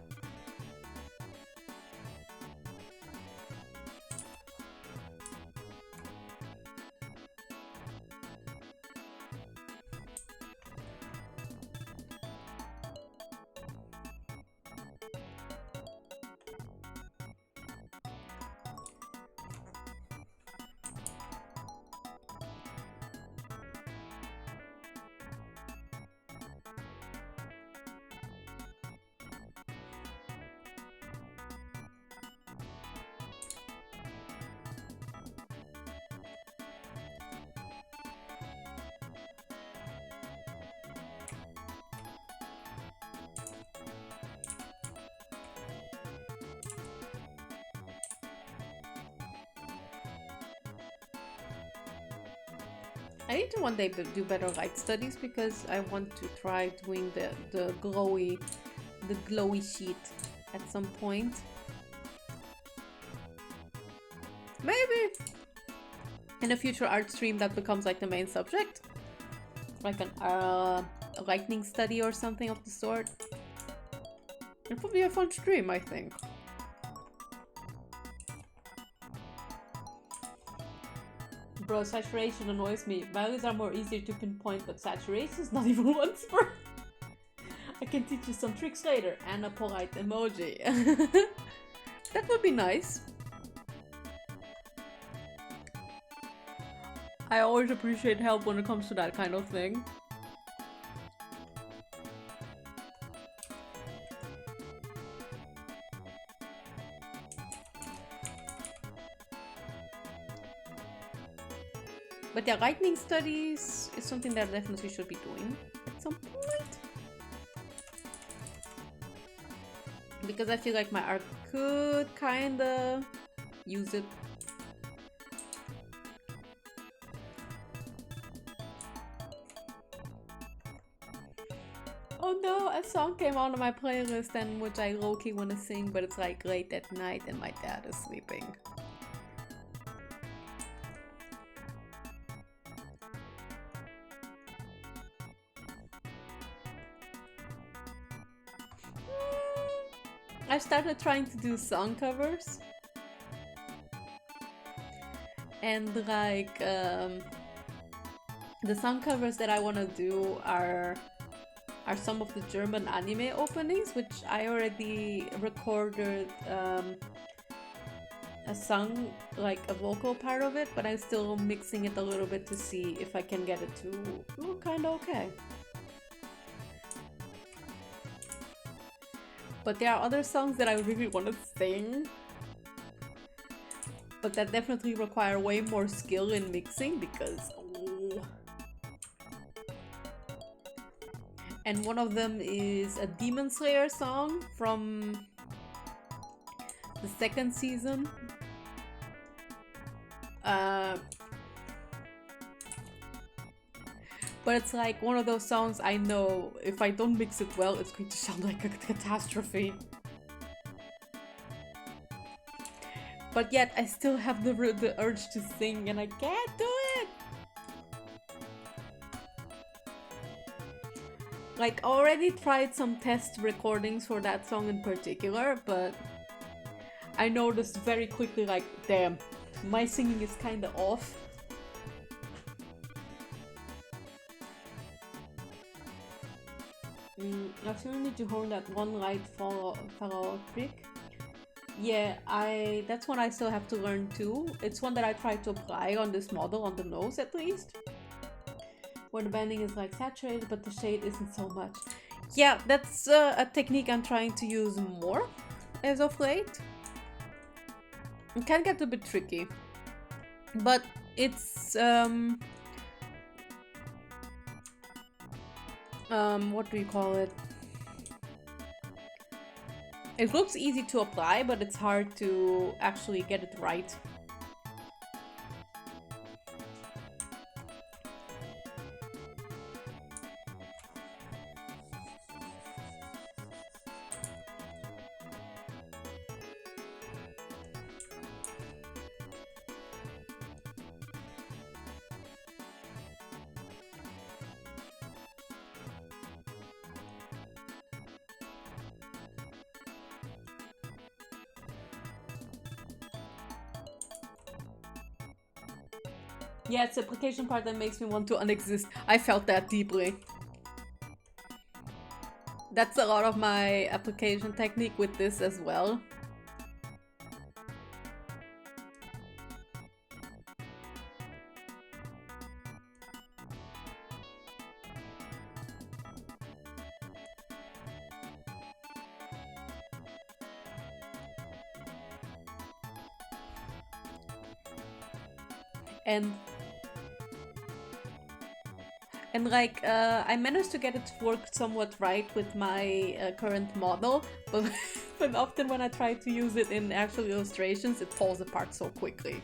I need to one day do better light studies because I want to try doing the glowy sheet at some point. Maybe in a future art stream that becomes like the main subject, like an a lightning study or something of the sort. It would be a fun stream, I think. Bro, saturation annoys me. Values are more easier to pinpoint, but saturation is not even one spur. I can teach you some tricks later, and a polite emoji. That would be nice. I always appreciate help when it comes to that kind of thing. But yeah, lightning studies is something that I definitely should be doing at some point. Because I feel like my art could kinda use it. Oh no, a song came out on my playlist and which I low-key wanna sing, but it's like late at night and my dad is sleeping. I started trying to do song covers. And like, the song covers that I want to do are some of the German anime openings, which I already recorded a song, like a vocal part of it, but I'm still mixing it a little bit to see if I can get it to look kind of okay. But there are other songs that I really want to sing, but that definitely require way more skill in mixing because and one of them is a Demon Slayer song from the second season. But it's like one of those songs I know if I don't mix it well, it's going to sound like a catastrophe. But yet I still have the urge to sing and I can't do it! Like, I already tried some test recordings for that song in particular, but I noticed very quickly, like, damn, my singing is kinda off. I still need to hold that one light fall out trick. Yeah, that's one I still have to learn too. It's one that I tried to apply on this model, on the nose at least. Where the banding is like saturated, but the shade isn't so much. Yeah, that's a technique I'm trying to use more as of late. It can get a bit tricky, but it's what do you call it? It looks easy to apply, but it's hard to actually get it right. Yeah, it's the application part that makes me want to unexist. I felt that deeply. That's a lot of my application technique with this as well. And like, I managed to get it to work somewhat right with my current model, but, but often when I try to use it in actual illustrations, it falls apart so quickly.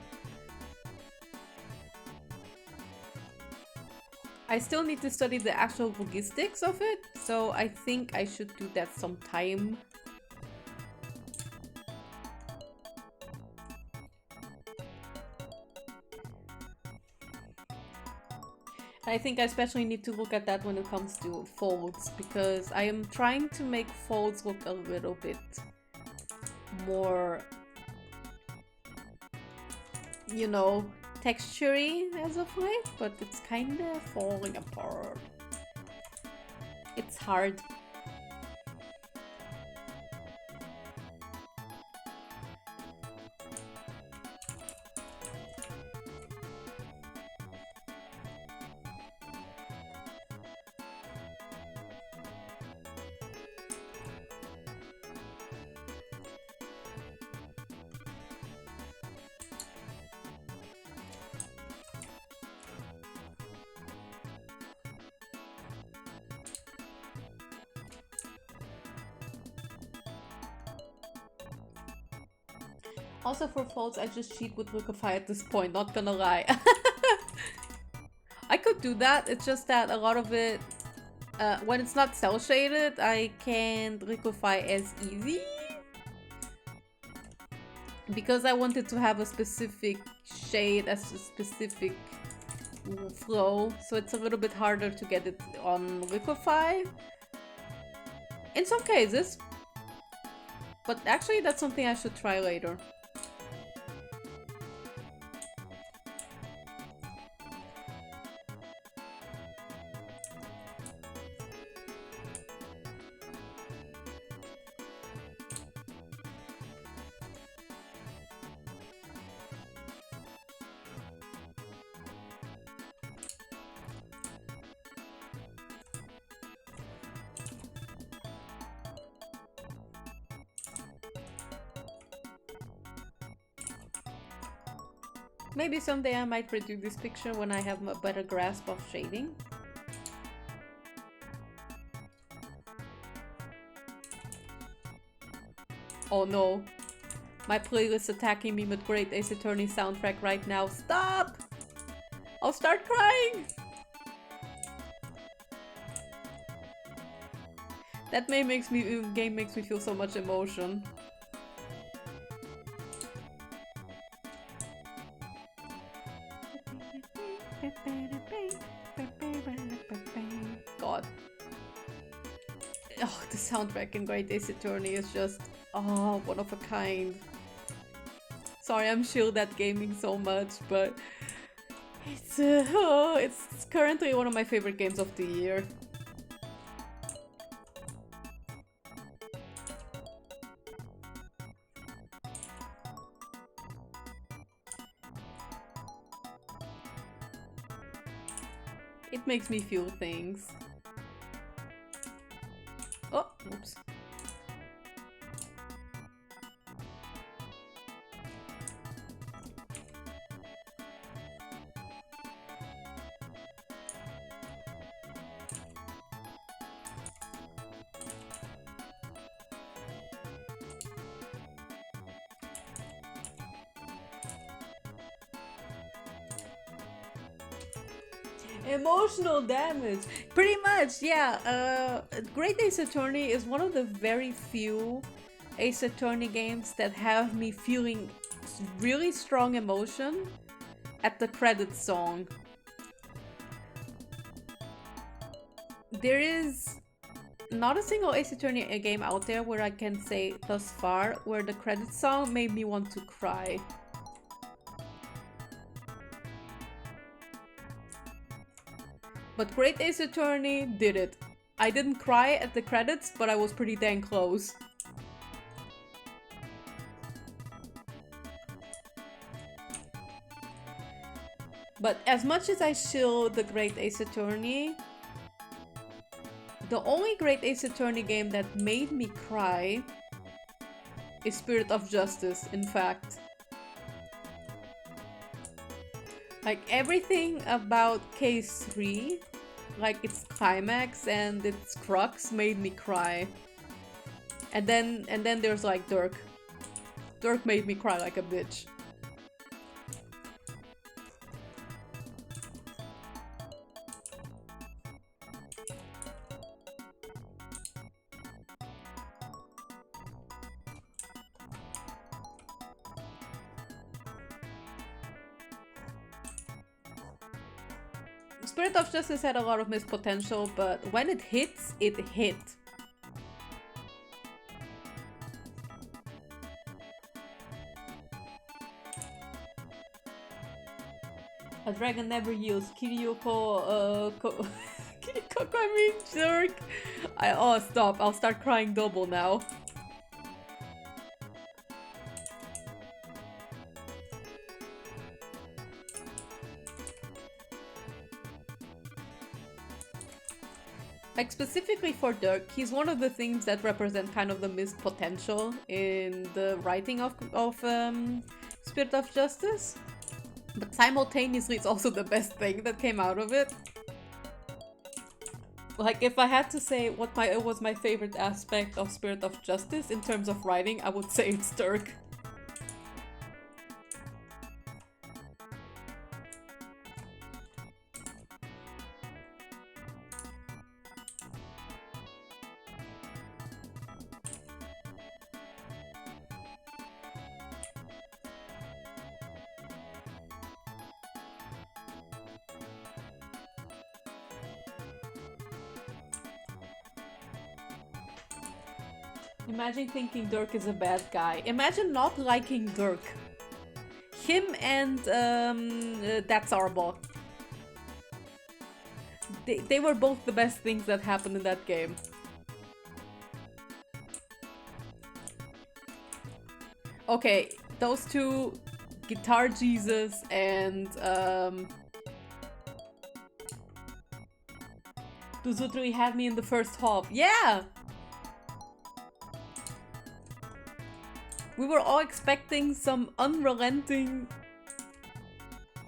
I still need to study the actual logistics of it, so I think I should do that sometime. I think I especially need to look at that when it comes to folds, because I am trying to make folds look a little bit more, you know, textury as of late, but it's kind of falling apart. It's hard. Also for folds, I just cheat with Liquify at this point, not gonna lie. I could do that, it's just that a lot of it, when it's not cell shaded, I can't Liquify as easy. Because I wanted to have a specific shade, as a specific flow, so it's a little bit harder to get it on Liquify. In some cases. But actually that's something I should try later. Maybe someday I might redo this picture when I have a better grasp of shading. Oh no. My playlist attacking me with Great Ace Attorney soundtrack right now. Stop! I'll start crying! That game makes me feel so much emotion. God. Oh, the soundtrack in Great Ace Attorney is just, oh, one of a kind. Sorry, I'm chilled at gaming so much, but it's currently one of my favorite games of the year. It makes me feel things. Oh, oops. Emotional damage! Pretty much, yeah. Great Ace Attorney is one of the very few Ace Attorney games that have me feeling really strong emotion at the credits song. There is not a single Ace Attorney game out there where I can say thus far where the credits song made me want to cry. But Great Ace Attorney did it. I didn't cry at the credits, but I was pretty dang close. But as much as I shill the Great Ace Attorney, the only Great Ace Attorney game that made me cry is Spirit of Justice, in fact. Like, everything about Case 3, like its climax and its crux, made me cry. And then there's like Dirk. Dirk made me cry like a bitch. Spirit of Justice had a lot of missed potential, but when it hits, it hit. A dragon never yields. Kiryoko, Kiryoko, I mean, jerk. Oh, stop. I'll start crying double now. Like, specifically for Dirk, he's one of the things that represent kind of the missed potential in the writing of Spirit of Justice. But simultaneously, it's also the best thing that came out of it. Like, if I had to say what was my favorite aspect of Spirit of Justice in terms of writing, I would say it's Dirk. Imagine thinking Dirk is a bad guy. Imagine not liking Dirk. Him and that's Arbok. They were both the best things that happened in that game. Okay, those two, Guitar Jesus and Duzutri had me in the first half. Yeah! We were all expecting some unrelenting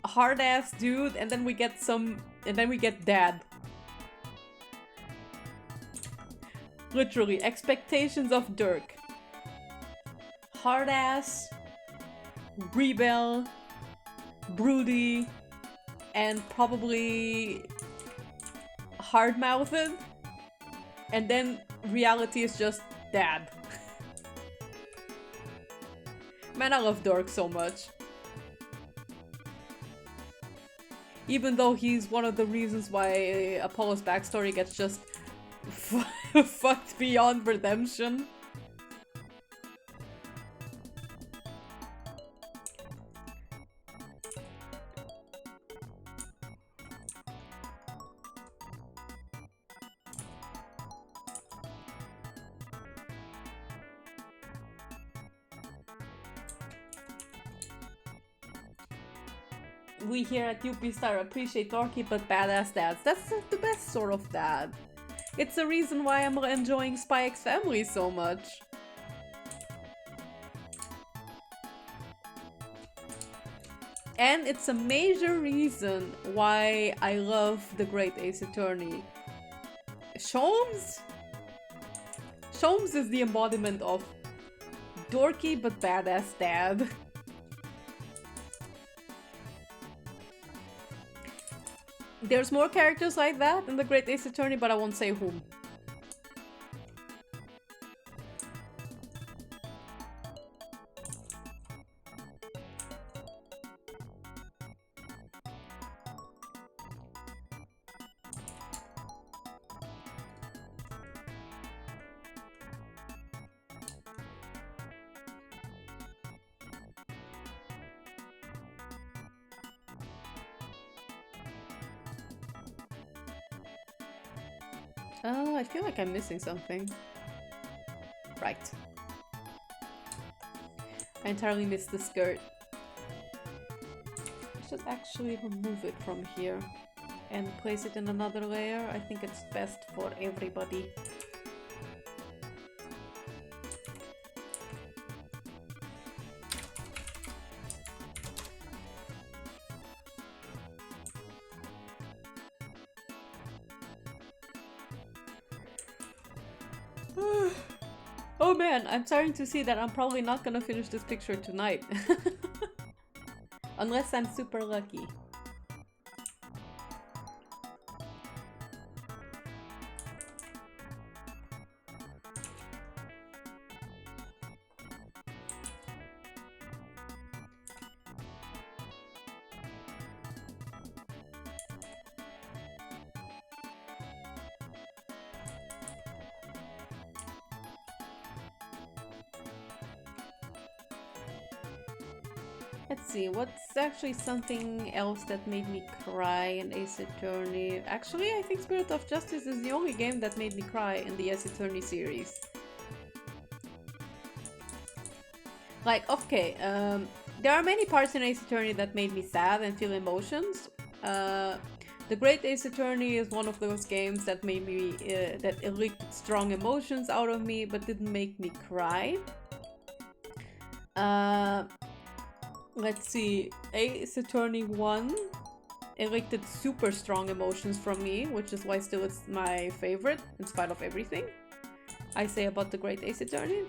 hard-ass dude, and then we get dad. Literally, expectations of Dirk. Hard-ass, rebel, broody, and probably hard-mouthed. And then reality is just dad. Man, I love Dirk so much. Even though he's one of the reasons why Apollo's backstory gets just fucked beyond redemption. We here at UP Star appreciate dorky but badass dads. That's the best sort of dad. It's the reason why I'm enjoying Spy X Family so much. And it's a major reason why I love the Great Ace Attorney. Sholmes? Sholmes is the embodiment of dorky but badass dad. There's more characters like that in the Great Ace Attorney, but I won't say whom. I feel like I'm missing something. Right. I entirely missed the skirt. I should actually remove it from here and place it in another layer. I think it's best for everybody. Oh man, I'm starting to see that I'm probably not gonna finish this picture tonight. Unless I'm super lucky. Let's see, what's actually something else that made me cry in Ace Attorney? Actually, I think Spirit of Justice is the only game that made me cry in the Ace Attorney series. Like, okay, there are many parts in Ace Attorney that made me sad and feel emotions. The Great Ace Attorney is one of those games that made me, that elicited strong emotions out of me, but didn't make me cry. Let's see, Ace Attorney 1 elicited super strong emotions from me, which is why still it's my favorite, in spite of everything I say about the Great Ace Attorney.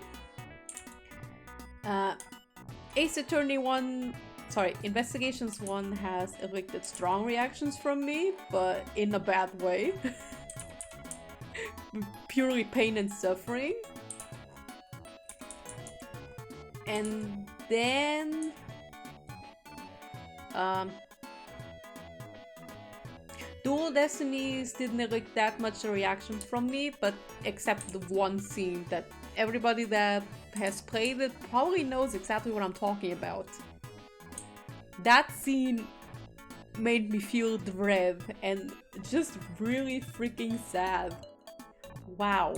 Ace Attorney 1, sorry, Investigations 1 has elicited strong reactions from me, but in a bad way. Purely pain and suffering. And then... Dual Destinies didn't elicit that much reaction from me, but except the one scene that everybody that has played it probably knows exactly what I'm talking about. That scene made me feel dread and just really freaking sad. Wow.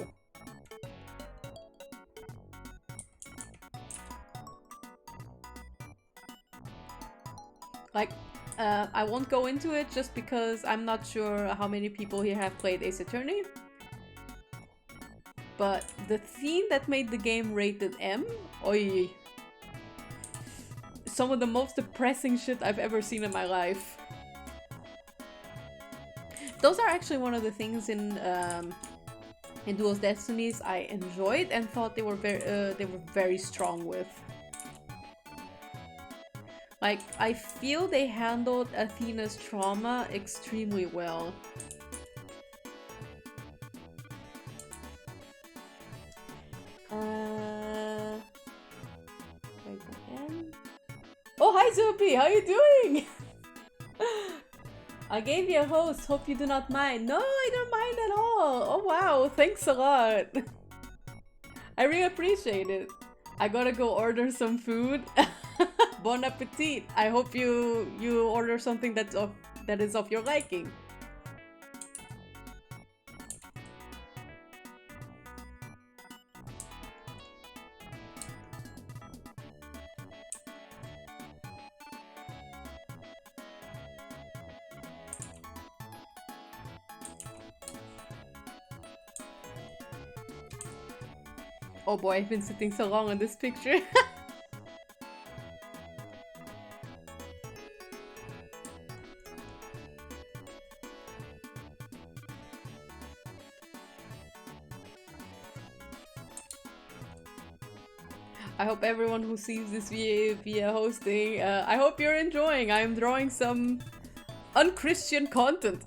Like, I won't go into it just because I'm not sure how many people here have played Ace Attorney. But the scene that made the game rated M, oi. Some of the most depressing shit I've ever seen in my life. Those are actually one of the things in Dual Destinies I enjoyed and thought they were very strong with. Like, I feel they handled Athena's trauma extremely well. Wait again. Oh, hi Zoopy! How you doing? I gave you a host, hope you do not mind. No, I don't mind at all! Oh wow, thanks a lot! I really appreciate it. I gotta go order some food. Bon appetit! I hope you order something that is of your liking. Oh boy, I've been sitting so long on this picture. I hope everyone who sees this via hosting, I hope you're enjoying. I'm drawing some unchristian content.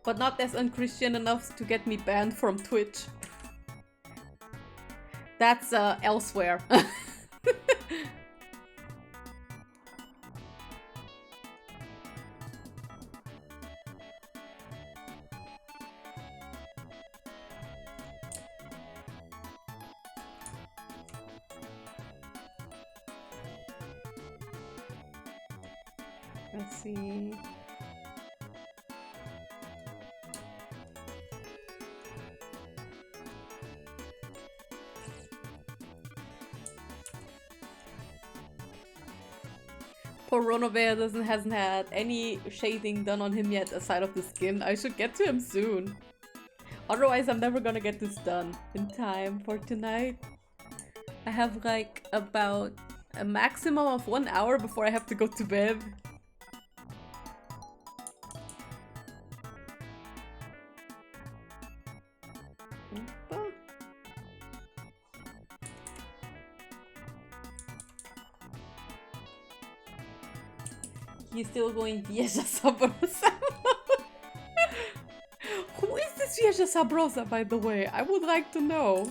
But not as unchristian enough to get me banned from Twitch. That's elsewhere. Let's see. Poor Ronovea hasn't had any shading done on him yet aside of the skin. I should get to him soon. Otherwise I'm never gonna get this done in time for tonight. I have like about a maximum of 1 hour before I have to go to bed. He's still going Vieja Sabrosa. Who is this Vieja Sabrosa, by the way? I would like to know.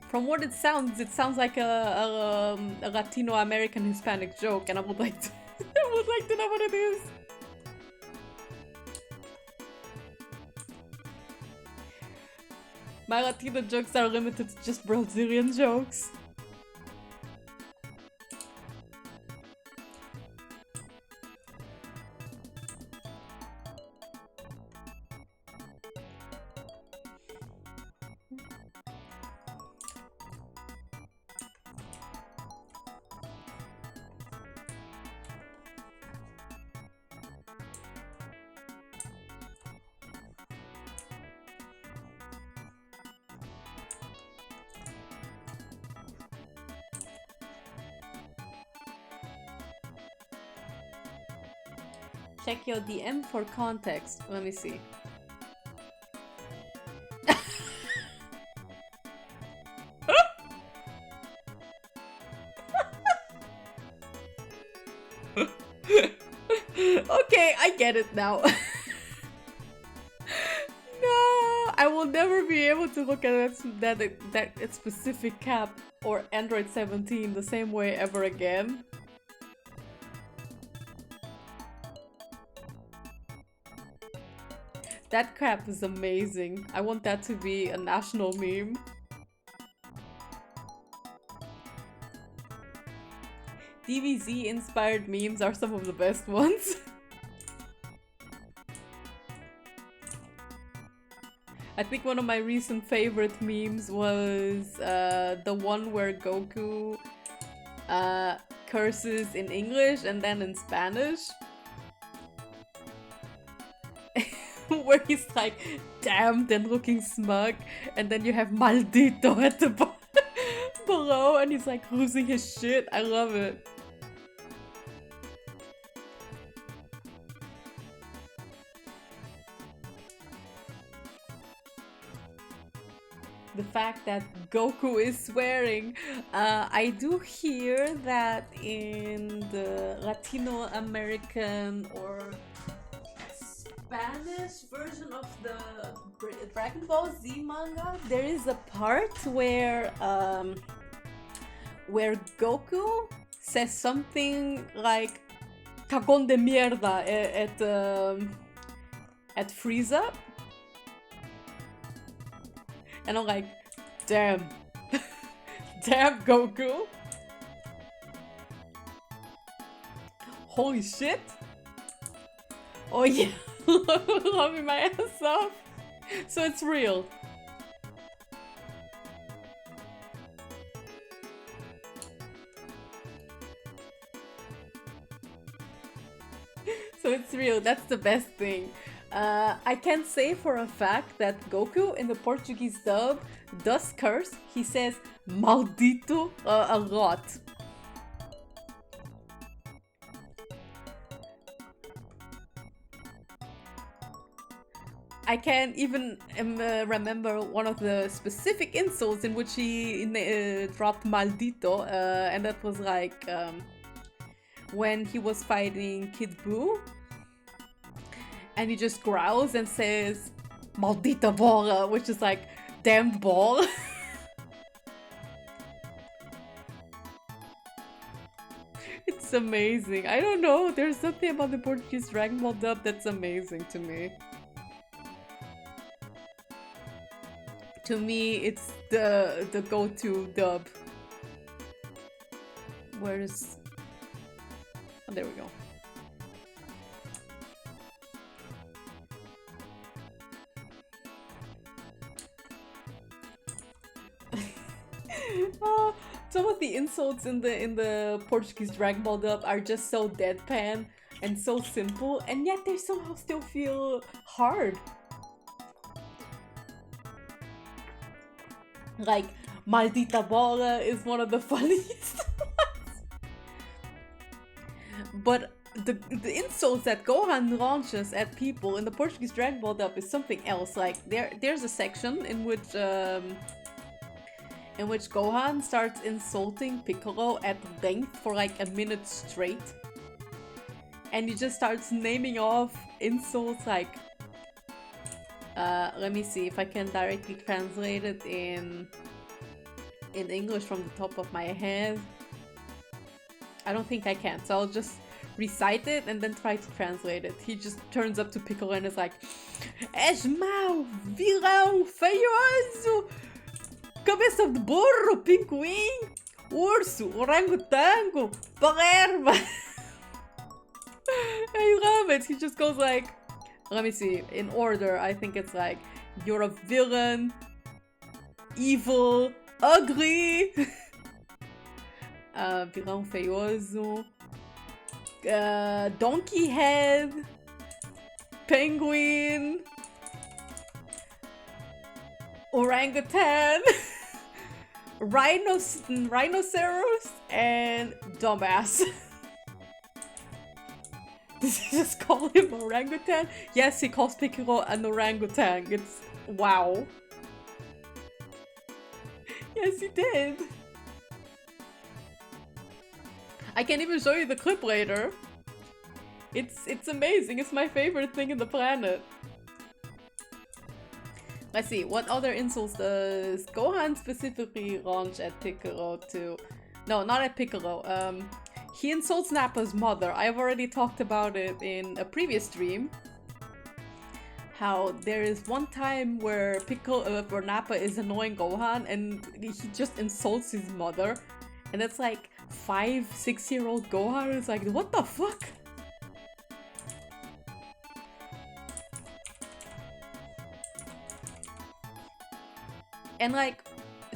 From what it sounds like a Latino American Hispanic joke, and I would like to I would like to know what it is. My Latino jokes are limited to just Brazilian jokes. Check your DM for context. Let me see. Okay, I get it now. No, I will never be able to look at that specific cap or Android 17 the same way ever again. That crap is amazing. I want that to be a national meme. DBZ inspired memes are some of the best ones. I think one of my recent favorite memes was the one where Goku curses in English and then in Spanish. Where he's like, damned and looking smug, and then you have maldito at the below, and he's like losing his shit. I love it. The fact that Goku is swearing. I do hear that in the Latino American or Spanish version of the Dragon Ball Z manga, there is a part where Goku says something like "cagón de mierda" at Frieza, and I'm like, damn, damn Goku, holy shit, oh yeah. Loving my ass off. So it's real. So it's real. That's the best thing. I can say for a fact that Goku in the Portuguese dub does curse. He says maldito a lot. I can even remember one of the specific insults in which he dropped maldito, and that was like when he was fighting Kid Buu, and he just growls and says maldita bola, which is like damned ball. It's amazing. I don't know, there's something about the Portuguese Dragon Ball dub that's amazing to me. To me, it's the go-to dub. Where's... Oh, there we go. Some of the insults in the Portuguese Dragon Ball dub are just so deadpan and so simple, and yet they somehow still feel hard. Like, maldita bola is one of the funniest ones. But the insults that Gohan launches at people in the Portuguese Dragon Ball dub is something else. Like, there's a section in which Gohan starts insulting Piccolo at length for like a minute straight. And he just starts naming off insults like... let me see if I can directly translate it in English from the top of my head. I don't think I can, so I'll just recite it and then try to translate it. He just turns up to Piccolo and is like, És mau, vilão, feioso, cabeça de burro, pinguim, urso, orangotango, palerma. I love it. He just goes like, let me see, in order, I think it's like, you're a villain, evil, ugly, vilão feioso, donkey head, penguin, orangutan, rhinoceros, and dumbass. Does he just call him orangutan? Yes, he calls Piccolo an orangutan. It's wow. Yes, he did. I can even show you the clip later. It's amazing. It's my favorite thing in the planet. Let's see, what other insults does Gohan specifically launch at Piccolo to... No, not at Piccolo. He insults Nappa's mother. I've already talked about it in a previous stream. How there is one time where where Nappa is annoying Gohan and he just insults his mother. And it's like 5-6-year-old Gohan is like, what the fuck? And like,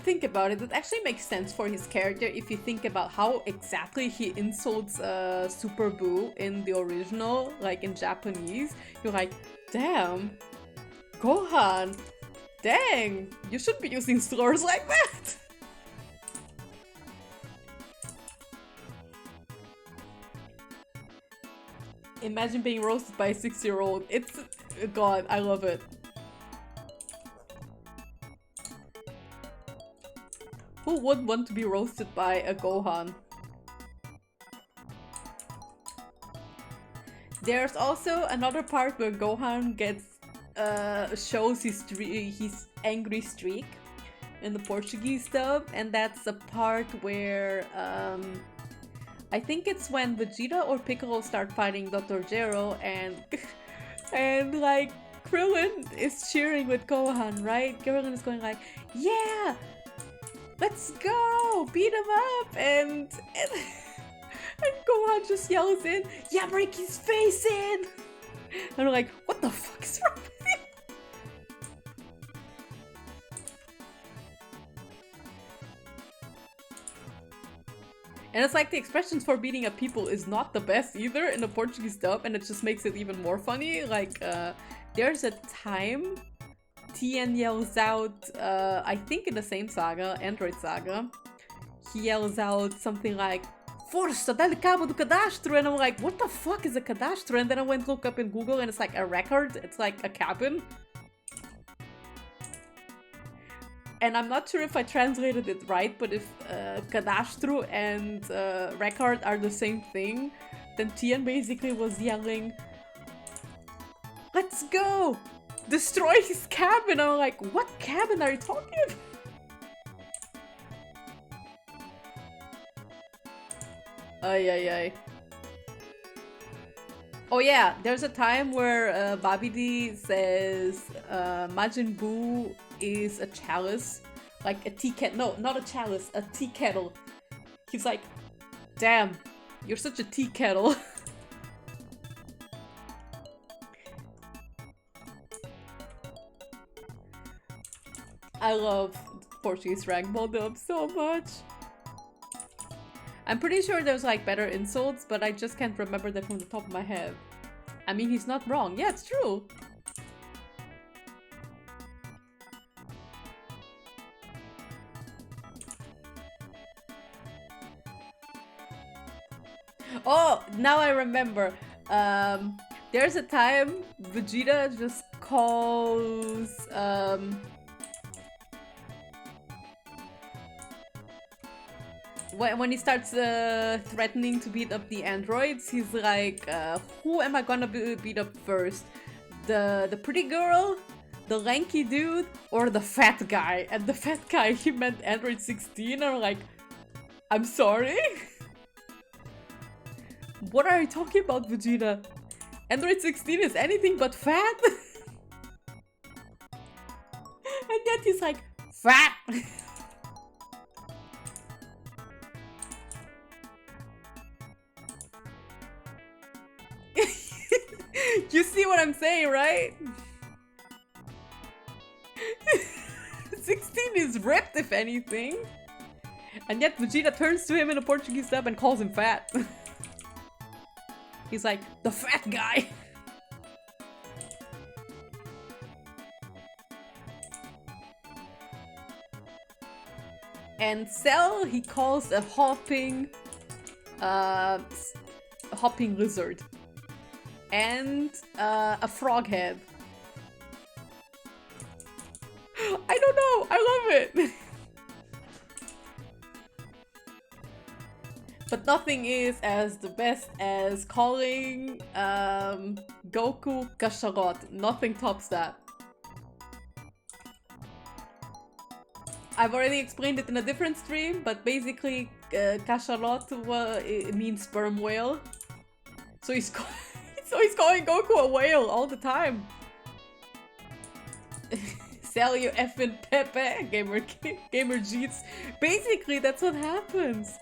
think about it, it actually makes sense for his character if you think about how exactly he insults Super Boo in the original, like in Japanese. You're like, damn, Gohan, dang, you should be using slurs like that. Imagine being roasted by a 6-year-old. It's, God, I love it. Who would want to be roasted by a Gohan? There's also another part where Gohan gets shows his angry streak in the Portuguese dub, and that's a part where I think it's when Vegeta or Piccolo start fighting Dr. Gero and and like Krillin is cheering with Gohan, right? Krillin is going like, yeah! Let's go! Beat him up! And Gohan just yells in, yeah, break his face in! And I'm like, what the fuck is wrong with you? And it's like the expressions for beating up people is not the best either in the Portuguese dub, and it just makes it even more funny. Like, there's a time Tien yells out, I think in the same saga, Android Saga, he yells out something like, Força, dá-lhe cabo do cadastro! And I'm like, what the fuck is a cadastro? And then I went to look up in Google and it's like a record, it's like a cabin. And I'm not sure if I translated it right, but if cadastro and record are the same thing, then Tien basically was yelling, let's go! Destroy his cabin! I'm like, what cabin are you talking about? Ay, ay, ay. Oh yeah, there's a time where Babidi says Majin Buu is a chalice. Like a tea kettle. No, not a chalice, a tea kettle. He's like, damn, you're such a tea kettle. I love Portuguese Dragon Ball dub so much. I'm pretty sure there's like better insults, but I just can't remember them from the top of my head. I mean, he's not wrong. Yeah, it's true. Oh, now I remember. There's a time Vegeta just calls when he starts threatening to beat up the androids, he's like, who am I gonna beat up first? The pretty girl, the lanky dude, or the fat guy? And the fat guy, he meant Android 16. I'm like, I'm sorry? What are you talking about, Vegeta? Android 16 is anything but fat? And yet he's like, fat! You see what I'm saying, right? 16 is ripped, if anything. And yet Vegeta turns to him in a Portuguese dub and calls him fat. He's like, the fat guy! And Cell he calls a hopping lizard. And a frog head. I don't know, I love it! But nothing is as the best as calling Goku Cacharot. Nothing tops that. I've already explained it in a different stream, but basically Cacharot it means sperm whale. So he's calling Goku a whale all the time. Sell you effing Pepe, Gamer Jeets. Basically, that's what happens.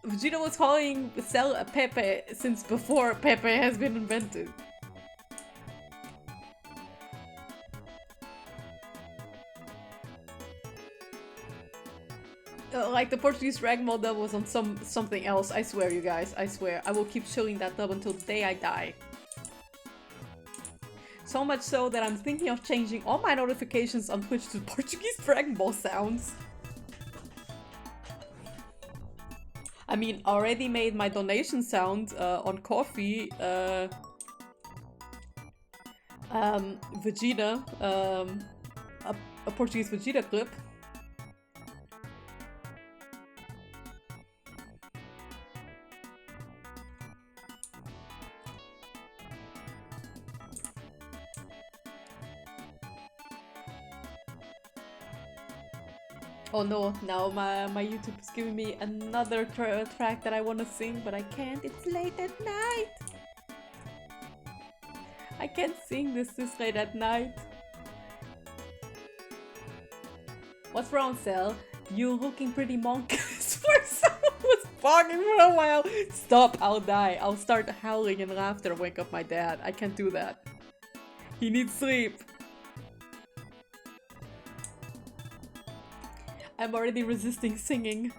Vegeta was calling Cell a Pepe since before Pepe has been invented. Like the Portuguese Dragon Ball dub was on something else. I swear, you guys. I swear. I will keep chilling that dub until the day I die. So much so that I'm thinking of changing all my notifications on Twitch to Portuguese Dragon Ball sounds. I mean, already made my donation sound on Coffee. Vegeta. A Portuguese Vegeta clip. Oh no, now my YouTube is giving me another track that I want to sing, but I can't. It's late at night. I can't sing this late at night. What's wrong, Cell? You looking pretty monkish for someone who's barking for a while. Stop, I'll die. I'll start howling in laughter and wake up my dad. I can't do that. He needs sleep. I'm already resisting singing.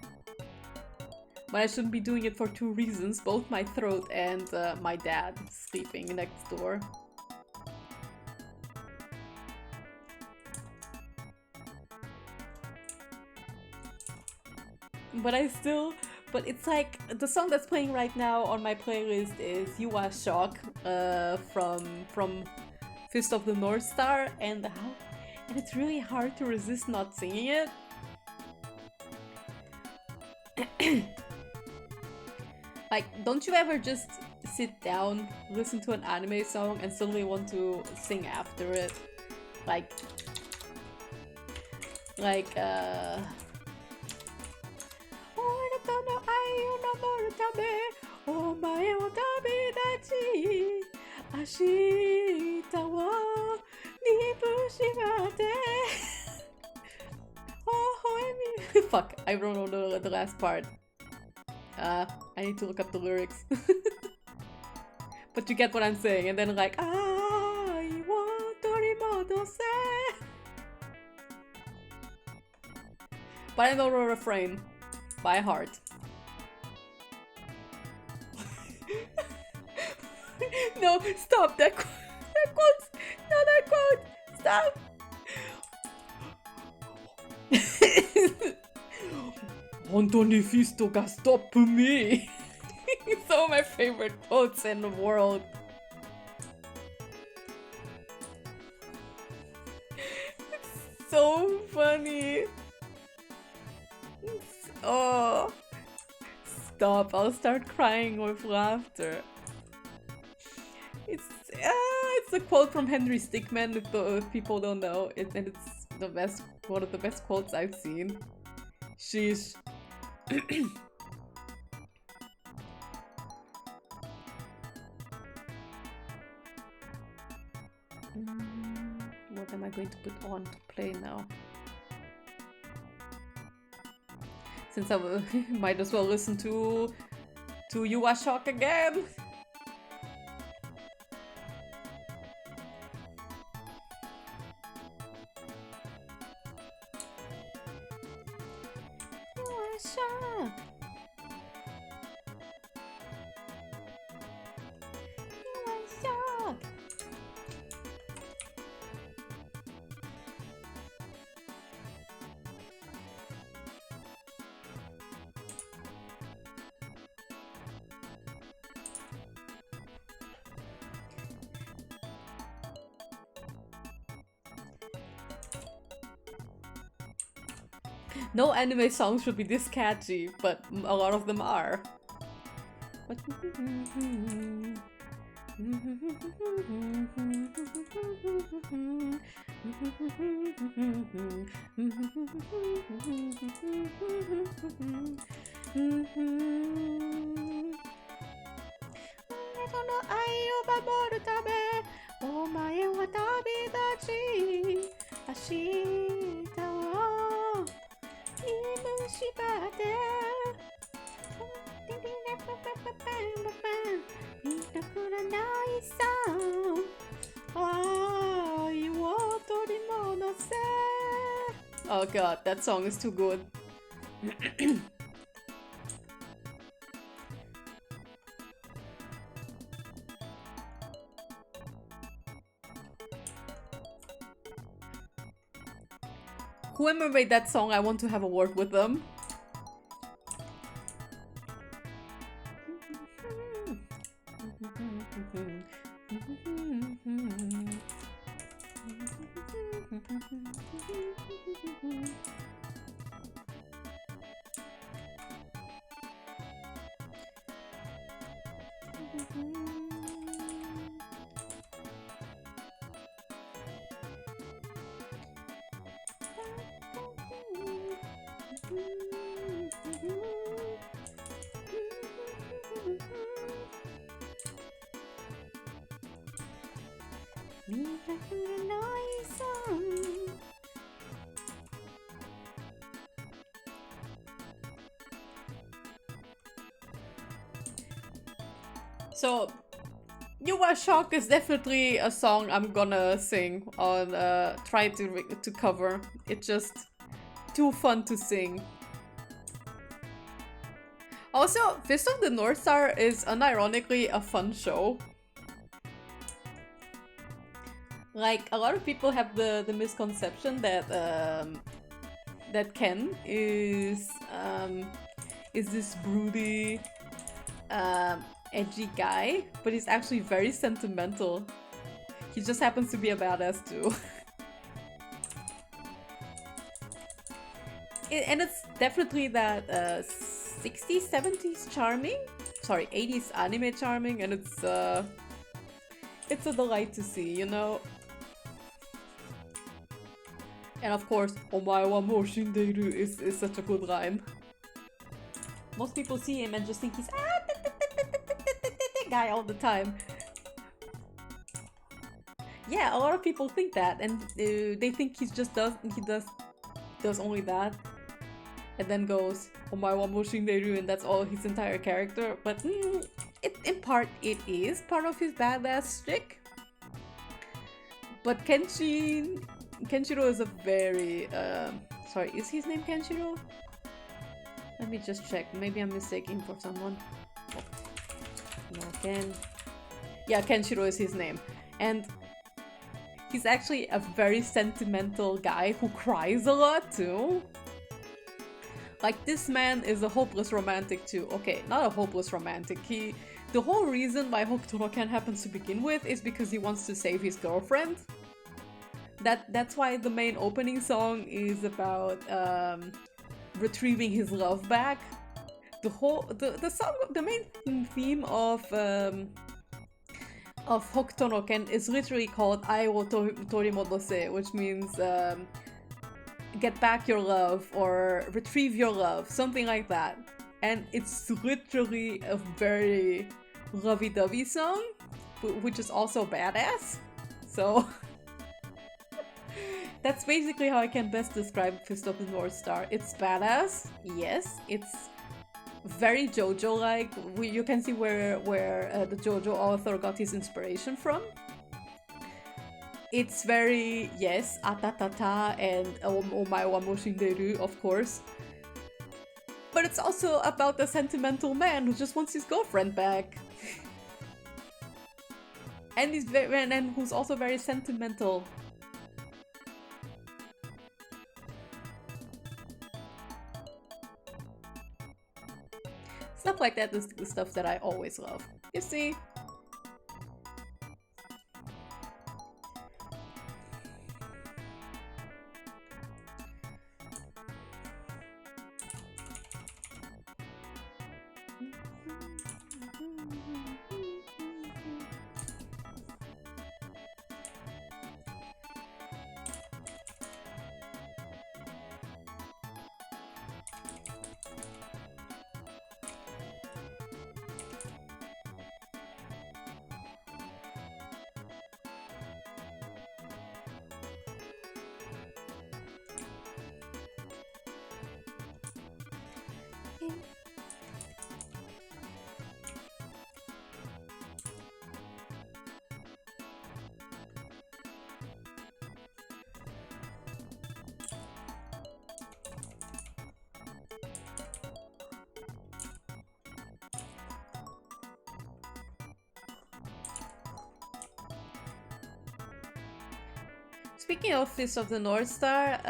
But I shouldn't be doing it for two reasons. Both my throat and my dad sleeping next door. But it's like, the song that's playing right now on my playlist is You Are Shock from Fist of the North Star, and it's really hard to resist not singing it. Like, don't you ever just sit down, listen to an anime song, and suddenly want to sing after it? Like, fuck, I don't know the last part. I need to look up the lyrics. But you get what I'm saying, and then like, I want to remote. But I know the refrain by heart. No, stop that quote. That quote. No, that quote. Stop. Antoni Fisto ga stop me. Some of my favorite quotes in the world. It's so funny. Oh, stop! I'll start crying with laughter. It's a quote from Henry Stickmin. If people don't know, and it's the best, one of the best quotes I've seen. Sheesh. I going to put on to play now? Since I might as well listen to You Are Shock again. You Are Shock. You Are Shock. No anime songs should be this catchy, but a lot of them are. Oh god, that song is too good. Whoever made that song, I want to have a word with them. So, You Are Shock is definitely a song I'm gonna sing on, try to cover. It's just too fun to sing. Also, Fist of the North Star is unironically a fun show. Like, a lot of people have the misconception that that Ken is this broody, edgy guy, but he's actually very sentimental. He just happens to be a badass too. And it's definitely that 60s, 70s charming? Sorry, 80s anime charming, and it's a delight to see, you know? And of course, Omae wa mou shindeiru is such a good line. Most people see him and just think he's guy all the time. Yeah, a lot of people think that, and they think he does only that, and then goes Omae wa mou shindeiru, and that's all his entire character. But in part, it is part of his badass shtick. But Kenshiro is a very sorry, is his name Kenshiro? Let me just check. Maybe I'm mistaken for someone. No, yeah, Kenshiro is his name. And he's actually a very sentimental guy who cries a lot too. Like, this man is a hopeless romantic too. Okay, not a hopeless romantic. The whole reason why Hokuto no Ken happens to begin with is because he wants to save his girlfriend. That's why the main opening song is about retrieving his love back. The song, the main theme of Hokuto no Ken is literally called Ai wo torimodose, which means get back your love or retrieve your love, something like that. And it's literally a very lovey-dovey song, which is also badass. So That's basically how I can best describe Fist of the North Star. It's badass, yes. It's very JoJo-like. You can see where the JoJo author got his inspiration from. It's very, yes, atatata and omae wa mo shinderu, of course. But it's also about a sentimental man who just wants his girlfriend back. And who's also very sentimental. Stuff like that is the stuff that I always love. You see? Speaking of Fist of the North Star,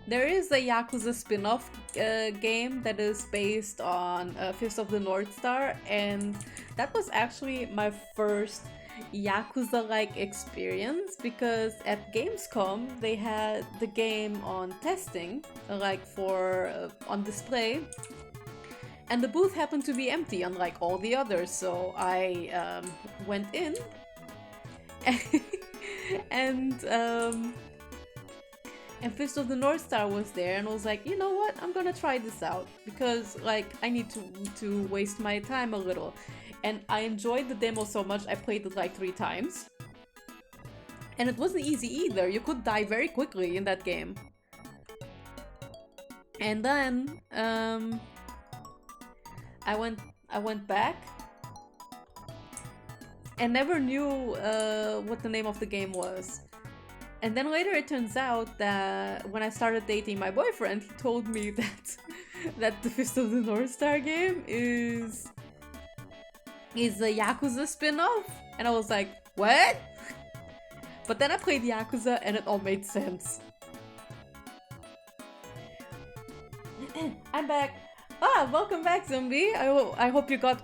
there is a Yakuza spin-off game that is based on Fist of the North Star, and that was actually my first Yakuza-like experience, because at Gamescom they had the game on testing, like for on display, and the booth happened to be empty unlike all the others, so I went in and Fist of the North Star was there, and I was like, you know what, I'm gonna try this out, because like I need to waste my time a little. And I enjoyed the demo so much, I played it like 3 times. And it wasn't easy either, you could die very quickly in that game. And then I went back and never knew what the name of the game was. And then later it turns out that when I started dating my boyfriend, he told me that the Fist of the North Star game is a Yakuza spin-off. And I was like, what? But then I played Yakuza and it all made sense. I'm back. Ah, welcome back, Zombie. I hope you got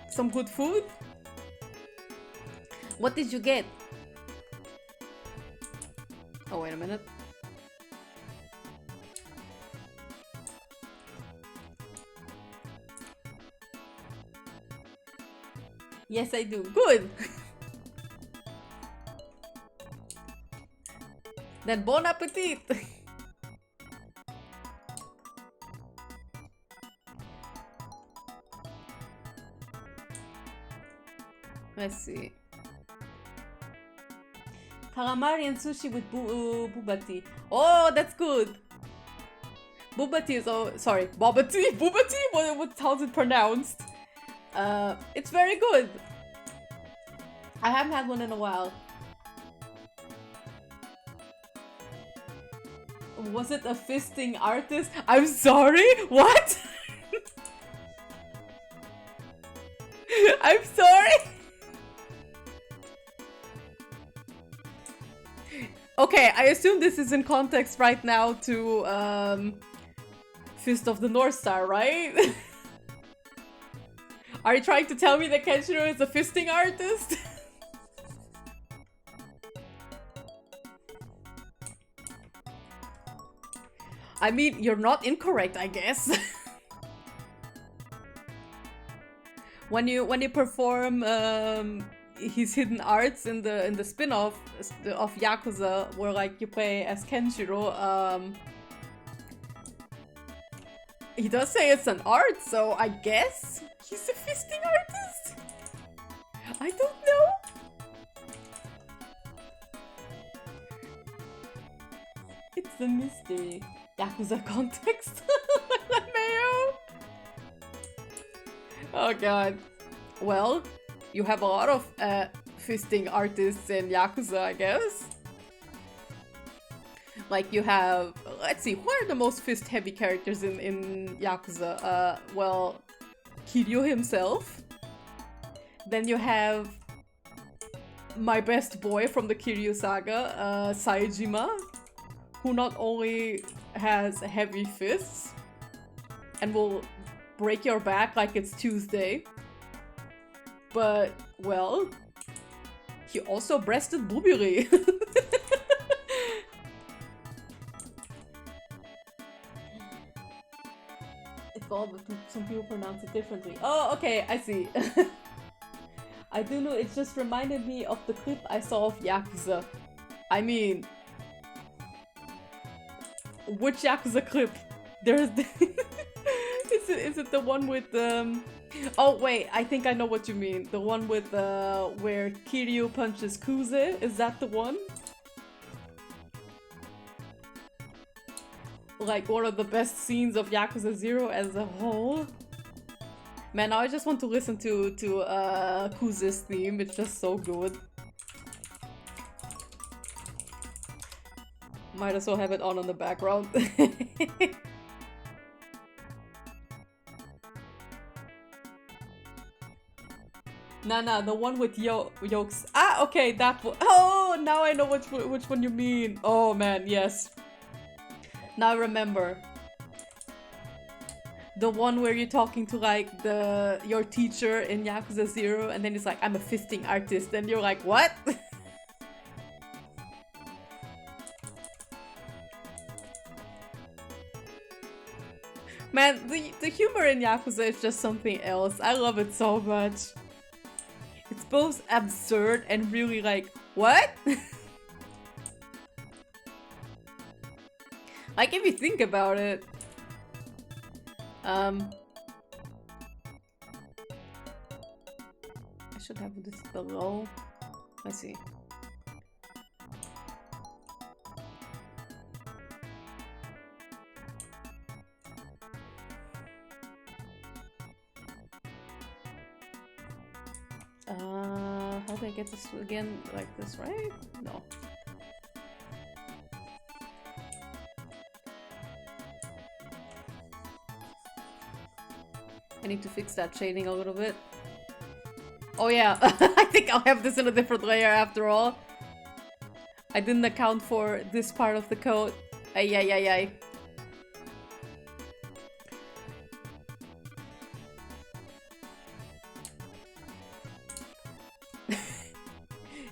some good food. What did you get? Oh, wait a minute. Yes, I do. Good! Then bon appetit! Let's see. Calamari and sushi with bubati. Oh, that's good! Bubati is... Oh, sorry. Bobati? Bubati? How's it pronounced? It's very good! I haven't had one in a while. Was it a fisting artist? I'm sorry? What? I'm sorry? Okay, I assume this is in context right now to Fist of the North Star, right? Are you trying to tell me that Kenshiro is a fisting artist? I mean, you're not incorrect, I guess. When you perform his hidden arts in the spin-off of Yakuza, where like you play as Kenshiro, he does say it's an art, so I guess he's a fisting artist? I don't know. the mystery? Yakuza context? Mayo? Oh god. Well, you have a lot of fisting artists in Yakuza, I guess. Like you have, let's see, who are the most fist-heavy characters in Yakuza? Well, Kiryu himself. Then you have my best boy from the Kiryu saga, Saejima, who not only has heavy fists and will break your back like it's Tuesday, but, well, he also breasted Bubiri. It's called, but some people pronounce it differently. Oh, okay, I see. I do know, it just reminded me of the clip I saw of Yakuza. I mean, which Yakuza clip? There's the is it the one with oh wait, I think I know what you mean. The one with where Kiryu punches Kuze, is that the one? Like one of the best scenes of Yakuza 0 as a whole. Man, now I just want to listen to Kuze's theme, it's just so good. Might as well have it on the background. Nah, the one with yokes. Ah, okay, that one. Oh, now I know which one you mean. Oh man, yes. Now I remember. The one where you're talking to like your teacher in Yakuza 0 and then he's like, I'm a fisting artist, and you're like, what? Man, the humor in Yakuza is just something else. I love it so much. It's both absurd and really like, what? Like if you think about it. I should have this below. Let's see. How do I get this again? Like this, right? No. I need to fix that shading a little bit. Oh yeah, I think I'll have this in a different layer after all. I didn't account for this part of the code. Ay.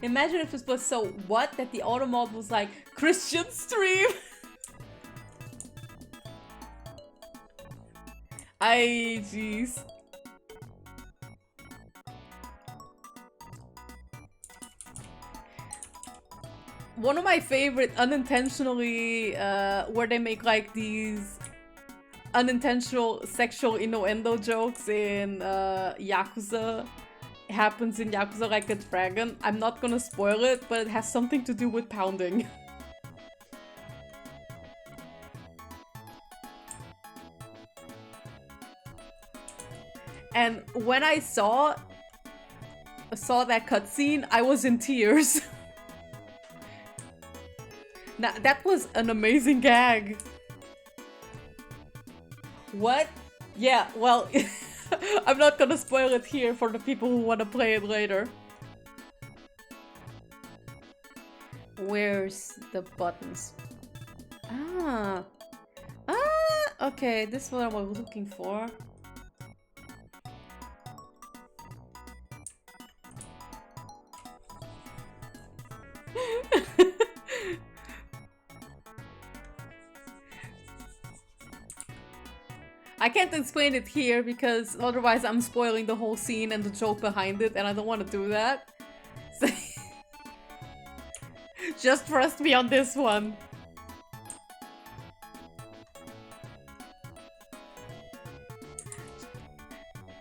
Imagine if it was so what that the auto mod was like, Christian stream! Ay, jeez. One of my favorite unintentionally, where they make like these unintentional sexual innuendo jokes in Yakuza, happens in Yakuza Like a Dragon. I'm not gonna spoil it, but it has something to do with pounding. And when I saw that cutscene, I was in tears. Now, that was an amazing gag. What? Yeah, well, I'm not gonna spoil it here for the people who want to play it later. Where's the buttons? Okay, this is what I was looking for. I can't explain it here because otherwise I'm spoiling the whole scene and the joke behind it, and I don't want to do that. So just trust me on this one.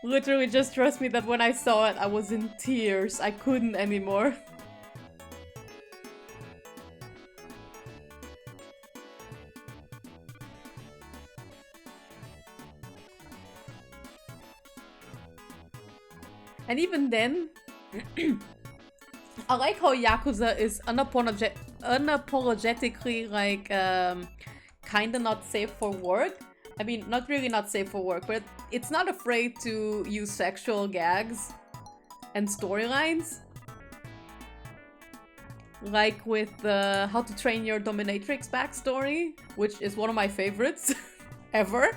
Literally just trust me that when I saw it I was in tears. I couldn't anymore. And even then, I like how Yakuza is unapologetically like kinda not safe for work. I mean, not really not safe for work, but it's not afraid to use sexual gags and storylines. Like with the How to Train Your Dominatrix backstory, which is one of my favorites ever.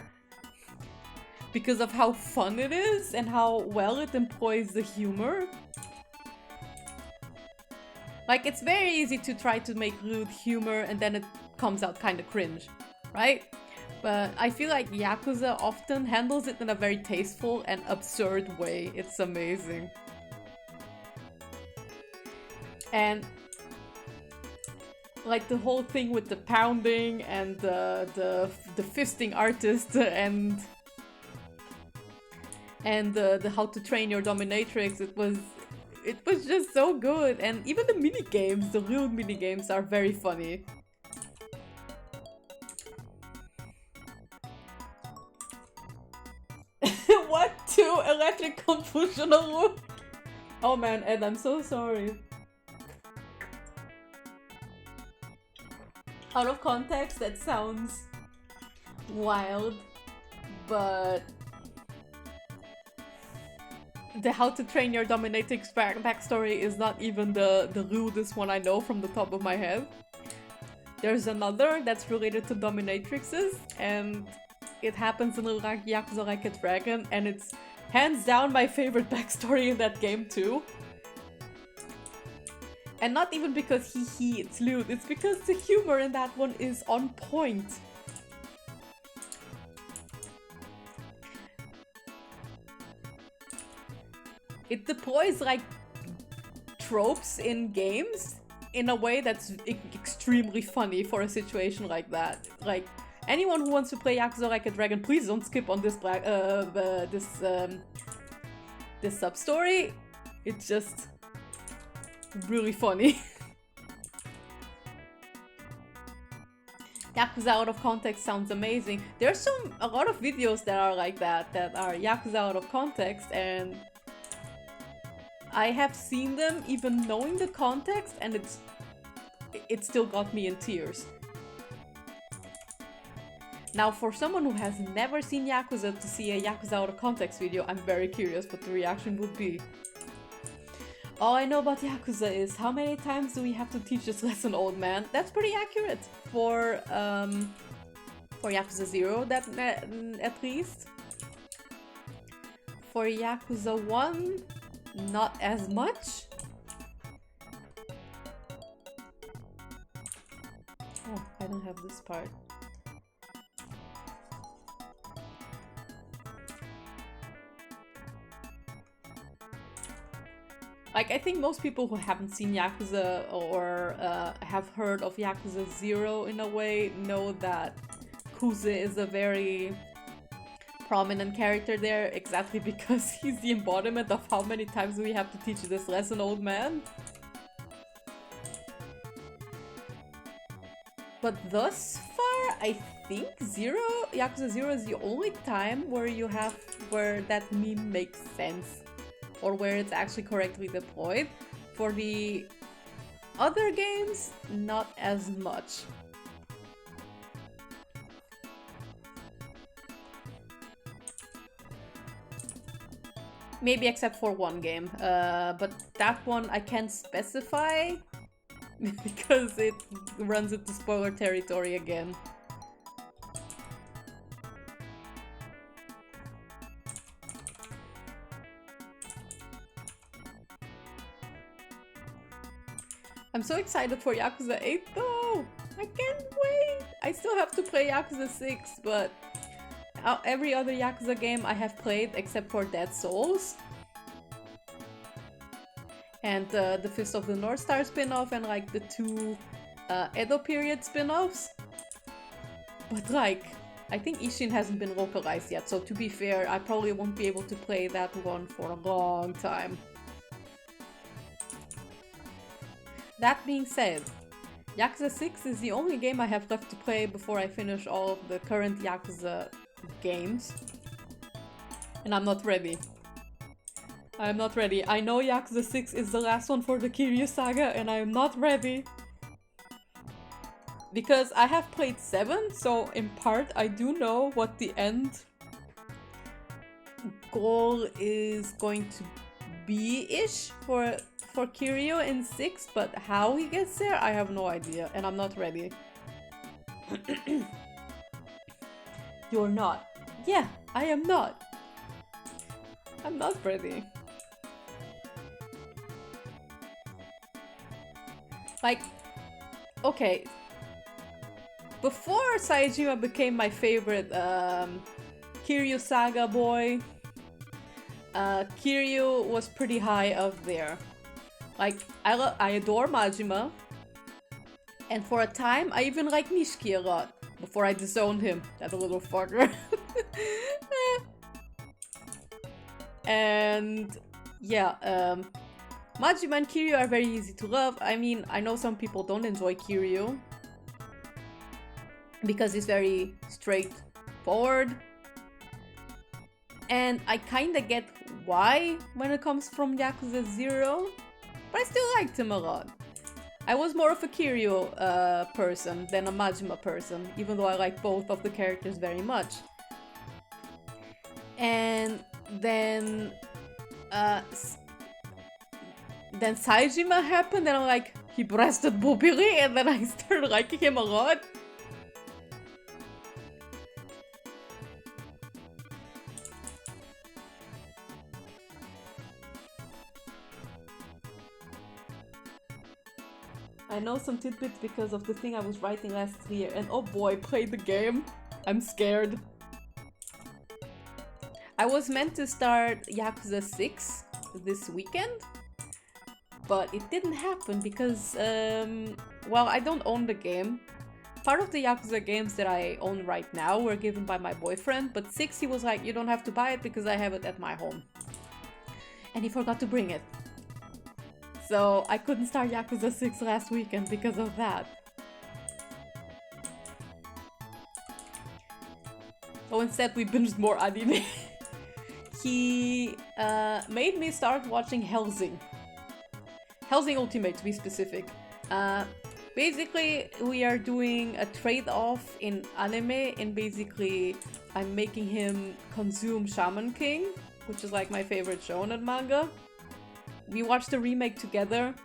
Because of how fun it is and how well it employs the humor. Like, it's very easy to try to make rude humor and then it comes out kind of cringe, right? But I feel like Yakuza often handles it in a very tasteful and absurd way. It's amazing. And like the whole thing with the pounding and the fisting artist and the How to Train Your Dominatrix, it was just so good. And even the mini games, the real mini games, are very funny. What? 2 electric confusional? Oh man, Ed, I'm so sorry. Out of context, that sounds wild, but the How to Train Your Dominatrix backstory is not even the rudest one I know from the top of my head. There's another that's related to dominatrixes, and it happens in Yakuza Like a Dragon, and it's hands down my favorite backstory in that game too. And not even because it's lewd, it's because the humor in that one is on point. It deploys like tropes in games in a way that's extremely funny for a situation like that. Like, anyone who wants to play Yakuza Like a Dragon, please don't skip on this this sub-story. It's just really funny. Yakuza Out of Context sounds amazing. There's a lot of videos that are like that are Yakuza Out of Context, and I have seen them even knowing the context, and it still got me in tears. Now, for someone who has never seen Yakuza to see a Yakuza Out of Context video, I'm very curious what the reaction would be. All I know about Yakuza is, how many times do we have to teach this lesson, old man? That's pretty accurate for Yakuza 0, that at least. For Yakuza 1, not as much. Oh, I don't have this part. Like, I think most people who haven't seen Yakuza or have heard of Yakuza 0 in a way know that Kuze is a very prominent character there, exactly because he's the embodiment of how many times we have to teach this lesson, old man. But thus far, I think Yakuza 0 is the only time where that meme makes sense. Or where it's actually correctly deployed. For the other games, not as much. Maybe except for one game, but that one I can't specify because it runs into spoiler territory again. I'm so excited for Yakuza 8 though! I can't wait! I still have to play Yakuza 6, but every other Yakuza game I have played except for Dead Souls. And the Fist of the North Star spin-off and like the 2 Edo period spin-offs. But like, I think Ishin hasn't been localized yet, so to be fair, I probably won't be able to play that one for a long time. That being said, Yakuza 6 is the only game I have left to play before I finish all of the current Yakuza games. And I'm not ready. I am not ready. I know Yakuza 6 is the last one for the Kiryu saga, and I am not ready. Because I have played 7, so in part I do know what the end goal is going to be-ish for Kiryu in 6, but how he gets there, I have no idea, and I'm not ready. You're not. Yeah, I am not. I'm not ready. Like, okay. Before Saejima became my favorite Kiryu saga boy, Kiryu was pretty high up there. Like, I adore Majima, and for a time I even liked Nishiki a lot, before I disowned him, that little fucker. And yeah, Majima and Kiryu are very easy to love. I mean, I know some people don't enjoy Kiryu, because he's very straightforward. And I kinda get why when it comes from Yakuza 0, but I still liked him a lot. I was more of a Kiryu person than a Majima person, even though I like both of the characters very much. And then Saejima happened, and I'm like, he breasted Bobiri, and then I started liking him a lot. I know some tidbits because of the thing I was writing last year, and oh boy, play the game. I'm scared. I was meant to start Yakuza 6 this weekend, but it didn't happen because, well, I don't own the game. Part of the Yakuza games that I own right now were given by my boyfriend, but 6 he was like, you don't have to buy it because I have it at my home. And he forgot to bring it. So I couldn't start Yakuza 6 last weekend because of that. So instead we binged more anime. He made me start watching Hellsing. Hellsing Ultimate, to be specific. Basically, we are doing a trade-off in anime, and basically I'm making him consume Shaman King, which is like my favorite shonen manga. We watched the remake together.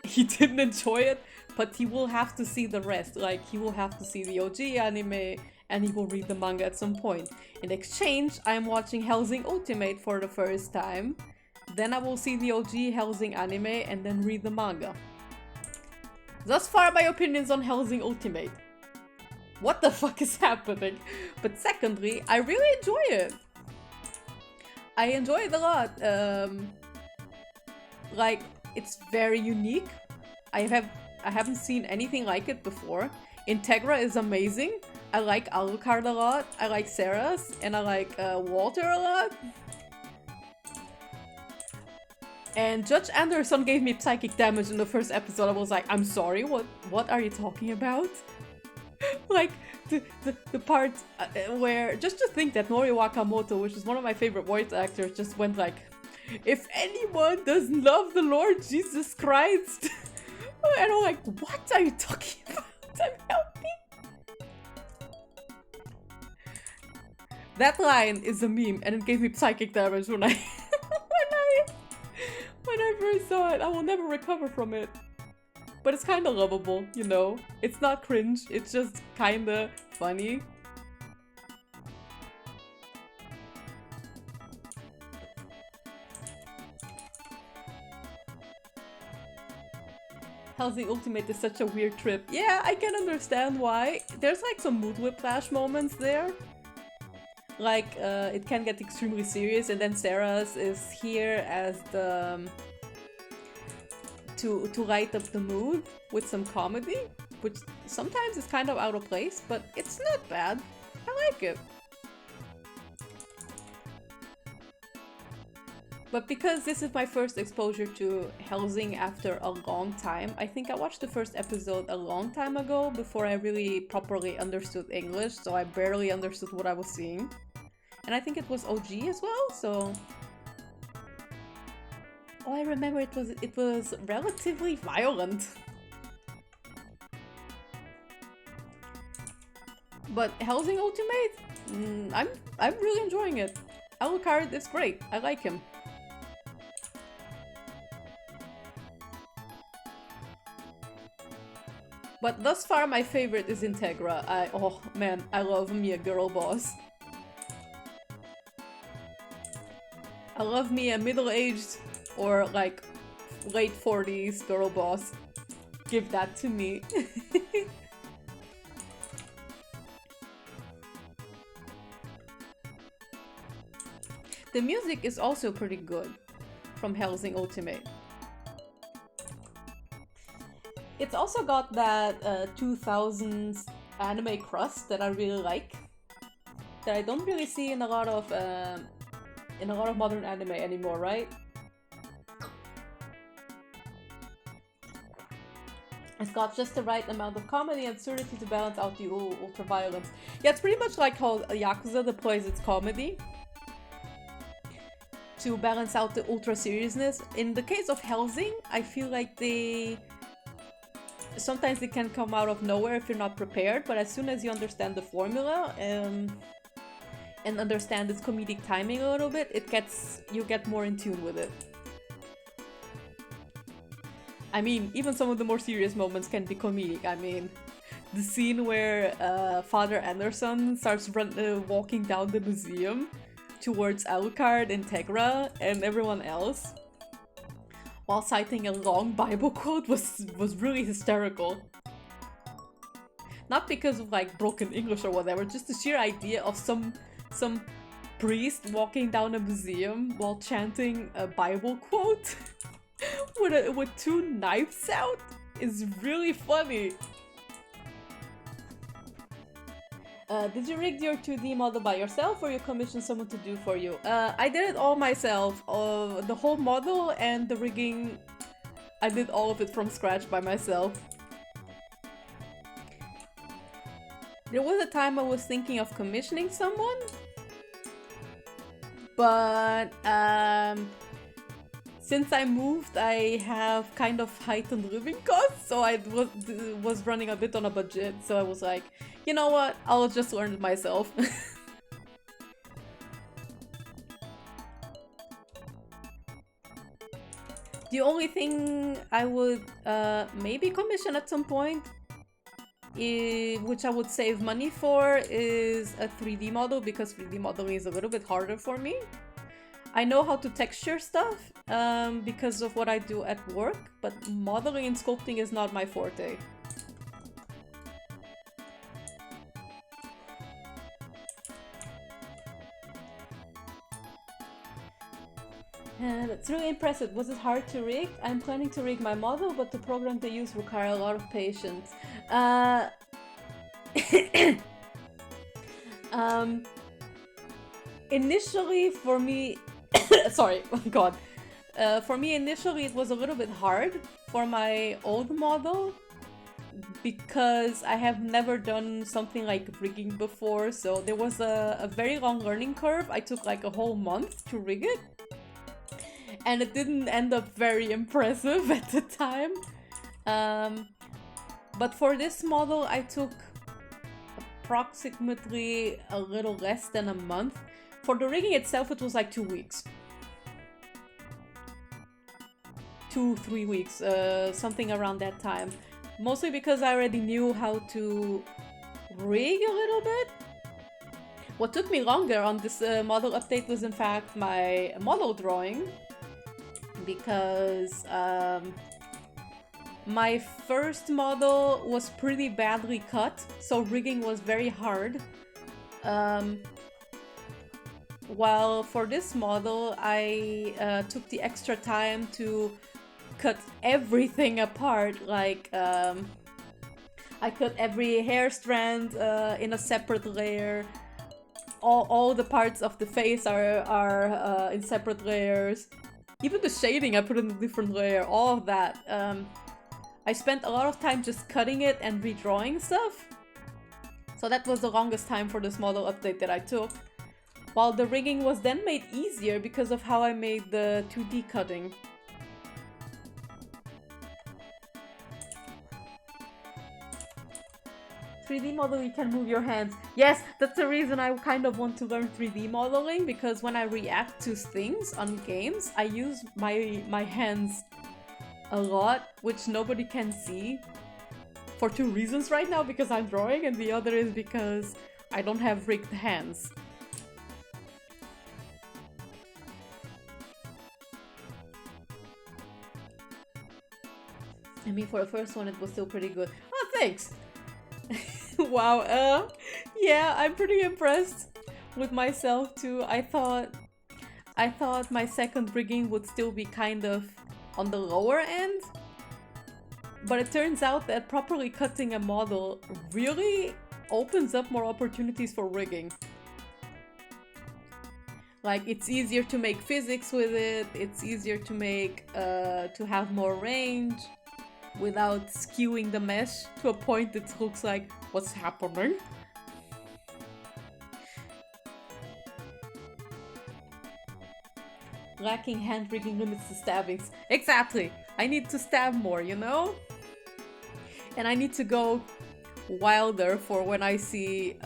He didn't enjoy it, but he will have to see the rest. Like, he will have to see the OG anime, and he will read the manga at some point. In exchange, I'm watching Hellsing Ultimate for the first time. Then I will see the OG Hellsing anime and then read the manga. Thus far, my opinions on Hellsing Ultimate. What the fuck is happening? But secondly, I really enjoy it. I enjoy it a lot. Like, it's very unique. I haven't seen anything like it before. Integra is amazing. I like Alucard a lot. I like Sarah's, and I like Walter a lot. And Judge Anderson gave me psychic damage in the first episode. I was like, I'm sorry, what are you talking about? Like, the part where, just to think that Nori Wakamoto, which is one of my favorite voice actors, just went like, if anyone doesn't love the Lord Jesus Christ. And I'm like, what are you talking about? I'm helping. That line is a meme, and it gave me psychic damage when I when I first saw it. I will never recover from it. But it's kinda lovable, you know? It's not cringe, it's just kinda funny. Hellsing Ultimate is such a weird trip. Yeah, I can understand why. There's like some mood whiplash moments there. Like, it can get extremely serious, and then Sarah's is here as the... to light up the mood with some comedy, which sometimes is kind of out of place, but it's not bad. I like it. But because this is my first exposure to Hellsing after a long time, I think I watched the first episode a long time ago before I really properly understood English, so I barely understood what I was seeing. And I think it was OG as well, so... Oh, I remember it was relatively violent. But Helsing Ultimate, I'm really enjoying it. Alucard is great. I like him. But thus far, my favorite is Integra. Oh man, I love me a girl boss. I love me a middle-aged or like late 40s girl boss. Give that to me. The music is also pretty good from Helsing Ultimate. It's also got that 2000s anime crust that I really like, that I don't really see in a lot of modern anime anymore, right? It's got just the right amount of comedy and absurdity to balance out the ultra-violence. Yeah, it's pretty much like how Yakuza deploys its comedy to balance out the ultra-seriousness. In the case of Helsing, I feel like sometimes they can come out of nowhere if you're not prepared, but as soon as you understand the formula and understand its comedic timing a little bit, you get more in tune with it. I mean, even some of the more serious moments can be comedic. I mean, the scene where Father Anderson starts walking down the museum towards Alucard, Integra, and everyone else, while citing a long Bible quote was really hysterical. Not because of like broken English or whatever, just the sheer idea of some priest walking down a museum while chanting a Bible quote with two knives out is really funny. Did you rig your 2D model by yourself or you commissioned someone to do for you? I did it all myself. The whole model and the rigging, I did all of it from scratch by myself. There was a time I was thinking of commissioning someone, but since I moved, I have kind of heightened living costs, so I was running a bit on a budget, so I was like, you know what, I'll just learn it myself. The only thing I would maybe commission at some point, which I would save money for, is a 3D model, because 3D modeling is a little bit harder for me. I know how to texture stuff because of what I do at work, but modeling and sculpting is not my forte. That's really impressive. Was it hard to rig? I'm planning to rig my model, but the program they use require a lot of patience. Initially for me, sorry, oh god. For me initially it was a little bit hard for my old model because I have never done something like rigging before, so there was a very long learning curve. I took like a whole month to rig it, and it didn't end up very impressive at the time. But for this model I took approximately a little less than a month. For the rigging itself it was like 2 weeks. 2-3 weeks, something around that time. Mostly because I already knew how to rig a little bit. What took me longer on this model update was in fact my model drawing, because my first model was pretty badly cut, so rigging was very hard. While for this model I took the extra time to cut everything apart, like I cut every hair strand in a separate layer. All the parts of the face are in separate layers. Even the shading I put in a different layer, all of that. I spent a lot of time just cutting it and redrawing stuff. So that was the longest time for this model update that I took. While the rigging was then made easier because of how I made the 2D cutting. 3D model, you can move your hands. Yes, that's the reason I kind of want to learn 3D modeling, because when I react to things on games, I use my hands a lot, which nobody can see. For two reasons right now, because I'm drawing, and the other is because I don't have rigged hands. I mean, for the first one, it was still pretty good. Oh, thanks! Wow, yeah, I'm pretty impressed with myself too. I thought my second rigging would still be kind of on the lower end, but it turns out that properly cutting a model really opens up more opportunities for rigging. Like, it's easier to make physics with it, it's easier to make, to have more range without skewing the mesh to a point that looks like, what's happening? Lacking hand rigging limits the stabbings. Exactly! I need to stab more, you know? And I need to go wilder for when I see,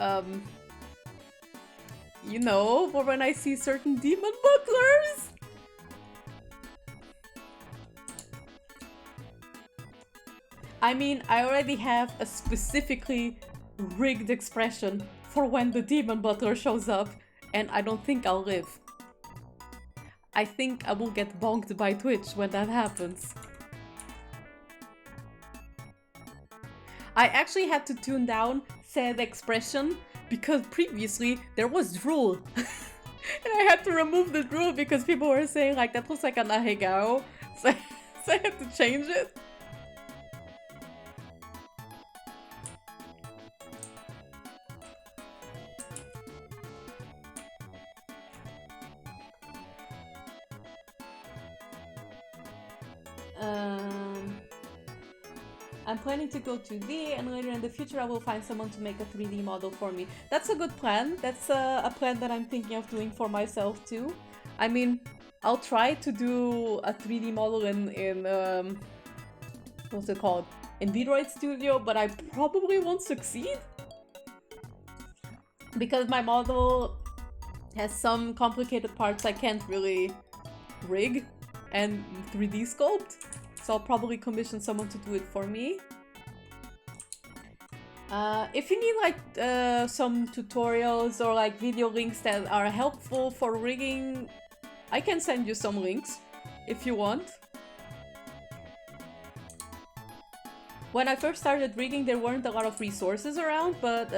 you know, for when I see certain demon butlers! I mean, I already have a specifically rigged expression for when the demon butler shows up, and I don't think I'll live. I think I will get bonked by Twitch when that happens. I actually had to tune down said expression because previously there was drool. And I had to remove the drool because people were saying like that looks like an ahegao. So I had to change it. I'm planning to go 2D, and later in the future I will find someone to make a 3D model for me. That's a good plan. That's a plan that I'm thinking of doing for myself too. I mean, I'll try to do a 3D model in what's it called? In Brainrot Studio, but I probably won't succeed. Because my model has some complicated parts I can't really rig and 3D sculpt. So I'll probably commission someone to do it for me. If you need like some tutorials or like video links that are helpful for rigging, I can send you some links if you want. When I first started rigging, there weren't a lot of resources around, but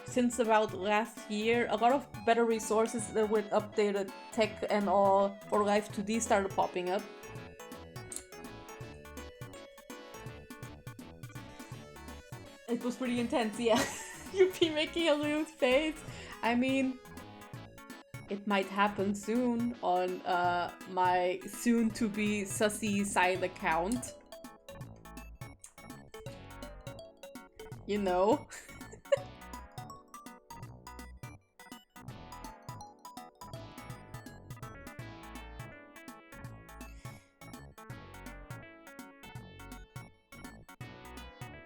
since about last year, a lot of better resources with updated tech and all for Live 2D started popping up. It was pretty intense, yeah. You'd be making a lewd face. I mean, it might happen soon on my soon-to-be sussy side account. You know?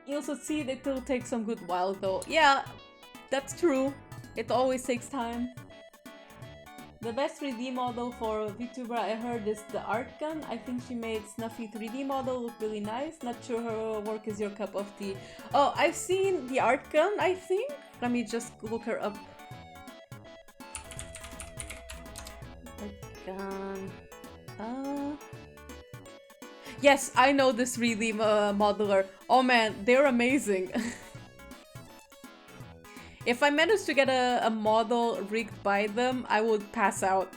You'll succeed, it will take some good while though. Yeah, that's true. It always takes time. The best 3D model for VTuber I heard is the art gun. I think she made Snuffy 3D model look really nice. Not sure her work is your cup of tea. Oh, I've seen the art gun, I think. Let me just look her up. Art gun. Yes, I know this 3D modeler. Oh man, they're amazing. If I managed to get a model rigged by them, I would pass out.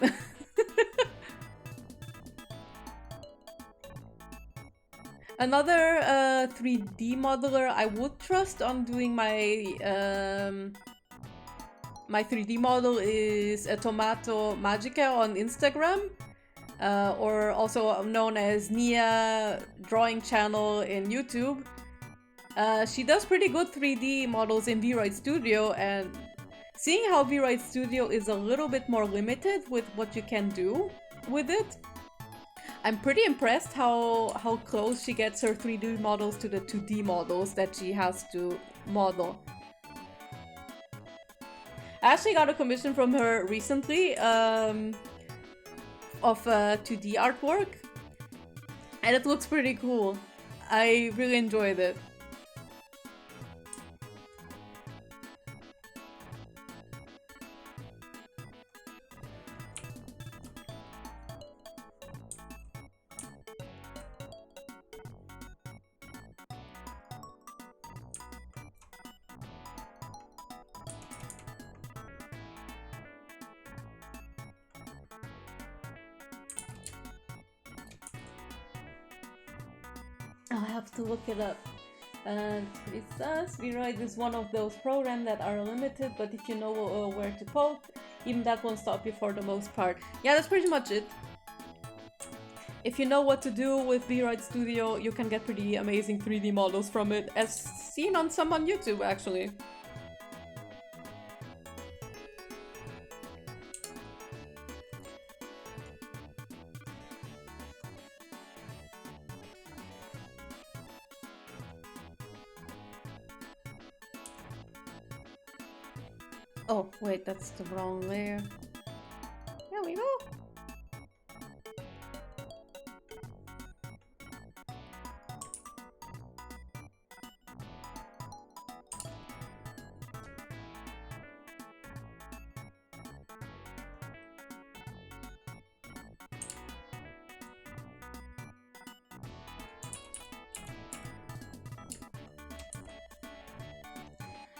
Another 3D modeler I would trust on doing my my 3D model is a Tomato Magica on Instagram. Or also known as Nia Drawing Channel in YouTube. She does pretty good 3D models in Brainrot Studio, and seeing how Brainrot Studio is a little bit more limited with what you can do with it, I'm pretty impressed how close she gets her 3D models to the 2D models that she has to model. I actually got a commission from her recently of 2D artwork, and it looks pretty cool. I really enjoyed it. I'll have to look it up. And it says Brainrot is one of those programs that are limited, but if you know where to poke, even that won't stop you for the most part. Yeah, that's pretty much it. If you know what to do with Brainrot Studio, you can get pretty amazing 3D models from it, as seen on some on YouTube actually. Oh, wait, that's the wrong layer. There we go.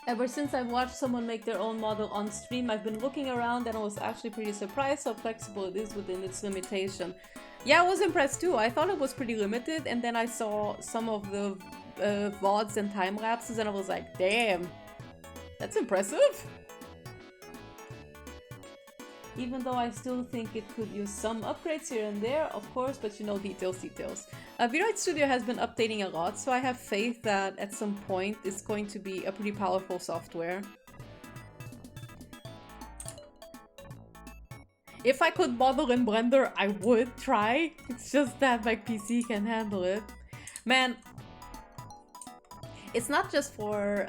Ever since I've watched someone make their own model on stream, I've been looking around and I was actually pretty surprised how flexible it is within its limitation. Yeah, I was impressed too. I thought it was pretty limited, and then I saw some of the VODs and time lapses and I was like, damn, that's impressive. Even though I still think it could use some upgrades here and there, of course, but you know, details. Brainrot Studio has been updating a lot, so I have faith that at some point it's going to be a pretty powerful software. If I could model in Blender, I would try. It's just that my PC can handle it. Man, it's not just for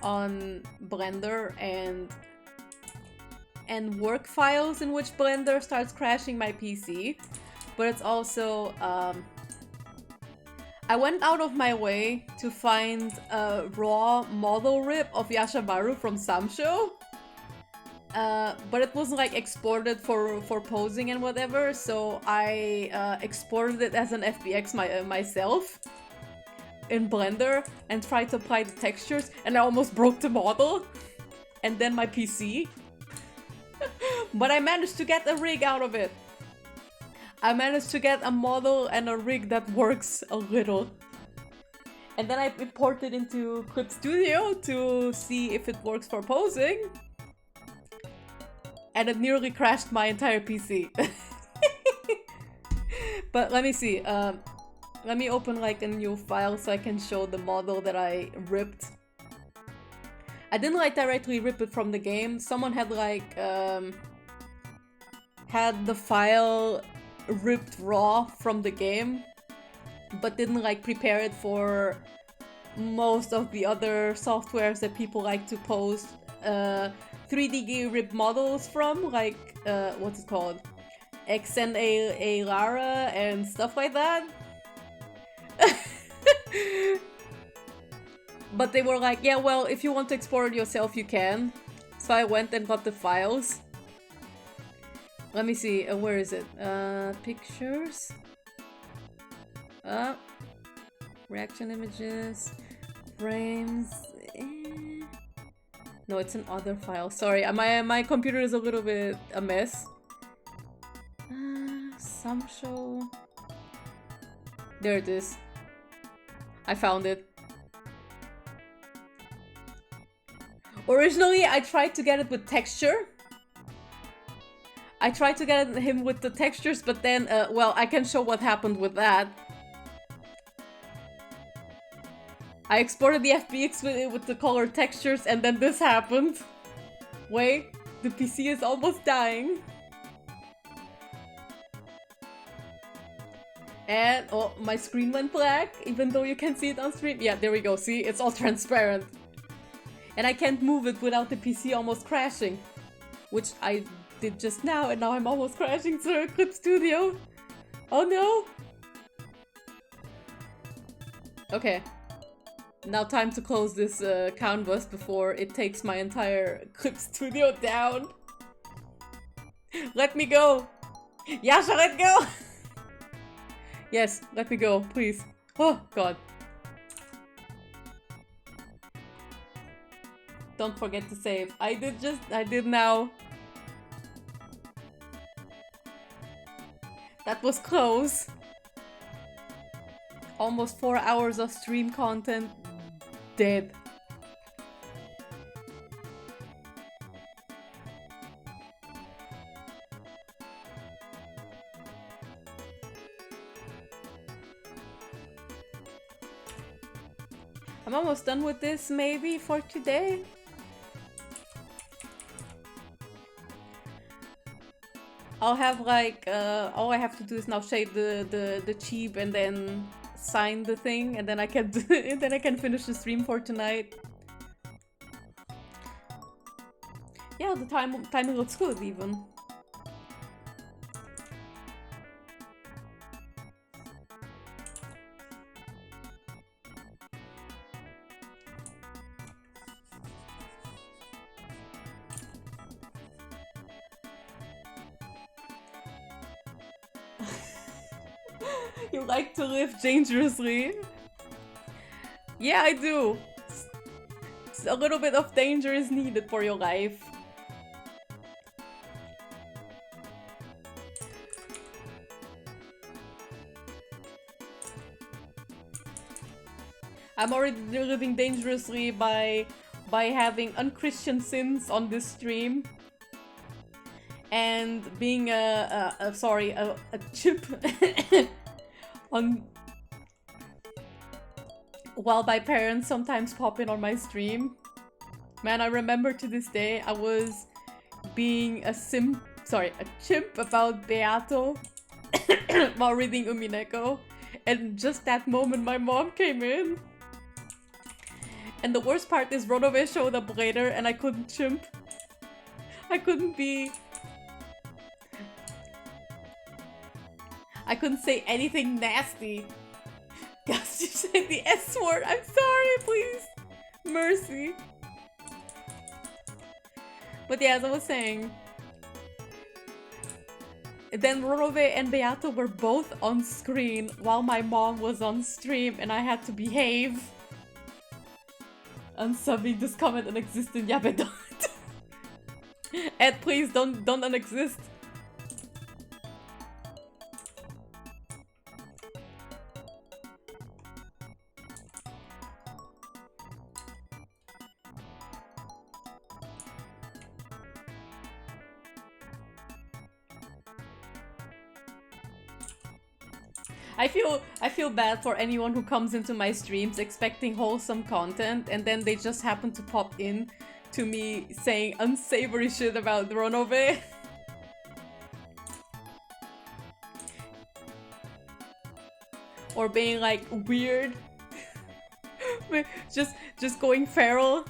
on Blender and work files in which Blender starts crashing my PC, but it's also I went out of my way to find a raw model rip of Yashimaru from Samsho, but it wasn't like exported for posing and whatever, so I exported it as an FBX myself in Blender and tried to apply the textures, and I almost broke the model and then my PC. But I managed to get a rig out of it. I managed to get a model and a rig that works a little. And then I imported into Clip Studio to see if it works for posing. And it nearly crashed my entire PC. But let me see. Let me open like a new file so I can show the model that I ripped. I didn't like directly rip it from the game. Someone had like had the file ripped raw from the game, but didn't like prepare it for most of the other softwares that people like to post 3D rip models from, like what's it called? XNA Lara and stuff like that. But they were like, yeah, well, if you want to export it yourself, you can. So I went and got the files. Let me see, where is it? Pictures? Reaction images, frames. No, it's an other file. Sorry, my computer is a little bit a mess. Some show. There it is. I found it. Originally, I tried to get it with texture. I tried to get him with the textures, but then, well, I can show what happened with that. I exported the FBX with the color textures, and then this happened. Wait, the PC is almost dying. And, oh, my screen went black, even though you can see it on stream. Yeah, there we go, see? It's all transparent. And I can't move it without the PC almost crashing. Which I did just now, and now I'm almost crashing to Clip Studio. Oh no! Okay. Now time to close this canvas before it takes my entire Clip Studio down. Let me go! Yasha, let go! Yes, let me go, please. Oh, God. Don't forget to save. I did now. That was close. Almost 4 hours of stream content dead. I'm almost done with this, maybe, for today. I'll have like, all I have to do is now shade the cheap and then sign the thing, and then I can and then I can finish the stream for tonight. Yeah, the timing looks good even. You like to live dangerously? Yeah, I do. A little bit of danger is needed for your life. I'm already living dangerously by having unchristian sins on this stream. And being a chimp on while my parents sometimes pop in on my stream. Man, I remember to this day I was being a chimp about Beato while reading Umineko, and just that moment my mom came in. And the worst part is Ronove showed up later and I couldn't chimp. I couldn't say anything nasty. Gosh, you said the S word. I'm sorry, please. Mercy. But yeah, as I was saying, then Ronove and Beato were both on screen while my mom was on stream, and I had to behave. Unsubbing this comment unexistent. Yeah, but don't. Ed, please don't unexist. I feel bad for anyone who comes into my streams expecting wholesome content and then they just happen to pop in to me saying unsavory shit about Ronove. Or being like weird. just going feral.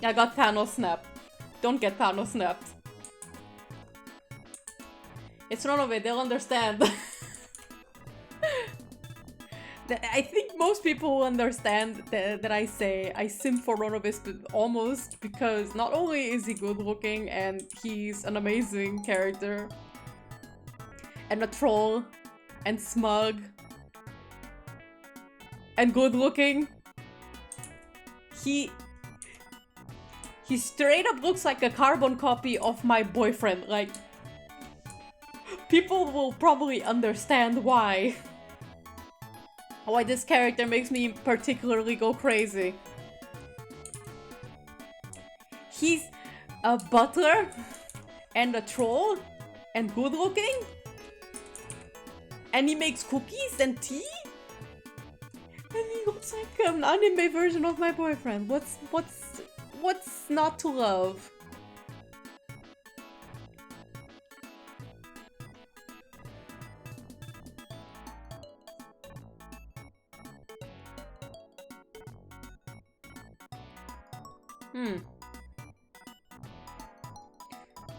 I got Thanos snapped. Don't get Thanos snapped. It's Ronove, they'll understand. I think most people will understand that I say I simp for Ronove almost because not only is he good looking and he's an amazing character and a troll and smug and good looking, he straight up looks like a carbon copy of my boyfriend. Like, people will probably understand why this character makes me particularly go crazy. He's a butler and a troll and good looking, and he makes cookies and tea. And he looks like an anime version of my boyfriend. What's not to love?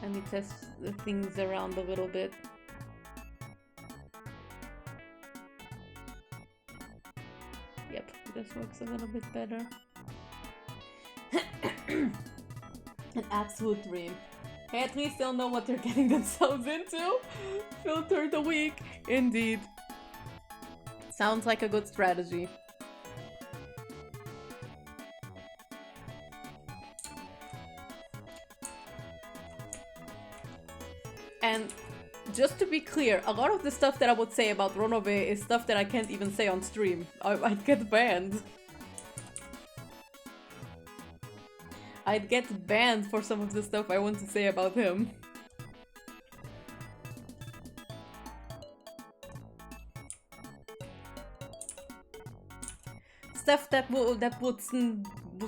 Let me test the things around a little bit. Yep, this works a little bit better. An absolute dream. Hey, at least they'll know what they're getting themselves into. Filter the week. Indeed. Sounds like a good strategy. And just to be clear, a lot of the stuff that I would say about Ronove is stuff that I can't even say on stream. I'd get banned. I'd get banned for some of the stuff I want to say about him. Stuff that would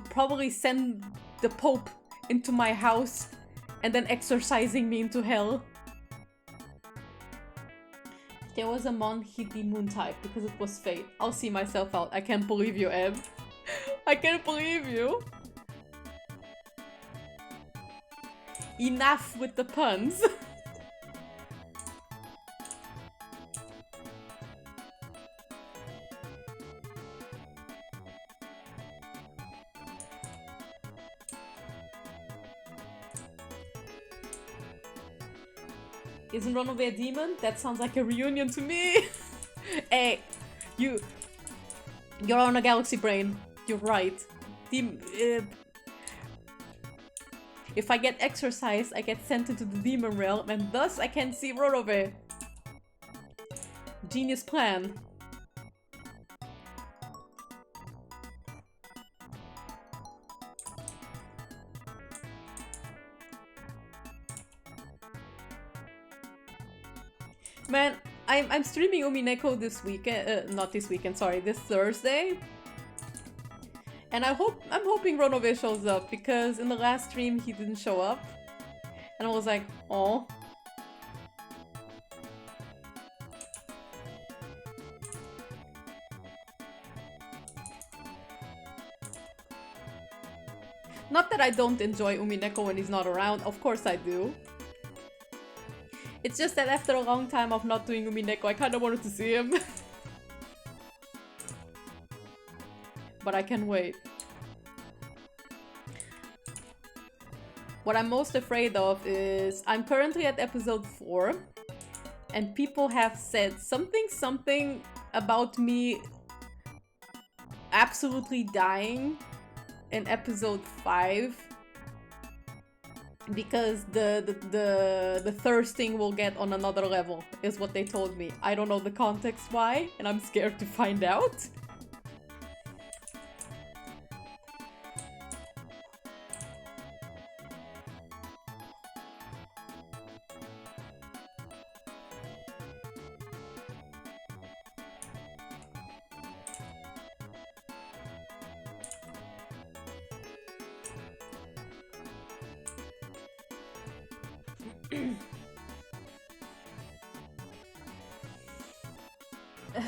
probably send the Pope into my house and then exorcising me into hell. There was a mon, he'd be moon type because it was fate. I'll see myself out. I can't believe you, Ed. I can't believe you. Enough with the puns. Isn't Ronove a demon? That sounds like a reunion to me. Hey, you're on a galaxy brain. You're right. If I get exorcised, I get sent into the demon realm, and thus I can see Ronove. Genius plan. Man, I'm streaming Umineko this weekend, not this weekend, sorry, this Thursday. And I'm hoping Ronove shows up, because in the last stream he didn't show up. And I was like, oh. Not that I don't enjoy Umineko when he's not around, of course I do. It's just that after a long time of not doing Umineko, I kinda wanted to see him. But I can wait. What I'm most afraid of is I'm currently at episode 4 and people have said something about me absolutely dying in episode 5 because the thirsting will get on another level is what they told me. I don't know the context why and I'm scared to find out.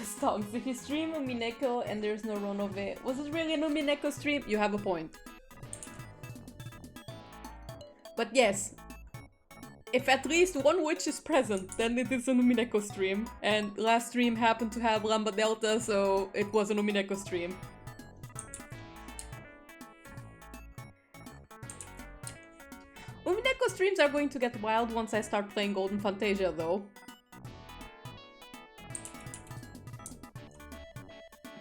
Stonks, if you stream Umineko and there's no Ronove, was it really an Umineko stream? You have a point. But yes, if at least one witch is present, then it is an Umineko stream. And last stream happened to have Lambda Delta, so it was an Umineko stream. Umineko streams are going to get wild once I start playing Golden Fantasia, though.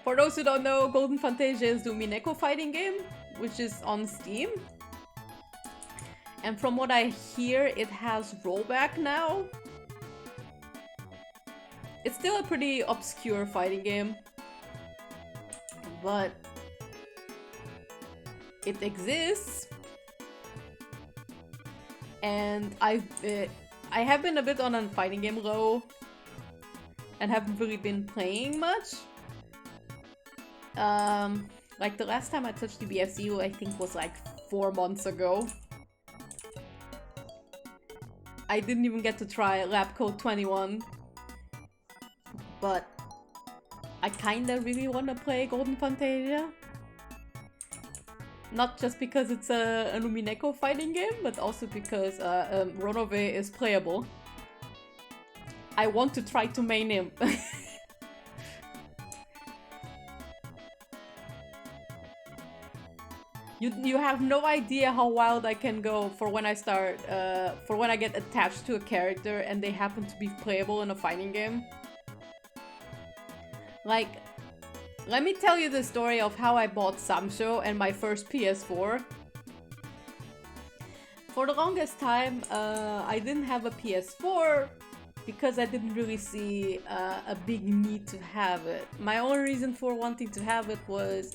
For those who don't know, Golden Fantasia is the Umineko fighting game, which is on Steam. And from what I hear, it has rollback now. It's still a pretty obscure fighting game, but it exists. And I have been a bit on a fighting game low and haven't really been playing much. Like the last time I touched the BFZ, I think was like 4 months ago. I didn't even get to try Lab Code 21. But I kinda really wanna play Golden Fantasia. Not just because it's a Lumineko fighting game, but also because Ronove is playable. I want to try to main him. You have no idea how wild I can go for when I start, for when I get attached to a character and they happen to be playable in a fighting game. Like, let me tell you the story of how I bought Samsho and my first PS4. For the longest time, I didn't have a PS4 because I didn't really see a big need to have it. My only reason for wanting to have it was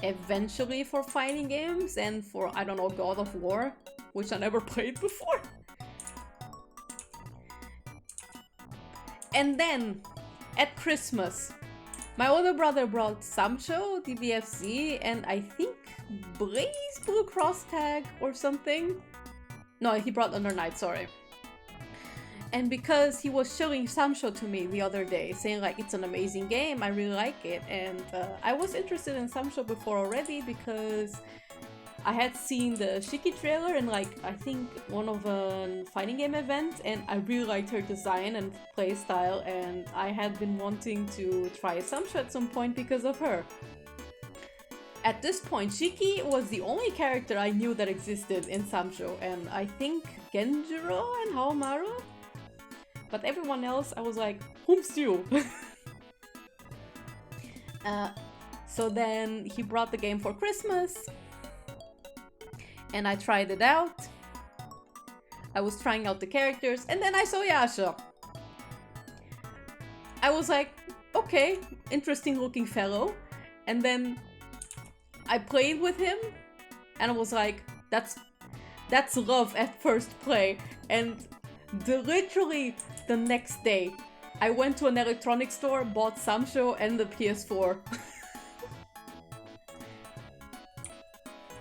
eventually for fighting games and for, I don't know, God of War, which I never played before. And then, at Christmas, my older brother brought Samsho, the VFC, and I think Blaze Blue Cross Tag or something. No, he brought Under Night, sorry. And because he was showing Samsho to me the other day, saying like, it's an amazing game, I really like it. And I was interested in Samsho before already because I had seen the Shiki trailer in like, I think one of a fighting game event, and I really liked her design and playstyle, and I had been wanting to try Samsho at some point because of her. At this point, Shiki was the only character I knew that existed in Samsho, and I think Genjiro and Haomaru? But everyone else, I was like, whom's you? So then he brought the game for Christmas. And I tried it out. I was trying out the characters, and then I saw Yasha. I was like, okay, interesting looking fellow. And then I played with him, and I was like, that's love at first play. And literally the next day, I went to an electronics store, bought Samsho and the PS4.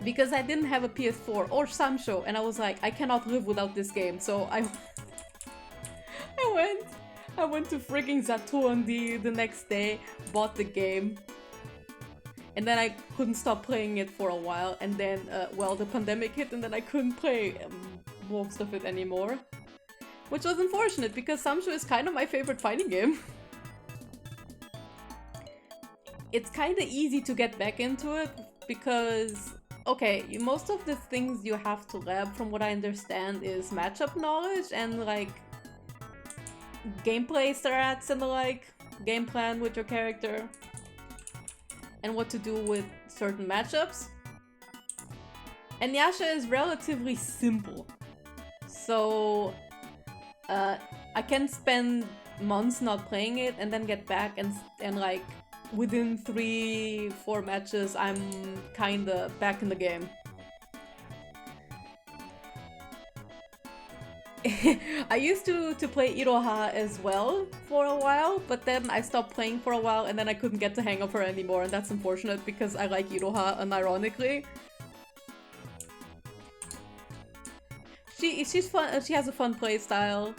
Because I didn't have a PS4 or Samsho, and I was like, I cannot live without this game. So I went to frigging Saturn the next day, bought the game, and then I couldn't stop playing it for a while. And then, well, the pandemic hit, and then I couldn't play most of it anymore, which was unfortunate because Samsho is kind of my favorite fighting game. It's kind of easy to get back into it because, okay, most of the things you have to lab, from what I understand, is matchup knowledge and like gameplay strats and the like, game plan with your character, and what to do with certain matchups. And Yasha is relatively simple, so I can spend months not playing it and then get back and like within 3-4 matches I'm kinda back in the game. I used to play Iroha as well for a while, but then I stopped playing for a while and then I couldn't get the hang of her anymore, and that's unfortunate because I like Iroha unironically. She's fun, she has a fun play style.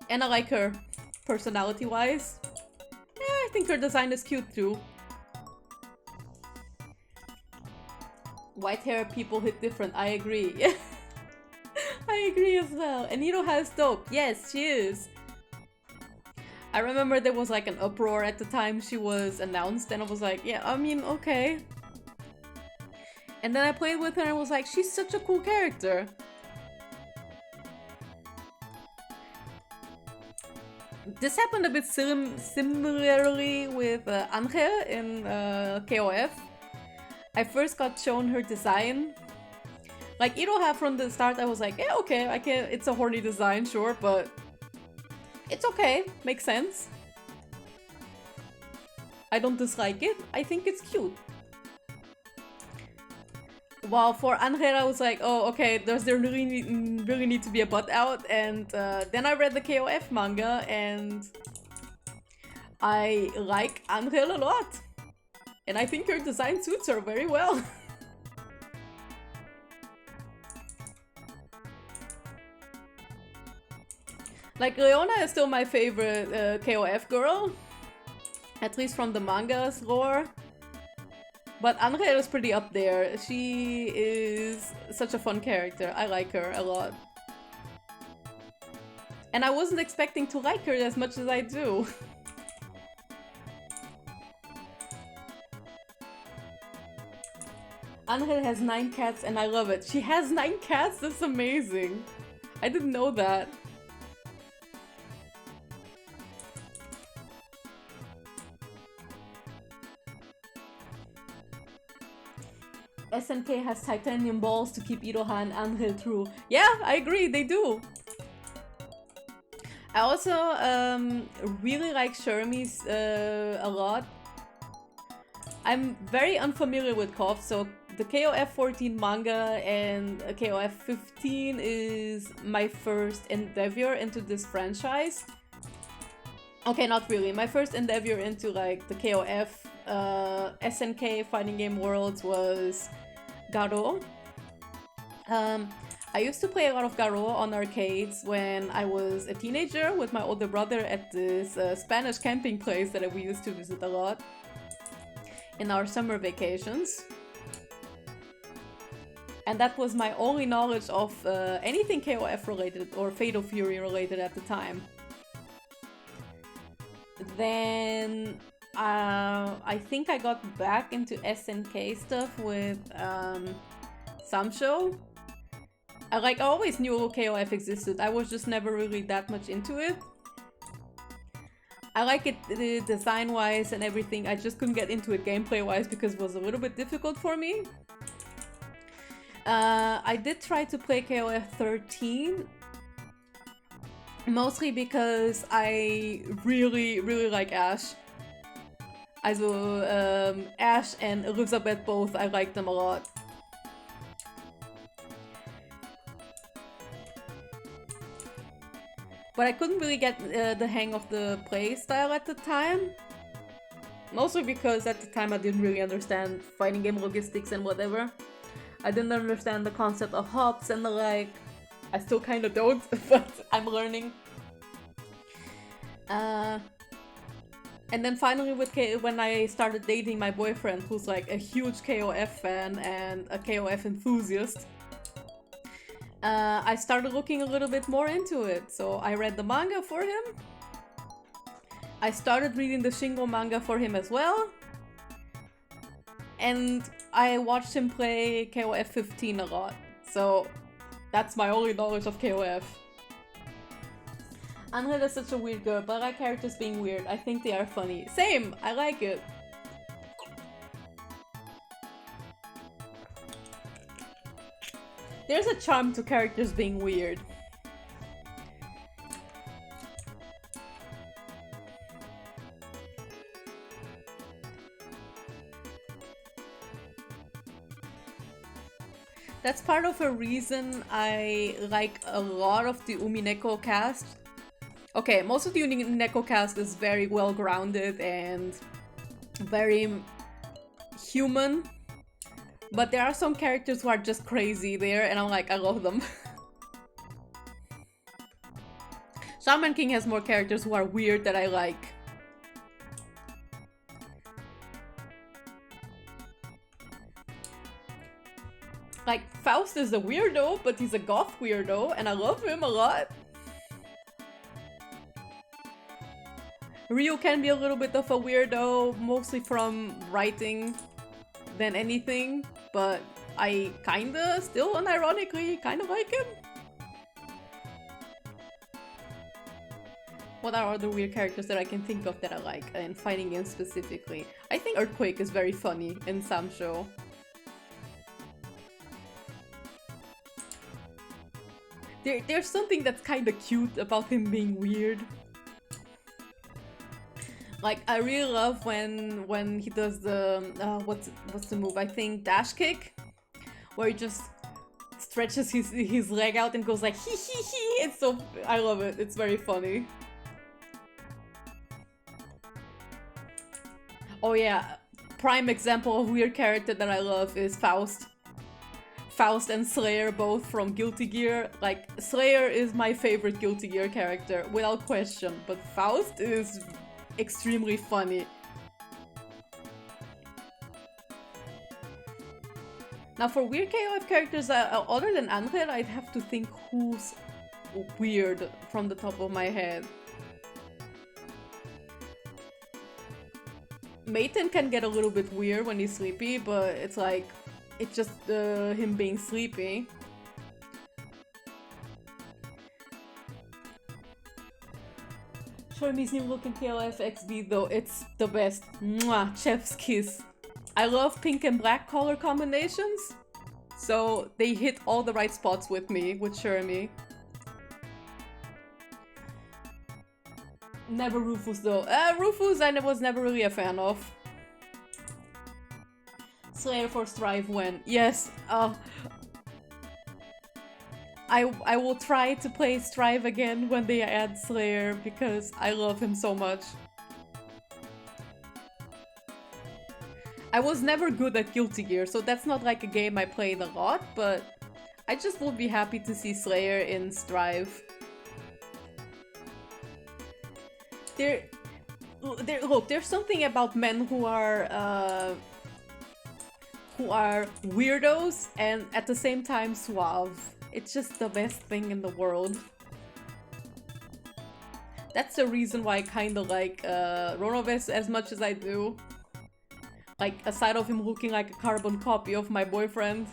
And I like her personality-wise. Yeah, I think her design is cute too. White hair people hit different, I agree. Yeah, I agree as well. And Iroha is dope. Yes, she is. I remember there was like an uproar at the time she was announced, and I was like, yeah, I mean, okay. And then I played with her and was like, she's such a cool character. This happened a bit similarly with Angel in KOF. I first got shown her design. Like Iroha from the start, I was like, yeah, okay, I can. It's a horny design, sure, but it's okay, makes sense. I don't dislike it. I think it's cute. While for Angel, I was like, oh, okay, does there really need to be a butt out? And then I read the KOF manga, and I like Angel a lot. And I think her design suits her very well. Like, Leona is still my favorite KOF girl. At least from the manga's lore. But Angel is pretty up there. She is such a fun character. I like her a lot. And I wasn't expecting to like her as much as I do. Angel has 9 cats and I love it. She has 9 cats? That's amazing. I didn't know that. SNK has titanium balls to keep Iroha and Angel true. Yeah, I agree, they do. I also really like Shermie's a lot. I'm very unfamiliar with KOF, so the KOF 14 manga and KOF 15 is my first endeavor into this franchise. Okay, not really. My first endeavor into like the KOF SNK fighting game worlds was Garo. I used to play a lot of Garo on arcades when I was a teenager with my older brother at this Spanish camping place that we used to visit a lot in our summer vacations. And that was my only knowledge of anything KOF related or Fatal Fury related at the time. Then I think I got back into SNK stuff with Samsho. I always knew KOF existed, I was just never really that much into it. I like it design-wise and everything, I just couldn't get into it gameplay-wise because it was a little bit difficult for me. I did try to play KOF 13, mostly because I really like Ash. Also, Ash and Elizabeth both, I like them a lot. But I couldn't really get the hang of the playstyle at the time. Mostly because at the time I didn't really understand fighting game logistics and whatever. I didn't understand the concept of hops and the like. I still kinda don't, but I'm learning. And then finally when I started dating my boyfriend, who's like a huge KOF fan and a KOF enthusiast, I started looking a little bit more into it. So I read the manga for him. I started reading the Shingo manga for him as well. And I watched him play KOF 15 a lot. So that's my only knowledge of KOF. Angel is such a weird girl, but I like characters being weird. I think they are funny. Same! I like it. There's a charm to characters being weird. That's part of a reason I like a lot of the Umineko cast. Okay, most of the Umineko cast is very well grounded and very human. But there are some characters who are just crazy there, and I'm like, I love them. Shaman King has more characters who are weird that I like. Like, Faust is a weirdo, but he's a goth weirdo, and I love him a lot. Ryu can be a little bit of a weirdo, mostly from writing than anything, but I kinda, still unironically, kinda like him. What are other weird characters that I can think of that I like, and fighting games specifically? I think Earthquake is very funny in Samsho. There's something that's kinda cute about him being weird. Like, I really love when he does the what's the move? I think dash kick, where he just stretches his leg out and goes like hee hee hee. It's so, I love it. It's very funny. Oh yeah, prime example of weird character that I love is Faust. Faust and Slayer, both from Guilty Gear. Like, Slayer is my favorite Guilty Gear character, without question, but Faust is extremely funny. Now for weird KOF characters, other than Angel, I'd have to think who's weird from the top of my head. Maiten can get a little bit weird when he's sleepy, but it's like, it's just him being sleepy. Shermie's new look in KOF XD though, it's the best. Mwah, chef's kiss. I love pink and black color combinations, so they hit all the right spots with me, with Shermie. Never Rufus though. Rufus I was never really a fan of. Slayer for Strive when. Yes, I will try to play Strive again when they add Slayer because I love him so much. I was never good at Guilty Gear, so that's not like a game I played a lot, but I just would be happy to see Slayer in Strive. Look, there's something about men who are weirdos and at the same time suave. It's just the best thing in the world. That's the reason why I kinda like Ronoves as much as I do. Like, aside of him looking like a carbon copy of my boyfriend,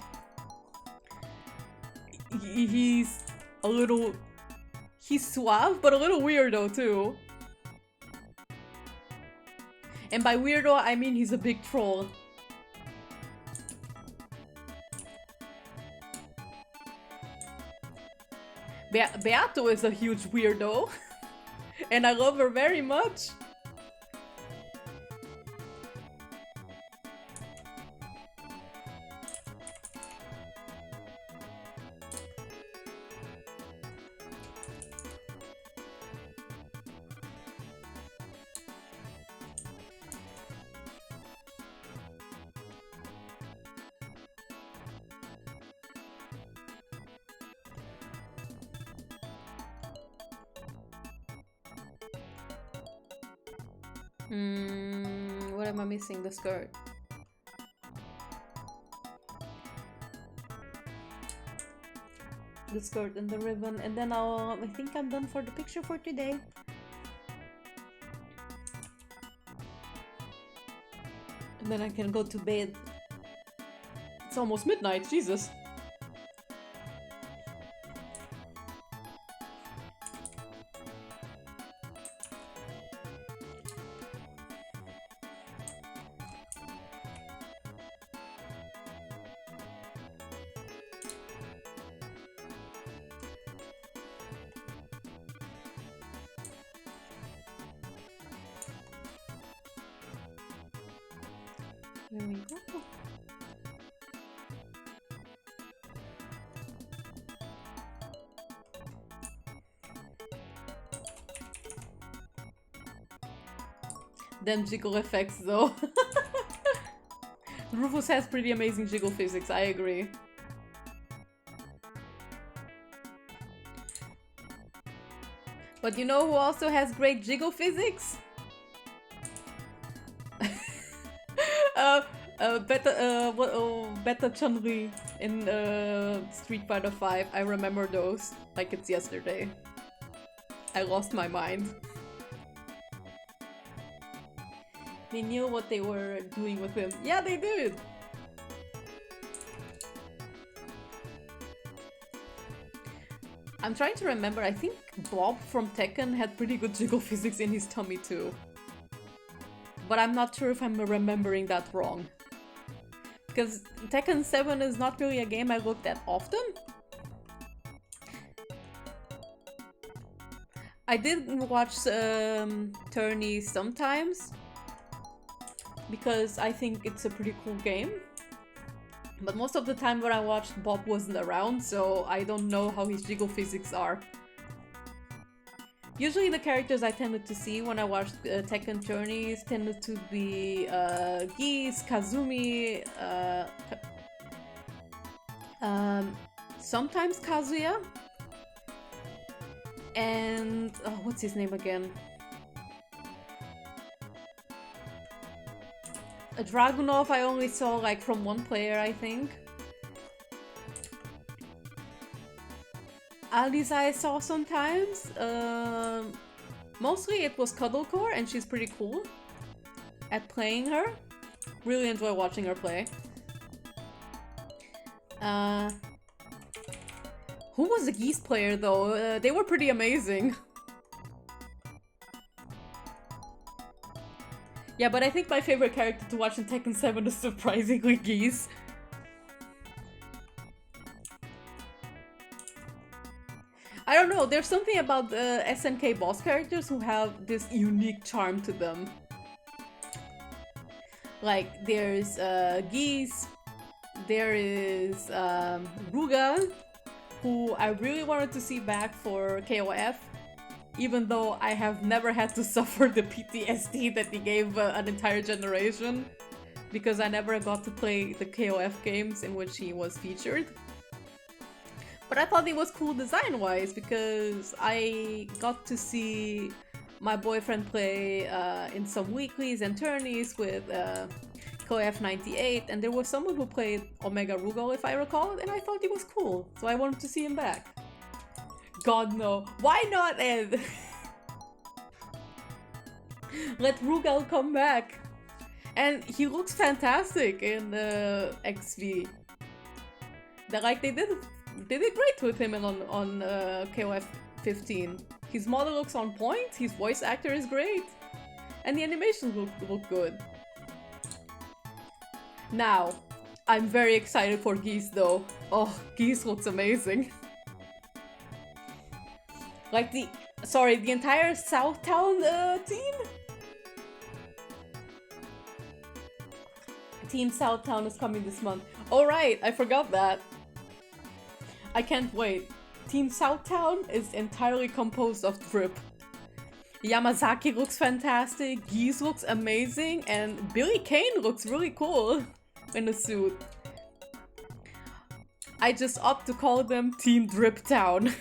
he's a little... he's suave, but a little weirdo too. And by weirdo, I mean he's a big troll. Beato is a huge weirdo, and I love her very much. What am I missing? The skirt. The skirt and the ribbon, and then I think I'm done for the picture for today. And then I can go to bed. It's almost midnight, Jesus. There we go. Them jiggle effects though. Rufus has pretty amazing jiggle physics, I agree. But you know who also has great jiggle physics? Beta Chun-Li in Street Fighter 5. I remember those like it's yesterday. I lost my mind. They knew what they were doing with him. Yeah, they did! I'm trying to remember, I think Bob from Tekken had pretty good jiggle physics in his tummy too. But I'm not sure if I'm remembering that wrong. Because Tekken 7 is not really a game I looked at often. I did watch Tourney sometimes, because I think it's a pretty cool game. But most of the time when I watched, Bob wasn't around, so I don't know how his jiggle physics are. Usually the characters I tended to see when I watched Tekken tourneys tended to be Geese, Kazumi, sometimes Kazuya, and what's his name again? Dragunov I only saw like from one player, I think. Alisa I saw sometimes. Mostly it was Cuddlecore, and she's pretty cool at playing her. Really enjoy watching her play. Who was the Geese player though? They were pretty amazing. Yeah, but I think my favorite character to watch in Tekken 7 is surprisingly Geese. I don't know, there's something about the SNK boss characters who have this unique charm to them. Like, there's Geese, there is Ruga, who I really wanted to see back for KOF, even though I have never had to suffer the PTSD that he gave an entire generation, because I never got to play the KOF games in which he was featured. But I thought it was cool design-wise, because I got to see my boyfriend play in some weeklies and tourneys with KOF 98, and there was someone who played Omega Rugal, if I recall, and I thought he was cool, so I wanted to see him back. God no, why not, Ed? Let Rugal come back. And he looks fantastic in XV. They did great with him on KOF 15. His model looks on point, his voice actor is great, and the animations look good. Now, I'm very excited for Geese though. Oh, Geese looks amazing. Like the entire Southtown team? Team Southtown is coming this month. Oh right, I forgot that. I can't wait. Team Southtown is entirely composed of Drip. Yamazaki looks fantastic, Geese looks amazing, and Billy Kane looks really cool in a suit. I just opt to call them Team Drip Town.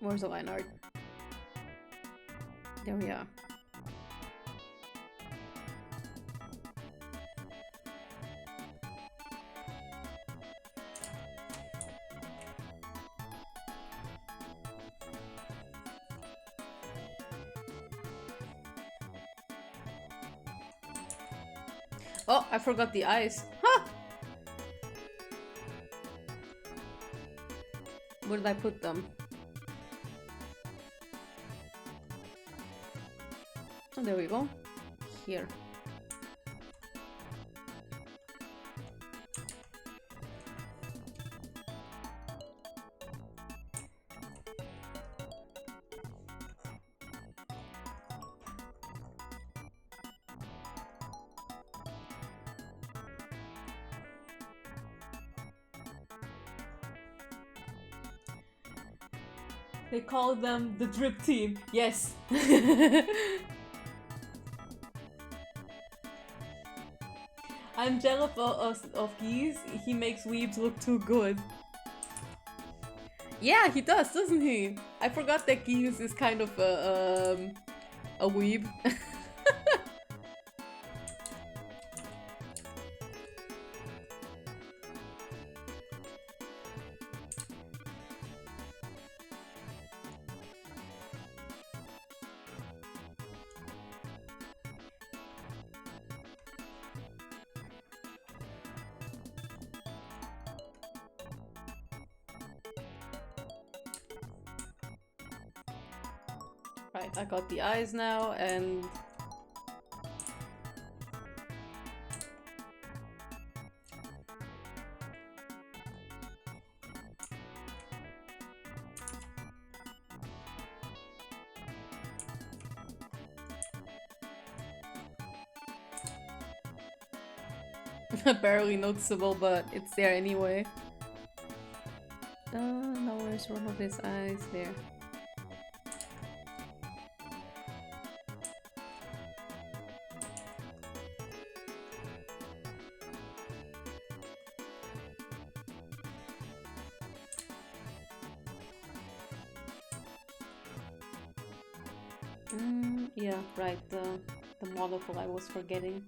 Where's the line art? There we are. Oh, I forgot the eyes. Huh! Where did I put them? Oh, there we go. Here. They call them the Drip Team. Yes. I'm jealous of Geese. He makes weebs look too good. Yeah, he does, doesn't he? I forgot that Geese is kind of a weeb. Right, I got the eyes now, and Barely noticeable, but it's there anyway. Now where's one of his eyes? There. Yeah, right, the monocle I was forgetting.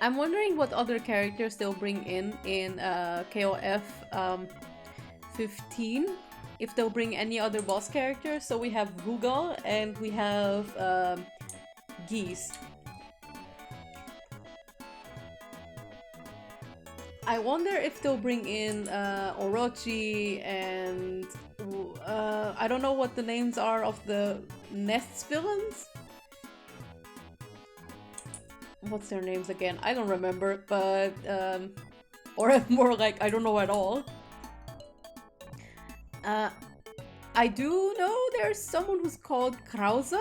I'm wondering what other characters they'll bring in KOF 15. If they'll bring any other boss characters. So we have Rugal and we have Geese. I wonder if they'll bring in Orochi and I don't know what the names are of the Nest's villains. What's their names again? I don't remember, but or more like I don't know at all. I do know there's someone who's called Krause.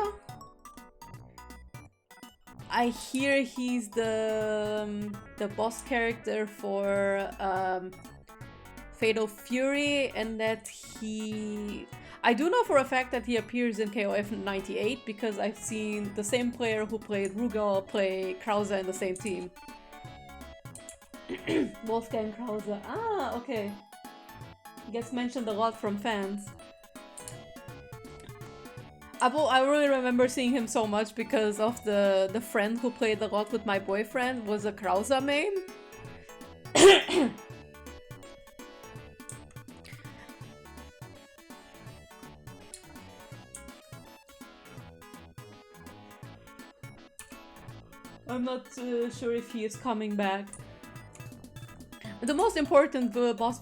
I hear he's the boss character for Fatal Fury, and that I do know for a fact that he appears in KOF 98 because I've seen the same player who played Rugal play Krause in the same team. Wolfgang Krause. Ah, okay. Gets mentioned a lot from fans. I really remember seeing him so much because of the friend who played a lot with my boyfriend was a Krause main. I'm not sure if he is coming back. The most important boss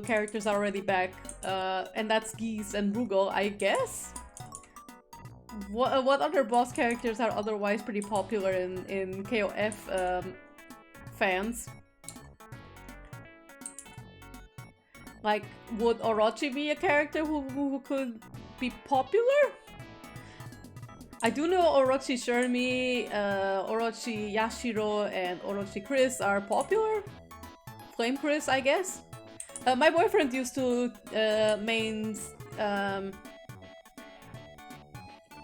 characters are already back, and that's Geese and Rugal, I guess? What other boss characters are otherwise pretty popular in KOF fans? Like, would Orochi be a character who could be popular? I do know Orochi Shermie, Orochi Yashiro, and Orochi Chris are popular. Flame Chris, I guess. My boyfriend used to mains...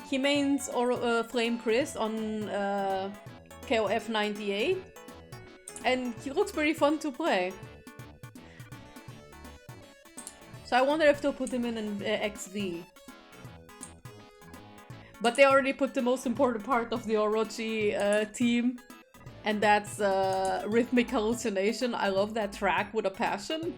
he mains Flame Chris on KOF 98. And he looks pretty fun to play. So I wonder if they'll put him in an XV. But they already put the most important part of the Orochi team. And that's Rhythmic Hallucination. I love that track with a passion.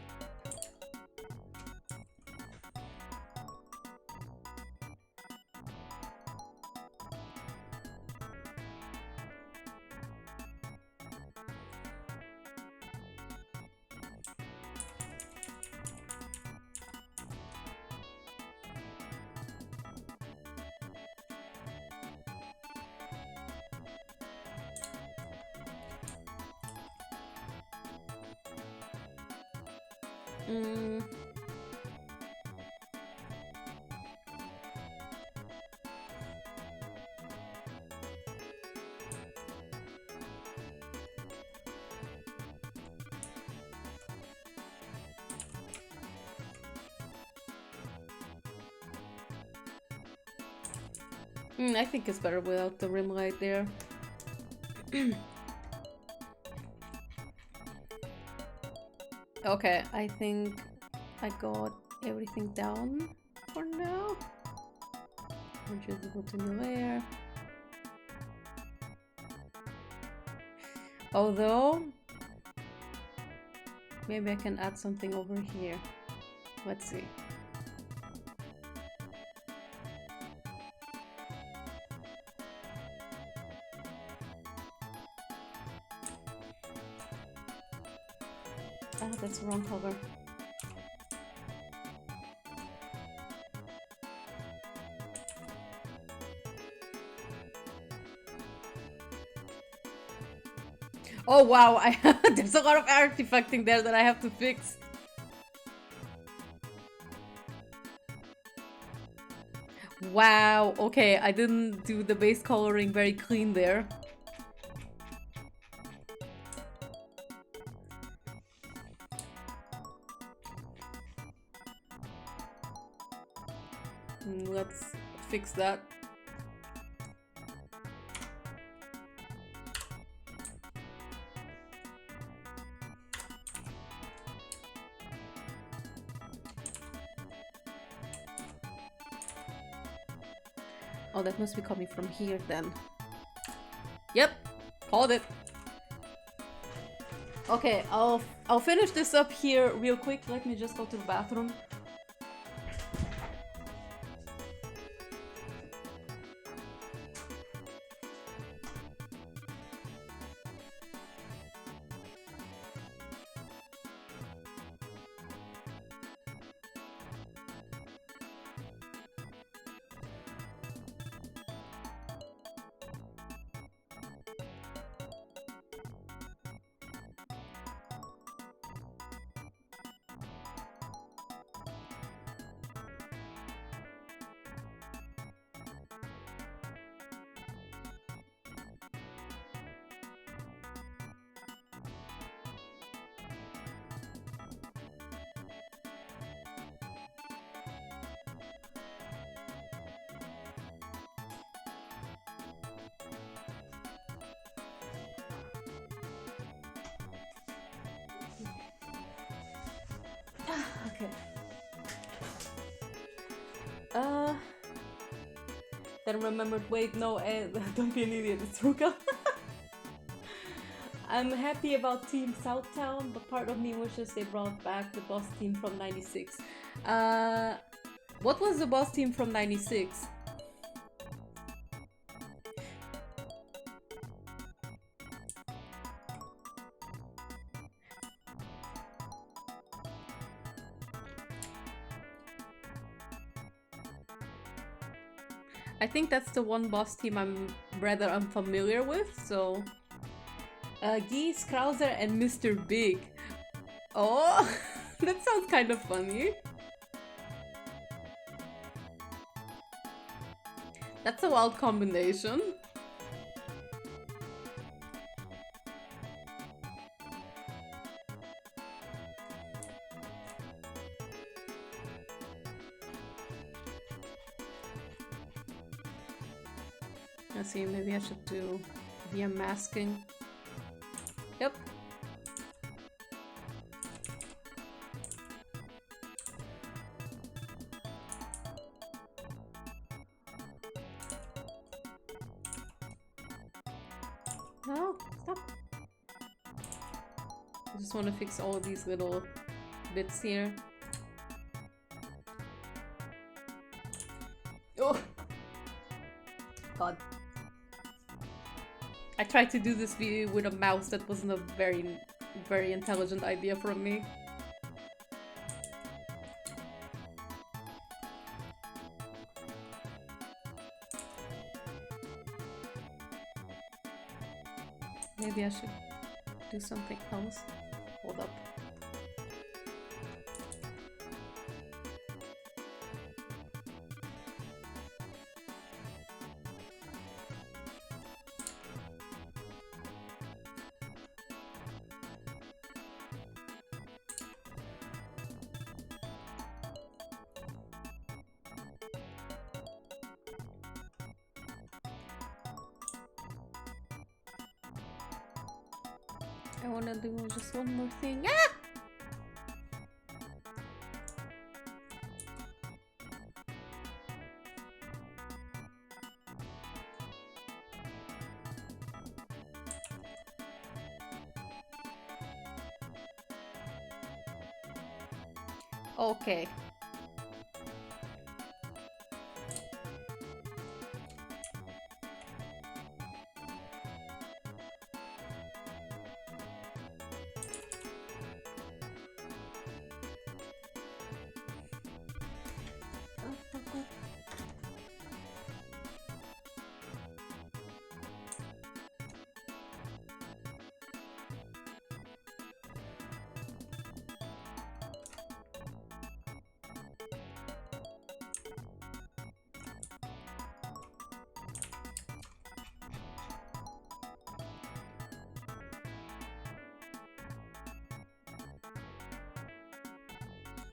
I think it's better without the rim light there. Okay, I think I got everything down for now. I'll just go to new layer. Although, maybe I can add something over here. Let's see. Ah, that's the wrong color. Oh wow, there's a lot of artifacting there that I have to fix. Wow, okay, I didn't do the base coloring very clean there. Let's fix that. Oh, that must be coming from here then. Yep, called it. Okay, I'll finish this up here real quick. Let me just go to the bathroom. Okay. Then remembered, wait, no, don't be an idiot, it's Ruka. I'm happy about Team Southtown, but part of me wishes they brought back the boss team from 96. What was the boss team from 96? I think that's the one boss team I'm rather unfamiliar with, so... Geese, Krauser, and Mr. Big. Oh, that sounds kind of funny. That's a wild combination. Let's see, maybe I should do VM masking. Yep. No, stop. I just want to fix all these little bits here. Oh! God. I tried to do this video with a mouse. That wasn't a very intelligent idea from me. Maybe I should do something else. Hold up. I wanna do just one more thing. Ah! Okay.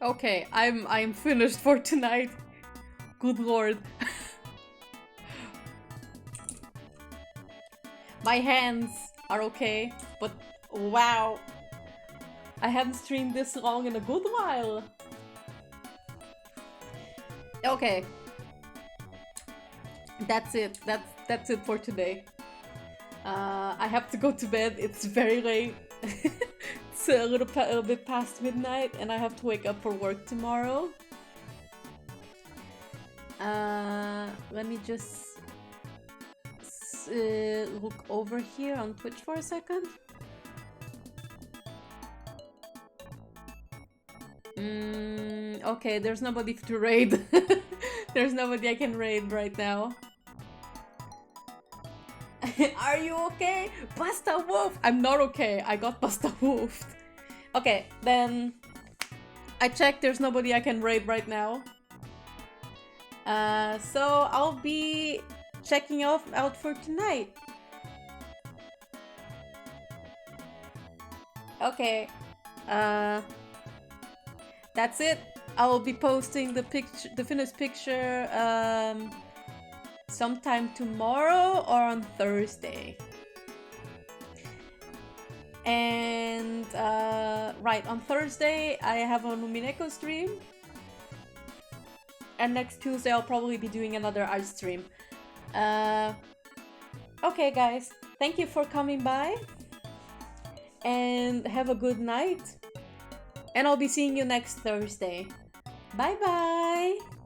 Okay, I'm finished for tonight. Good lord. My hands are okay, but wow. I haven't streamed this long in a good while. Okay. That's it. That's it for today. I have to go to bed. It's very late. It's a little bit past midnight, and I have to wake up for work tomorrow. Let me just look over here on Twitch for a second. Okay, there's nobody to raid. There's nobody I can raid right now. Are you okay? Basta wolf! I'm not okay. I got basta wolfed. Okay, then I checked. There's nobody I can raid right now. So I'll be checking out for tonight. Okay. That's it. I will be posting the finished picture sometime tomorrow or on Thursday. And right, on Thursday I have a Lumineko stream. And next Tuesday I'll probably be doing another art stream. Okay guys, thank you for coming by. And have a good night. And I'll be seeing you next Thursday. Bye bye!